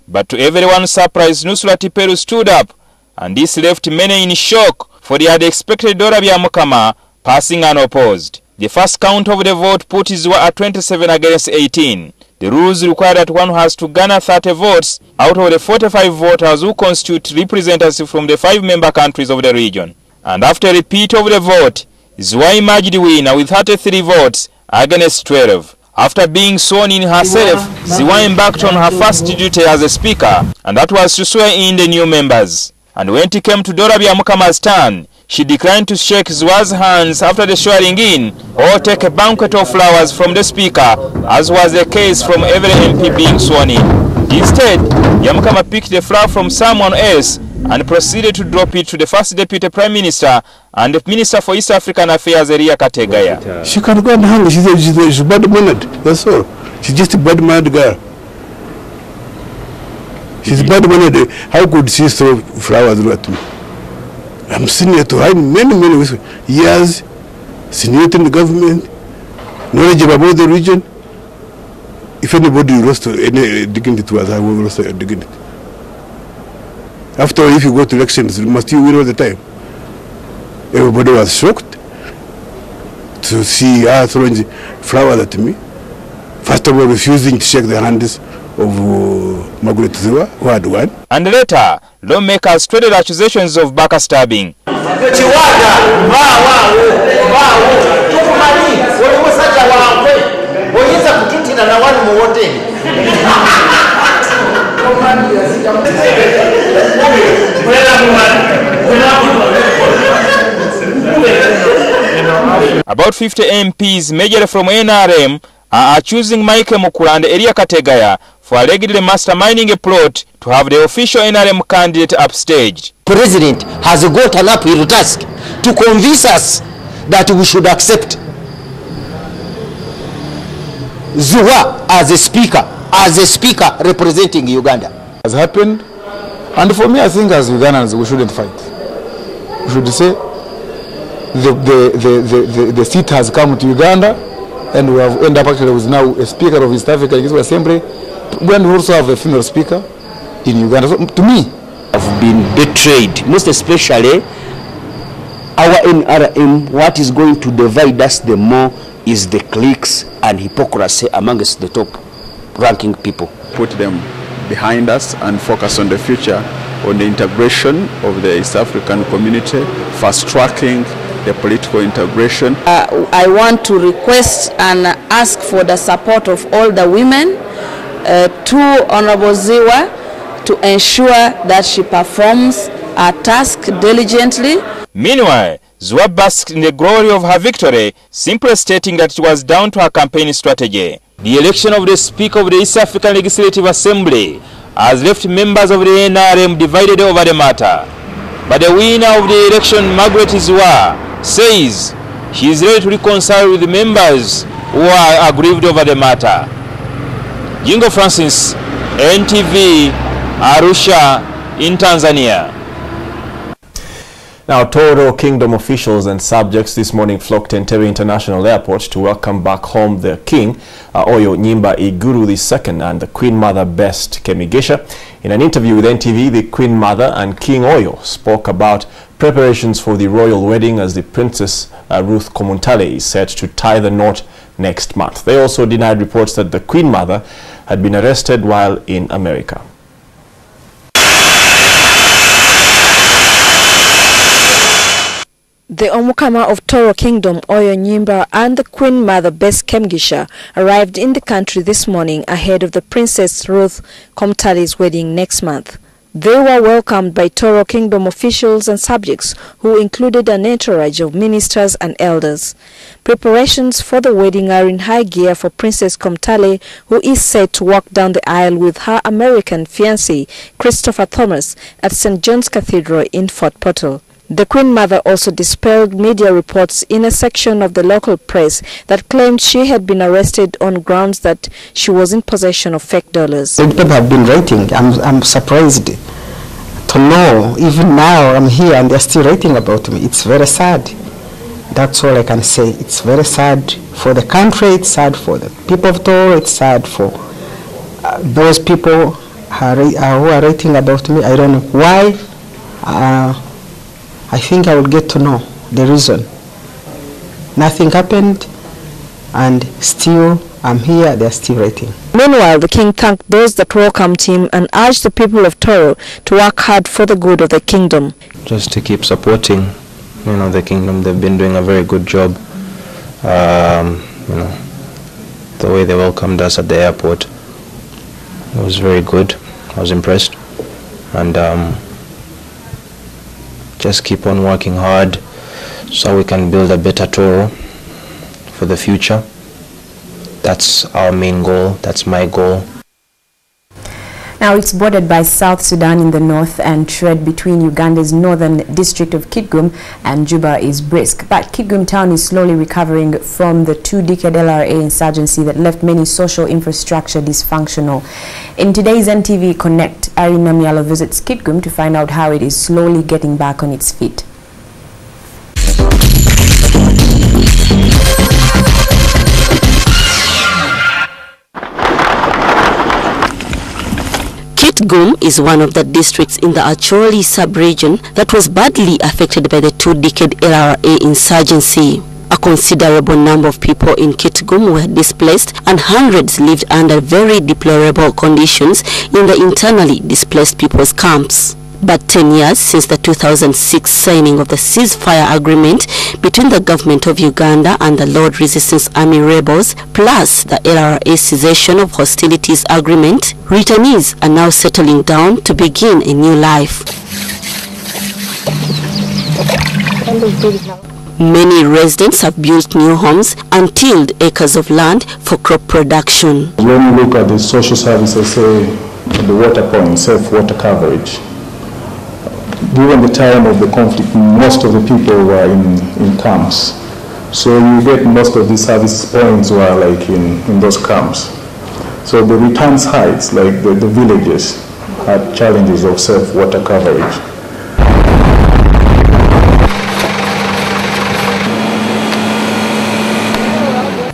But to everyone's surprise, Nusurati Peru stood up, and this left many in shock, for they had expected Dora Byamukama passing unopposed. The first count of the vote put Ziwa at 27 against 18. The rules require that one has to garner 30 votes out of the 45 voters who constitute representatives from the 5 member countries of the region. And after a repeat of the vote, Ziwa emerged winner with 33 votes against 12. After being sworn in herself, Ziwa embarked on her first duty as a speaker, and that was to swear in the new members. And when it came to Dora Byamukama's turn, she declined to shake Ziwa's hands after the swearing in or take a banquet of flowers from the speaker, as was the case from every MP being sworn in. Instead, Byamukama picked the flower from someone else and proceeded to drop it to the First Deputy Prime Minister and the Minister for East African Affairs, Iria Kategaya. She can go and hang. She's bad-mannered. That's all. She's just a bad-mannered girl. She's bad-mannered. How could she throw flowers at me? I'm senior to her in many years, seniority in the government, knowledge about the region. If anybody lost any dignity to us, I will lose a dignity. After all, if you go to elections, must you win all the time? Everybody was shocked to see her throwing flowers at me. First of all, refusing to shake the hands of Margaret Ziwa, who had won. And later, lawmakers traded accusations of backstabbing. About 50 MPs, majorly from NRM, are accusing Mike Mukula and Elia Kategaya for allegedly masterminding a plot to have the official NRM candidate upstaged. President has got an uphill task to convince us that we should accept Zuwa as a speaker representing Uganda. Has happened, and for me, I think as Ugandans we shouldn't fight. We should say the seat has come to Uganda, and we have ended up actually with now a speaker of East African Legislative Assembly. When we also have a female speaker in Uganda. So to me, have been betrayed, most especially our NRM. What is going to divide us the more is the cliques and hypocrisy amongst the top ranking people. Put them behind us and focus on the future, on the integration of the East African community, fast-tracking the political integration. I want to request and ask for the support of all the women to Honorable Ziwa to ensure that she performs her task diligently. Meanwhile, Ziwa basked in the glory of her victory, simply stating that it was down to her campaign strategy. The election of the Speaker of the East African Legislative Assembly has left members of the NRM divided over the matter. But the winner of the election, Margaret Ziwa, says she is ready to reconcile with the members who are aggrieved over the matter. Jingo Francis, NTV, Arusha, in Tanzania. Now, Toro Kingdom officials and subjects this morning flocked to NTV International Airport to welcome back home the King, Oyo Nyimba Iguru II, and the Queen Mother Best Kemigesha. In an interview with NTV, the Queen Mother and King Oyo spoke about preparations for the royal wedding as the Princess Ruth Komuntale is set to tie the knot next month. They also denied reports that the Queen Mother had been arrested while in America. The Omukama of Toro Kingdom, Oyo Nyimba, and the Queen Mother Best Kemigesha arrived in the country this morning ahead of the Princess Ruth Komuntale's wedding next month. They were welcomed by Toro Kingdom officials and subjects, who included an entourage of ministers and elders. Preparations for the wedding are in high gear for Princess Komuntale, who is set to walk down the aisle with her American fiancé, Christopher Thomas, at St. John's Cathedral in Fort Portal. The Queen Mother also dispelled media reports in a section of the local press that claimed she had been arrested on grounds that she was in possession of fake dollars. People have been writing. I'm surprised to know, even now I'm here and they're still writing about me. It's very sad. That's all I can say. It's very sad for the country, it's sad for the people of Toro, it's sad for those people who are writing about me. I don't know why. I think I will get to know the reason. Nothing happened, and still I'm here, they're still writing. Meanwhile, the king thanked those that welcomed him and urged the people of Toro to work hard for the good of the kingdom. Just to keep supporting, the kingdom. They've been doing a very good job. The way they welcomed us at the airport, it was very good. I was impressed, and just keep on working hard so we can build a better Toro for the future. That's our main goal. That's my goal. Now, it's bordered by South Sudan in the north and trade between Uganda's northern district of Kitgum and Juba is brisk. But Kitgum town is slowly recovering from the two-decade LRA insurgency that left many social infrastructure dysfunctional. In today's NTV Connect, Irina Mialo visits Kitgum to find out how it is slowly getting back on its feet. Kitgum is one of the districts in the Acholi sub-region that was badly affected by the two-decade LRA insurgency. A considerable number of people in Kitgum were displaced and hundreds lived under very deplorable conditions in the internally displaced people's camps. But 10 years since the 2006 signing of the ceasefire agreement between the government of Uganda and the Lord Resistance Army rebels, plus the LRA cessation of hostilities agreement, returnees are now settling down to begin a new life. Many residents have built new homes and tilled acres of land for crop production. When you look at the social services, say the water point, safe water coverage, during the time of the conflict, most of the people were in camps. So you get most of the service points were like in those camps. So the return sites, like the villages, had challenges of safe water coverage.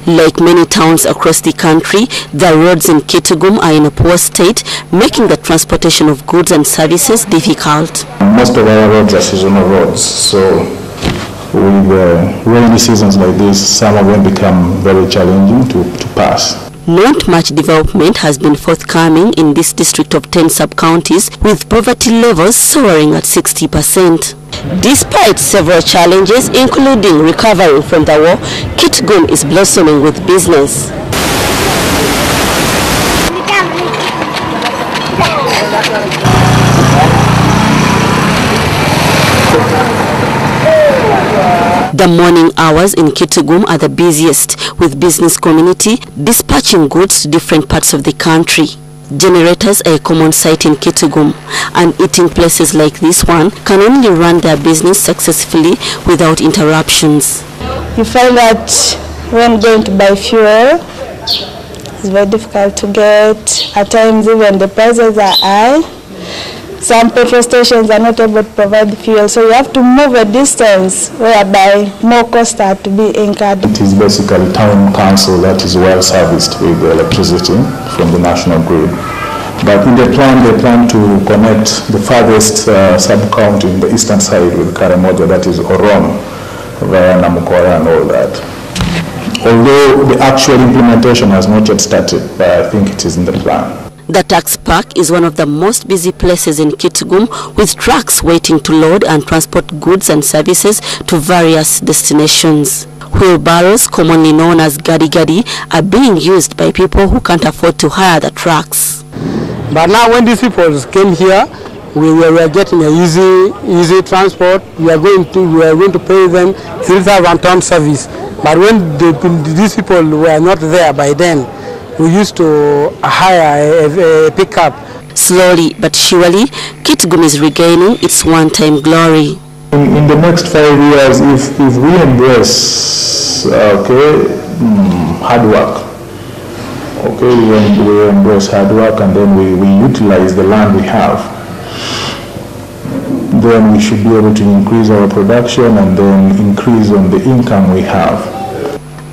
Like many towns across the country, the roads in Kitgum are in a poor state, making the transportation of goods and services difficult. Most of our roads are seasonal roads, so with rainy seasons like this, some of them become very challenging to pass. Not much development has been forthcoming in this district of 10 sub-counties, with poverty levels soaring at 60%. Despite several challenges, including recovering from the war, Kitgum is blossoming with business. The morning hours in Kitgum are the busiest, with business community dispatching goods to different parts of the country. Generators are a common sight in Kitgum, and eating places like this one can only run their business successfully without interruptions. You find that when going to buy fuel, it's very difficult to get. At times even the prices are high. Some petrol stations are not able to provide fuel, so you have to move a distance whereby more costs are to be incurred. It is basically town council that is well serviced with electricity from the national grid. But in the plan, they plan to connect the farthest sub-county in the eastern side with Karamoja, that is Orom, via Namukoya and all that. Although the actual implementation has not yet started, but I think it is in the plan. The tax park is one of the most busy places in Kitgum, with trucks waiting to load and transport goods and services to various destinations. Wheelbarrows, commonly known as gadi-gadi, are being used by people who can't afford to hire the trucks. But now when these people came here, we were getting a easy transport. We are going to pay them 3,000-ton service. But when these people were not there by then, we used to hire a pickup. Slowly but surely, Kitgum is regaining its one-time glory. In the next 5 years, if we embrace hard work, we embrace hard work, and then we utilize the land we have, then we should be able to increase our production and then increase on the income we have.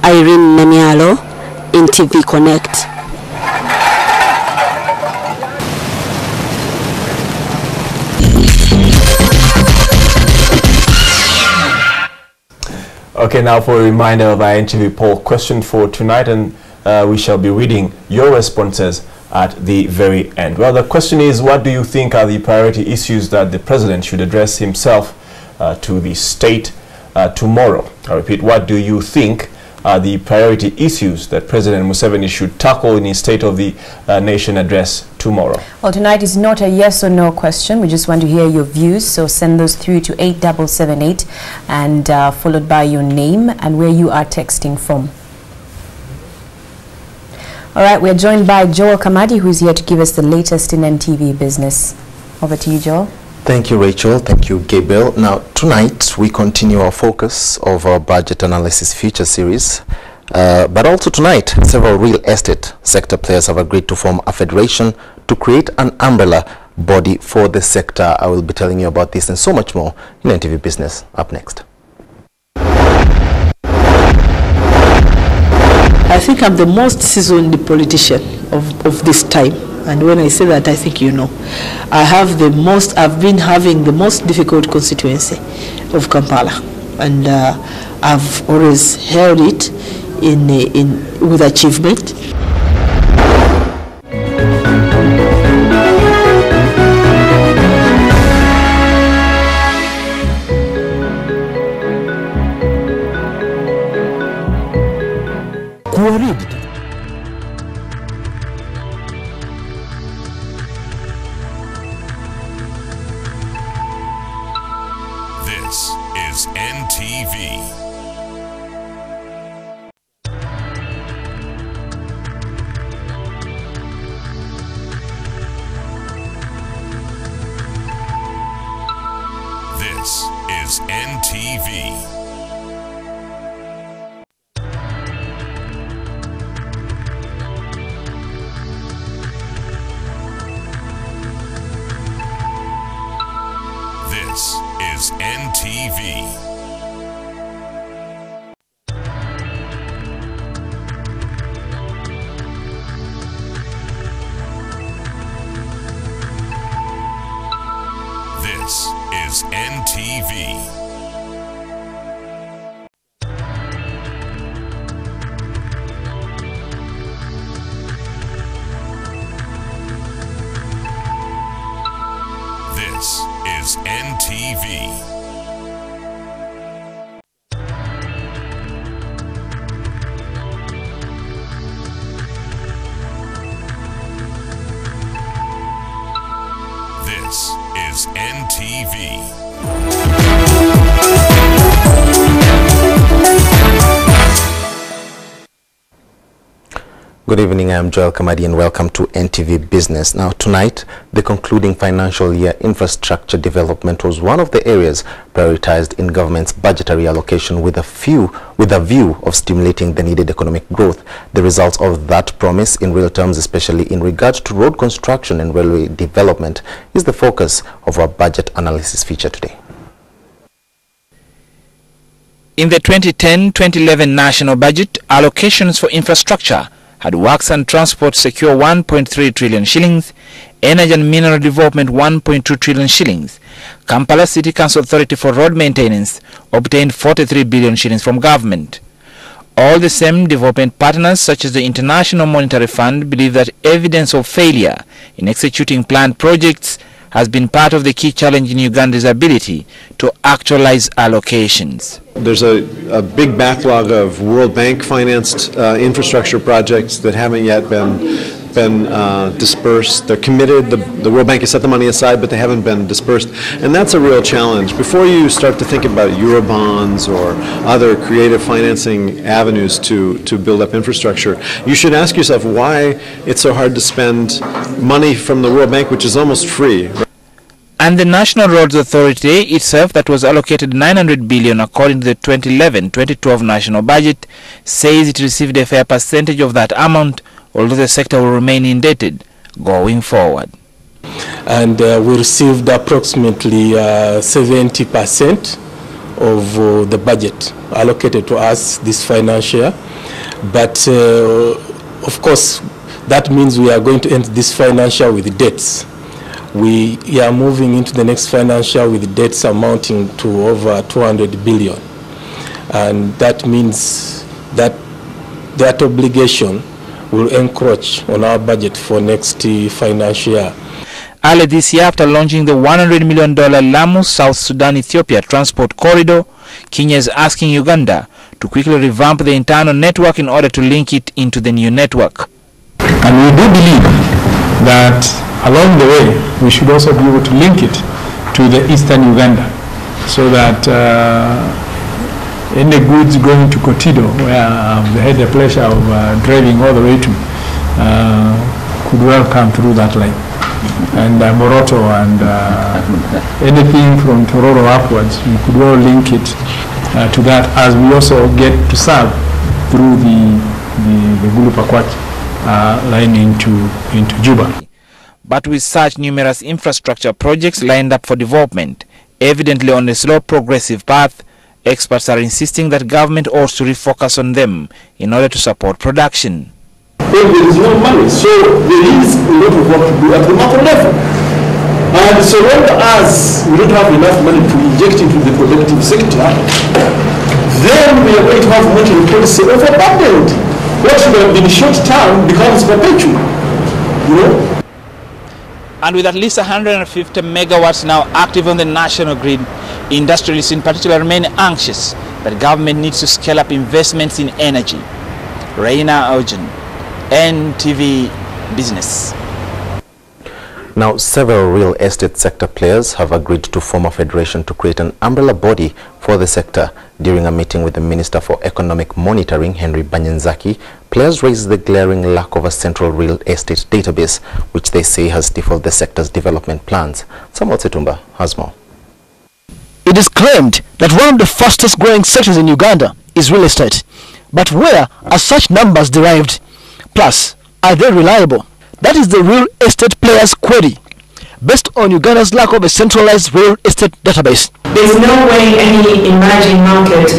Irene Namialo, NTV Connect. Okay, now for a reminder of our NTV poll question for tonight, and we shall be reading your responses at the very end. Well, the question is, what do you think are the priority issues that the President should address himself to the state tomorrow? I repeat, what do you think are the priority issues that President Museveni should tackle in his State of the Nation address tomorrow? Well, tonight is not a yes or no question. We just want to hear your views, so send those through to 8778 and followed by your name and where you are texting from. All right, we're joined by Joel Kamadi, who's here to give us the latest in NTV business. Over to you, Joel. Thank you, Rachel. Thank you, Gabriel. Now, tonight we continue our focus of our budget analysis feature series. But also tonight, several real estate sector players have agreed to form a federation to create an umbrella body for the sector. I will be telling you about this and so much more in NTV Business up next. I think I'm the most seasoned politician of this time. And when I say that, I think you know. I've been having the most difficult constituency of Kampala. And I've always held it with achievement. This is NTV. NTV. This is NTV. This is NTV. This is NTV. This is NTV. This is NTV. Good evening, I'm Joel Kamadi and welcome to NTV Business. Now tonight, the concluding financial year infrastructure development was one of the areas prioritized in government's budgetary allocation with a view of stimulating the needed economic growth. The results of that promise in real terms, especially in regards to road construction and railway development, is the focus of our budget analysis feature today. In the 2010-2011 national budget, allocations for infrastructure had works and transport secure 1.3 trillion shillings, energy and mineral development 1.2 trillion shillings. Kampala City Council Authority for Road Maintenance obtained 43 billion shillings from government. All the same, development partners such as the International Monetary Fund believe that evidence of failure in executing planned projects has been part of the key challenge in Uganda's ability to actualize allocations. There's a big backlog of World Bank financed infrastructure projects that haven't yet been dispersed. They're committed, the World Bank has set the money aside, but they haven't been dispersed. And that's a real challenge. Before you start to think about Eurobonds or other creative financing avenues to build up infrastructure, you should ask yourself why it's so hard to spend money from the World Bank, which is almost free. And the National Roads Authority itself, that was allocated 900 billion according to the 2011-2012 national budget, says it received a fair percentage of that amount, although the sector will remain indebted going forward. And we received approximately 70% of the budget allocated to us this financial year. But of course, that means we are going to end this financial year with debts. We are moving into the next financial year with debts amounting to over 200 billion. And that means that that obligation will encroach on our budget for next financial year. Early this year, after launching the $100 million Lamu South Sudan-Ethiopia transport corridor, Kenya is asking Uganda to quickly revamp the internal network in order to link it into the new network. And we do believe that along the way, we should also be able to link it to the eastern Uganda so that any goods going to Kotido, where I've had the pleasure of driving all the way to, could well come through that line. And Moroto and anything from Tororo upwards, we could well link it to that, as we also get to serve through the Gulu-Pakwach line into Juba. But with such numerous infrastructure projects lined up for development, evidently on a slow progressive path, experts are insisting that government ought to refocus on them in order to support production. Well, there is no money, so there is a lot of work to do at the macro level. And so long as we don't have enough money to inject into the productive sector, then we are going to have monetary policy overburdened. What should have been short term becomes perpetual, you know. And with at least 150 megawatts now active on the national grid, industrialists in particular remain anxious that government needs to scale up investments in energy. Reina Ojan, NTV Business. Now, several real estate sector players have agreed to form a federation to create an umbrella body for the sector During a meeting with the Minister for Economic Monitoring, Henry Banyenzaki, players raised the glaring lack of a central real estate database, which they say has stifled the sector's development plans. Samuel Setumba has more. It is claimed that one of the fastest growing sectors in Uganda is real estate. But where are such numbers derived? Plus, are they reliable? That is the real estate players' query, based on Uganda's lack of a centralized real estate database. There's no way any emerging market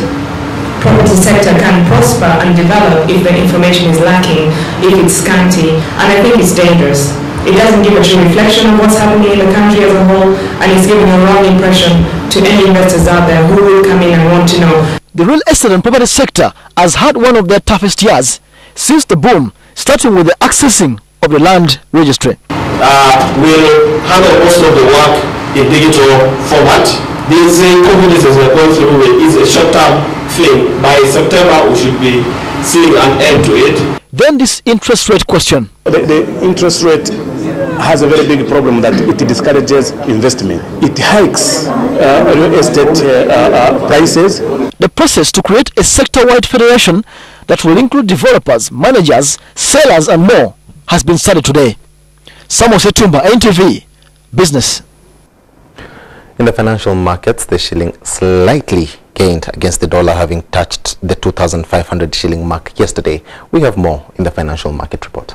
property sector can prosper and develop if the information is lacking, if it's scanty, and I think it's dangerous. It doesn't give a true reflection of what's happening in the country as a whole, and it's giving a wrong impression to any investors out there who will come in and want to know. The real estate and property sector has had one of their toughest years since the boom, starting with the accessing of the land registry. We'll handle most of the work in digital format. These companies as we're going through it is a short-term thing. By September, we should be seeing an end to it. Then this interest rate question. The interest rate has a very big problem that it discourages investment. It hikes real estate prices. The process to create a sector-wide federation that will include developers, managers, sellers and more has been started today. Samuel Setumba, NTV Business. In the financial markets, the shilling slightly gained against the dollar, having touched the 2,500 shilling mark yesterday. We have more in the financial market report.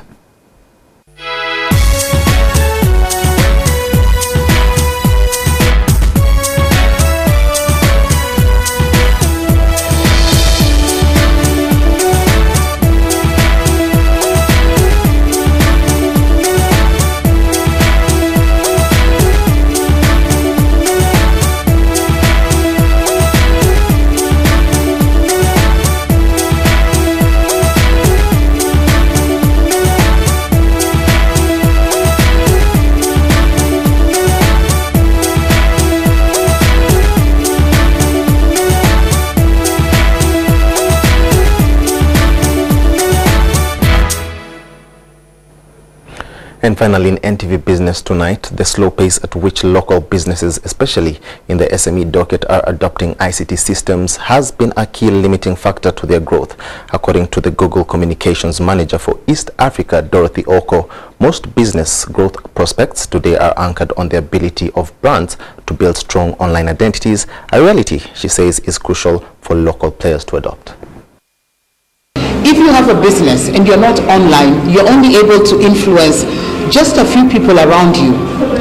And finally, in NTV Business tonight, the slow pace at which local businesses, especially in the SME docket, are adopting ICT systems has been a key limiting factor to their growth. According to the Google Communications Manager for East Africa, Dorothy Oko, most business growth prospects today are anchored on the ability of brands to build strong online identities, a reality she says is crucial for local players to adopt. If you have a business and you're not online, you're only able to influence just a few people around you.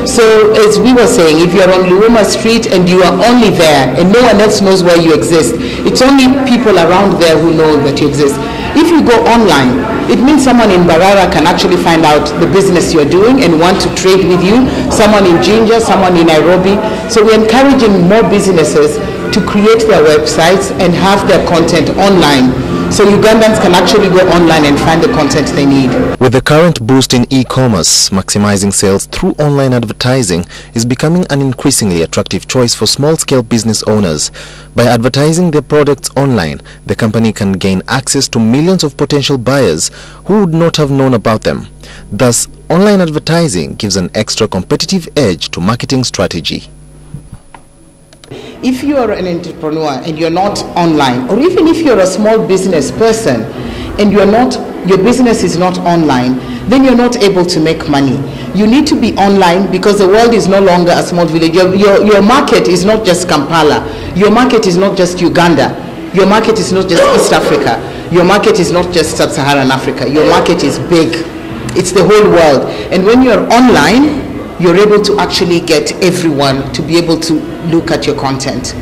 So as we were saying, if you're on Luuma Street and you are only there and no one else knows where you exist, it's only people around there who know that you exist. If you go online, it means someone in Barara can actually find out the business you're doing and want to trade with you, someone in Jinja, someone in Nairobi. So we're encouraging more businesses to create their websites and have their content online, so Ugandans can actually go online and find the content they need. With the current boost in e-commerce, maximizing sales through online advertising is becoming an increasingly attractive choice for small-scale business owners. By advertising their products online, the company can gain access to millions of potential buyers who would not have known about them. Thus, online advertising gives an extra competitive edge to marketing strategy. If you are an entrepreneur and you're not online, or even if you're a small business person and your business is not online, then you're not able to make money. You need to be online because the world is no longer a small village. Your market is not just Kampala. Your market is not just Uganda. Your market is not just East Africa. Your market is not just Sub-Saharan Africa. Your market is big. It's the whole world. And when you're online, you're able to actually get everyone to be able to look at your content.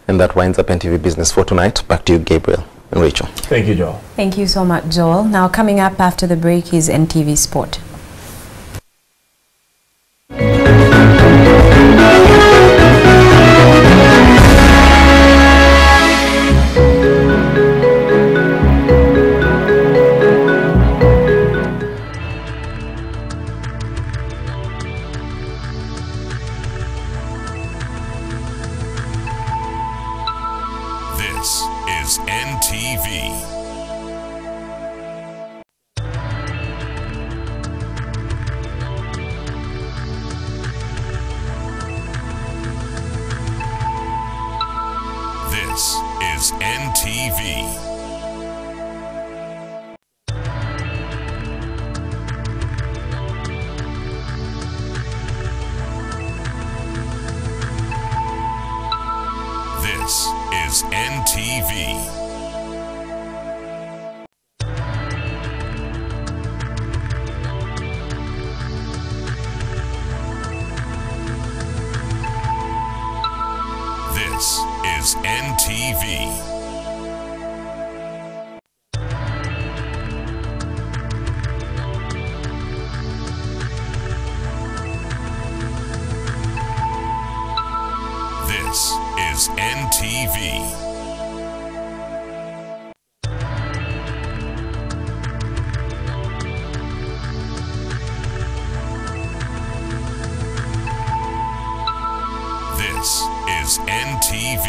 And that winds up NTV Business for tonight. Back to you, Gabriel and Rachel. Thank you, Joel. Thank you so much, Joel. Now coming up after the break is NTV Sport. This is NTV. This is NTV. This is NTV. This is NTV. This is NTV. This is NTV.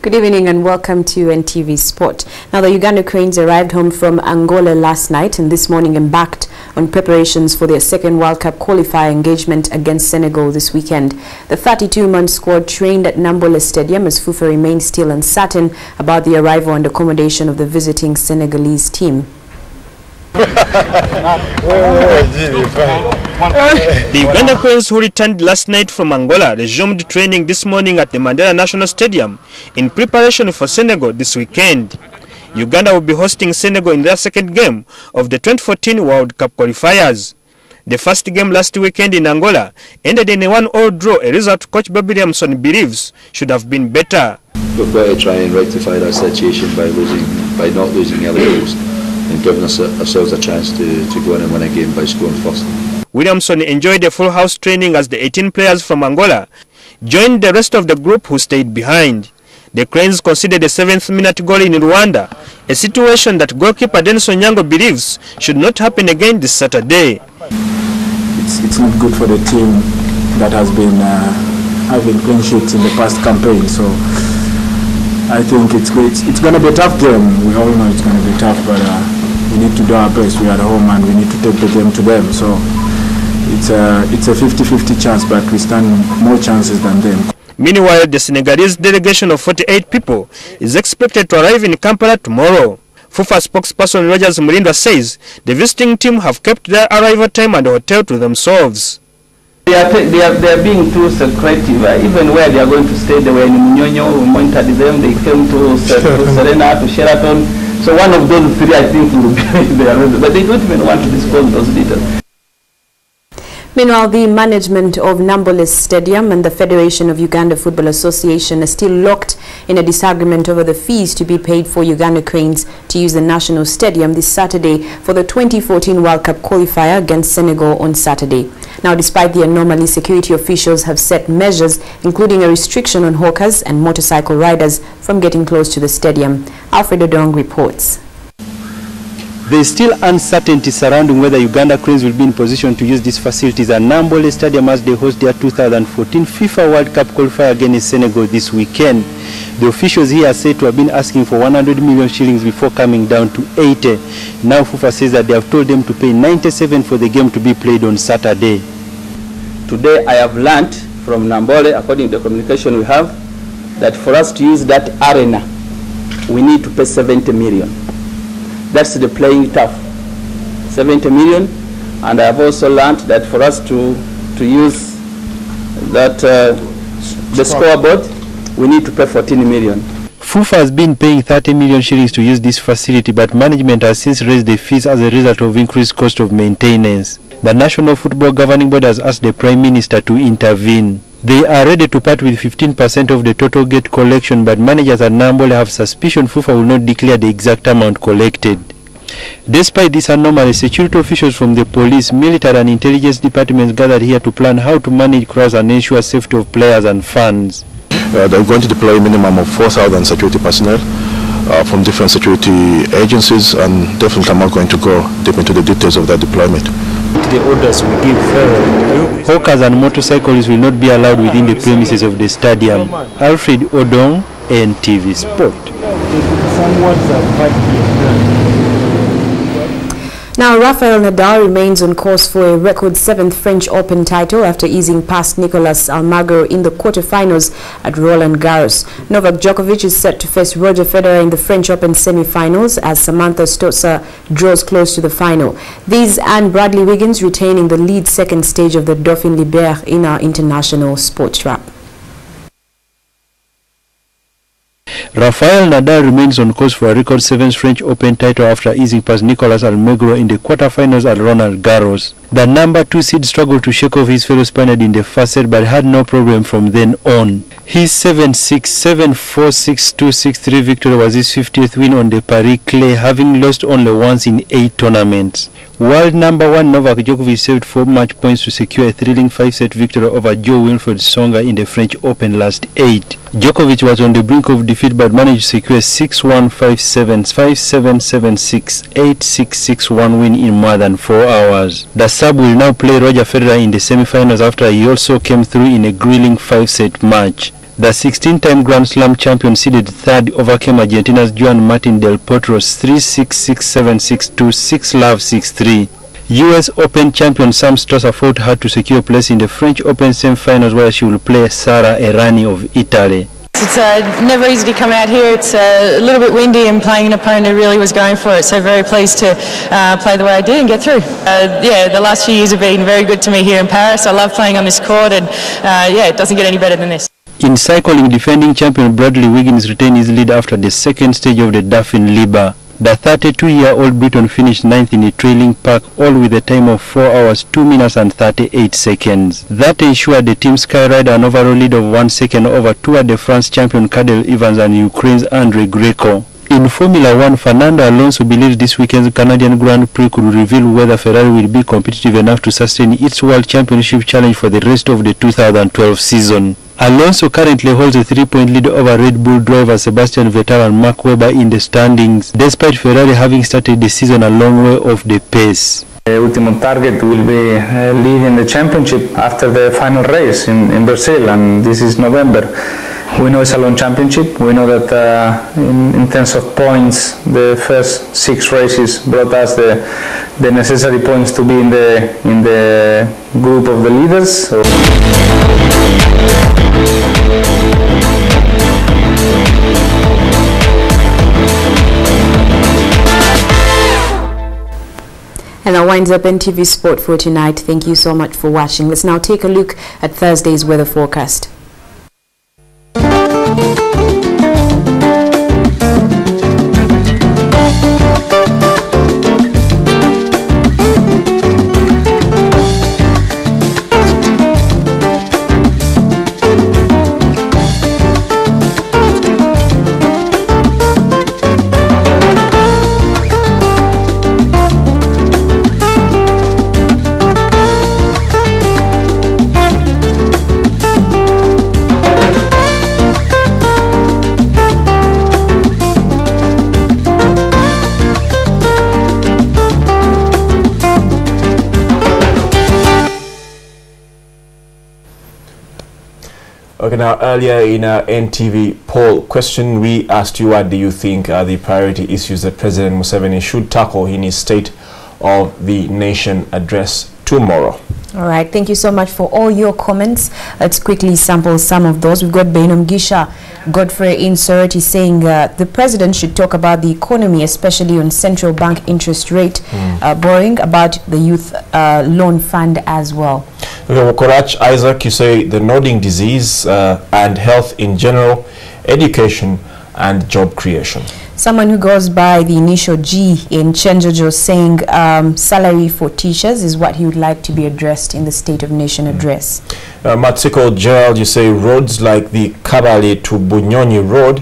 Good evening and welcome to NTV Sport. Now, the Uganda Cranes arrived home from Angola last night and this morning embarked on preparations for their second World Cup qualifier engagement against Senegal this weekend. The 32-man squad trained at Namboole Stadium as FUFA remains still uncertain about the arrival and accommodation of the visiting Senegalese team. The Uganda Cranes, who returned last night from Angola, resumed training this morning at the Mandela National Stadium in preparation for Senegal this weekend. Uganda will be hosting Senegal in their second game of the 2014 World Cup qualifiers. The first game last weekend in Angola ended in a 1-1 draw, a result Coach Bobby Williamson believes should have been better. We've got to try and rectify that situation by not losing early goals and giving ourselves a chance to go in and win a game by scoring first. Williamson enjoyed a full house training as the 18 players from Angola joined the rest of the group who stayed behind. The Cranes conceded a 7th-minute goal in Rwanda, a situation that goalkeeper Denison Nyango believes should not happen again this Saturday. It's not good for the team that has been having clean sheets in the past campaign, so I think it's going to be a tough game. We all know it's going to be tough, but we need to do our best. We are at home and we need to take the game to them. So it's a 50-50 chance, but we stand more chances than them. Meanwhile, the Senegalese delegation of 48 people is expected to arrive in Kampala tomorrow. FUFA spokesperson Rogers Mulinda says the visiting team have kept their arrival time and hotel to themselves. They are being too secretive. Even where they are going to stay, they were in Munyonyo, we monitored them, they came to Serena, to Sheraton. So one of those three, I think, will be there. But they don't even want to disclose those details. Meanwhile, the management of Namboole Stadium and the Federation of Uganda Football Association are still locked in a disagreement over the fees to be paid for Uganda Cranes to use the National Stadium this Saturday for the 2014 World Cup qualifier against Senegal on Saturday. Now, despite the anomaly, security officials have set measures, including a restriction on hawkers and motorcycle riders from getting close to the stadium. Alfred Odong reports. There is still uncertainty surrounding whether Uganda Cranes will be in position to use these facilities at Namboole Stadium as they host their 2014 FIFA World Cup qualifier against Senegal this weekend. The officials here are said to have been asking for 100 million shillings before coming down to 80. Now FUFA says that they have told them to pay 97 for the game to be played on Saturday. Today I have learnt from Namboole, according to the communication we have, that for us to use that arena, we need to pay 70 million. That's the playing turf, 70 million. And I have also learned that for us to use that the scoreboard, we need to pay 14 million. FUFA has been paying 30 million shillings to use this facility, but management has since raised the fees as a result of increased cost of maintenance. The National Football Governing Board has asked the Prime Minister to intervene. They are ready to part with 15% of the total gate collection, but managers at Namboole have suspicion FUFA will not declare the exact amount collected. Despite this anomaly, security officials from the police, military and intelligence departments gathered here to plan how to manage crowds and ensure safety of players and fans. They're going to deploy a minimum of 4,000 security personnel from different security agencies, and definitely I'm not going to go deep into the details of that deployment. The orders we give hawkers and motorcyclists will not be allowed within the premises of the stadium. Alfred Odong, NTV Sport. onwards of what he has done. Now, Rafael Nadal remains on course for a record 7th French Open title after easing past Nicolas Almagro in the quarterfinals at Roland Garros. Novak Djokovic is set to face Roger Federer in the French Open semi-finals as Samantha Stosur draws close to the final. These and Bradley Wiggins retaining the lead second stage of the Dauphin Libère in our international sports wrap. Rafael Nadal remains on course for a record 7th French Open title after easing past Nicolas Almagro in the quarterfinals at Roland Garros. The number 2 seed struggled to shake off his fellow Spaniard in the first set but had no problem from then on. His 7-6, 7-4, 6-2, 6-3 victory was his 50th win on the Paris clay, having lost only once in 8 tournaments. World number 1 Novak Djokovic saved 4 match points to secure a thrilling 5-set victory over Joe Wilfried Tsonga in the French Open last 8. Djokovic was on the brink of defeat but managed to secure a 6-1, 5-7, 5-7, 7-6, 8-6, 6-1 win in more than 4 hours. The sub will now play Roger Federer in the semi-finals after he also came through in a grueling 5-set match. The 16-time Grand Slam champion seeded third overcame Argentina's Juan Martín del Potro's 3-6, 6-7, 6-2, 6-love, 6-3. US Open champion Sam Stosur fought hard to secure a place in the French Open semi-finals where she will play Sara Errani of Italy. It's never easy to come out here. It's a little bit windy and playing an opponent who really was going for it, so very pleased to play the way I did and get through. Yeah, the last few years have been very good to me here in Paris. I love playing on this court and yeah, it doesn't get any better than this. In cycling, defending champion Bradley Wiggins retained his lead after the second stage of the Dauphin Libère. The 32-year-old Briton finished 9th in the trailing pack, all with a time of 4 hours, 2 minutes and 38 seconds. That ensured the team skyride an overall lead of 1 second over Tour de France champion Cadel Evans and Ukraine's Andrei Greco. In Formula 1, Fernando Alonso believes this weekend's Canadian Grand Prix could reveal whether Ferrari will be competitive enough to sustain its World Championship challenge for the rest of the 2012 season. Alonso currently holds a 3-point lead over Red Bull drivers Sebastian Vettel and Mark Webber in the standings, despite Ferrari having started the season a long way off the pace. The ultimate target will be leading the championship after the final race in Brazil, and this is November. We know it's a long championship. We know that in terms of points, the first 6 races brought us the necessary points to be in the group of the leaders. So and that winds up NTV Sport for tonight. Thank you so much for watching. Let's now take a look at Thursday's weather forecast. Okay, now earlier in our NTV poll question, we asked you what do you think are the priority issues that President Museveni should tackle in his State of the Nation address tomorrow. All right, thank you so much for all your comments. Let's quickly sample some of those. We've got Beinum Gisha Godfrey in Soroti saying the president should talk about the economy, especially on central bank interest rate borrowing, about the youth loan fund as well. Okay, Korach Isaac, you say the nodding disease and health in general, education and job creation. Someone who goes by the initial G in Chenjojo saying salary for teachers is what he would like to be addressed in the State of Nation address. Matsiko Gerald, you say roads like the Kabale to Bunyonyi Road,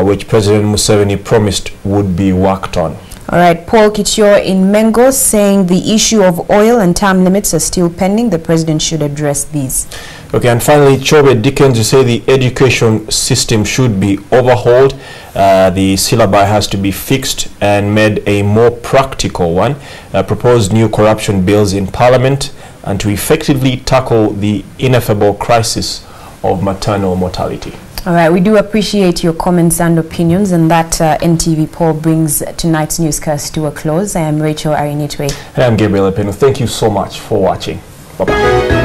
which President Museveni promised would be worked on. All right, Paul Kitio in Mengo saying the issue of oil and term limits are still pending. The president should address these. Okay, and finally, Chobe Dickens, you say the education system should be overhauled. The syllabi has to be fixed and made a more practical one. Propose new corruption bills in Parliament and to effectively tackle the ineffable crisis of maternal mortality. All right, we do appreciate your comments and opinions, and that NTV poll brings tonight's newscast to a close. I am Rachel Arinitwe. And I'm Gabriel Epenu. Thank you so much for watching. Bye-bye.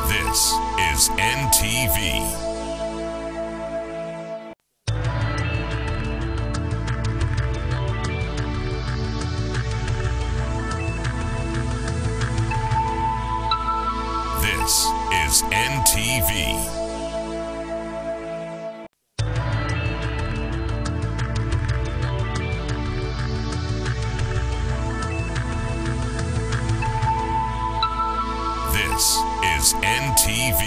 This is NTV. This is NTV. This is NTV.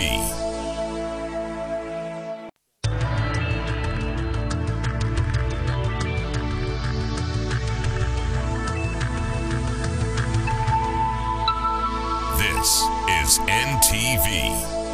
This is NTV.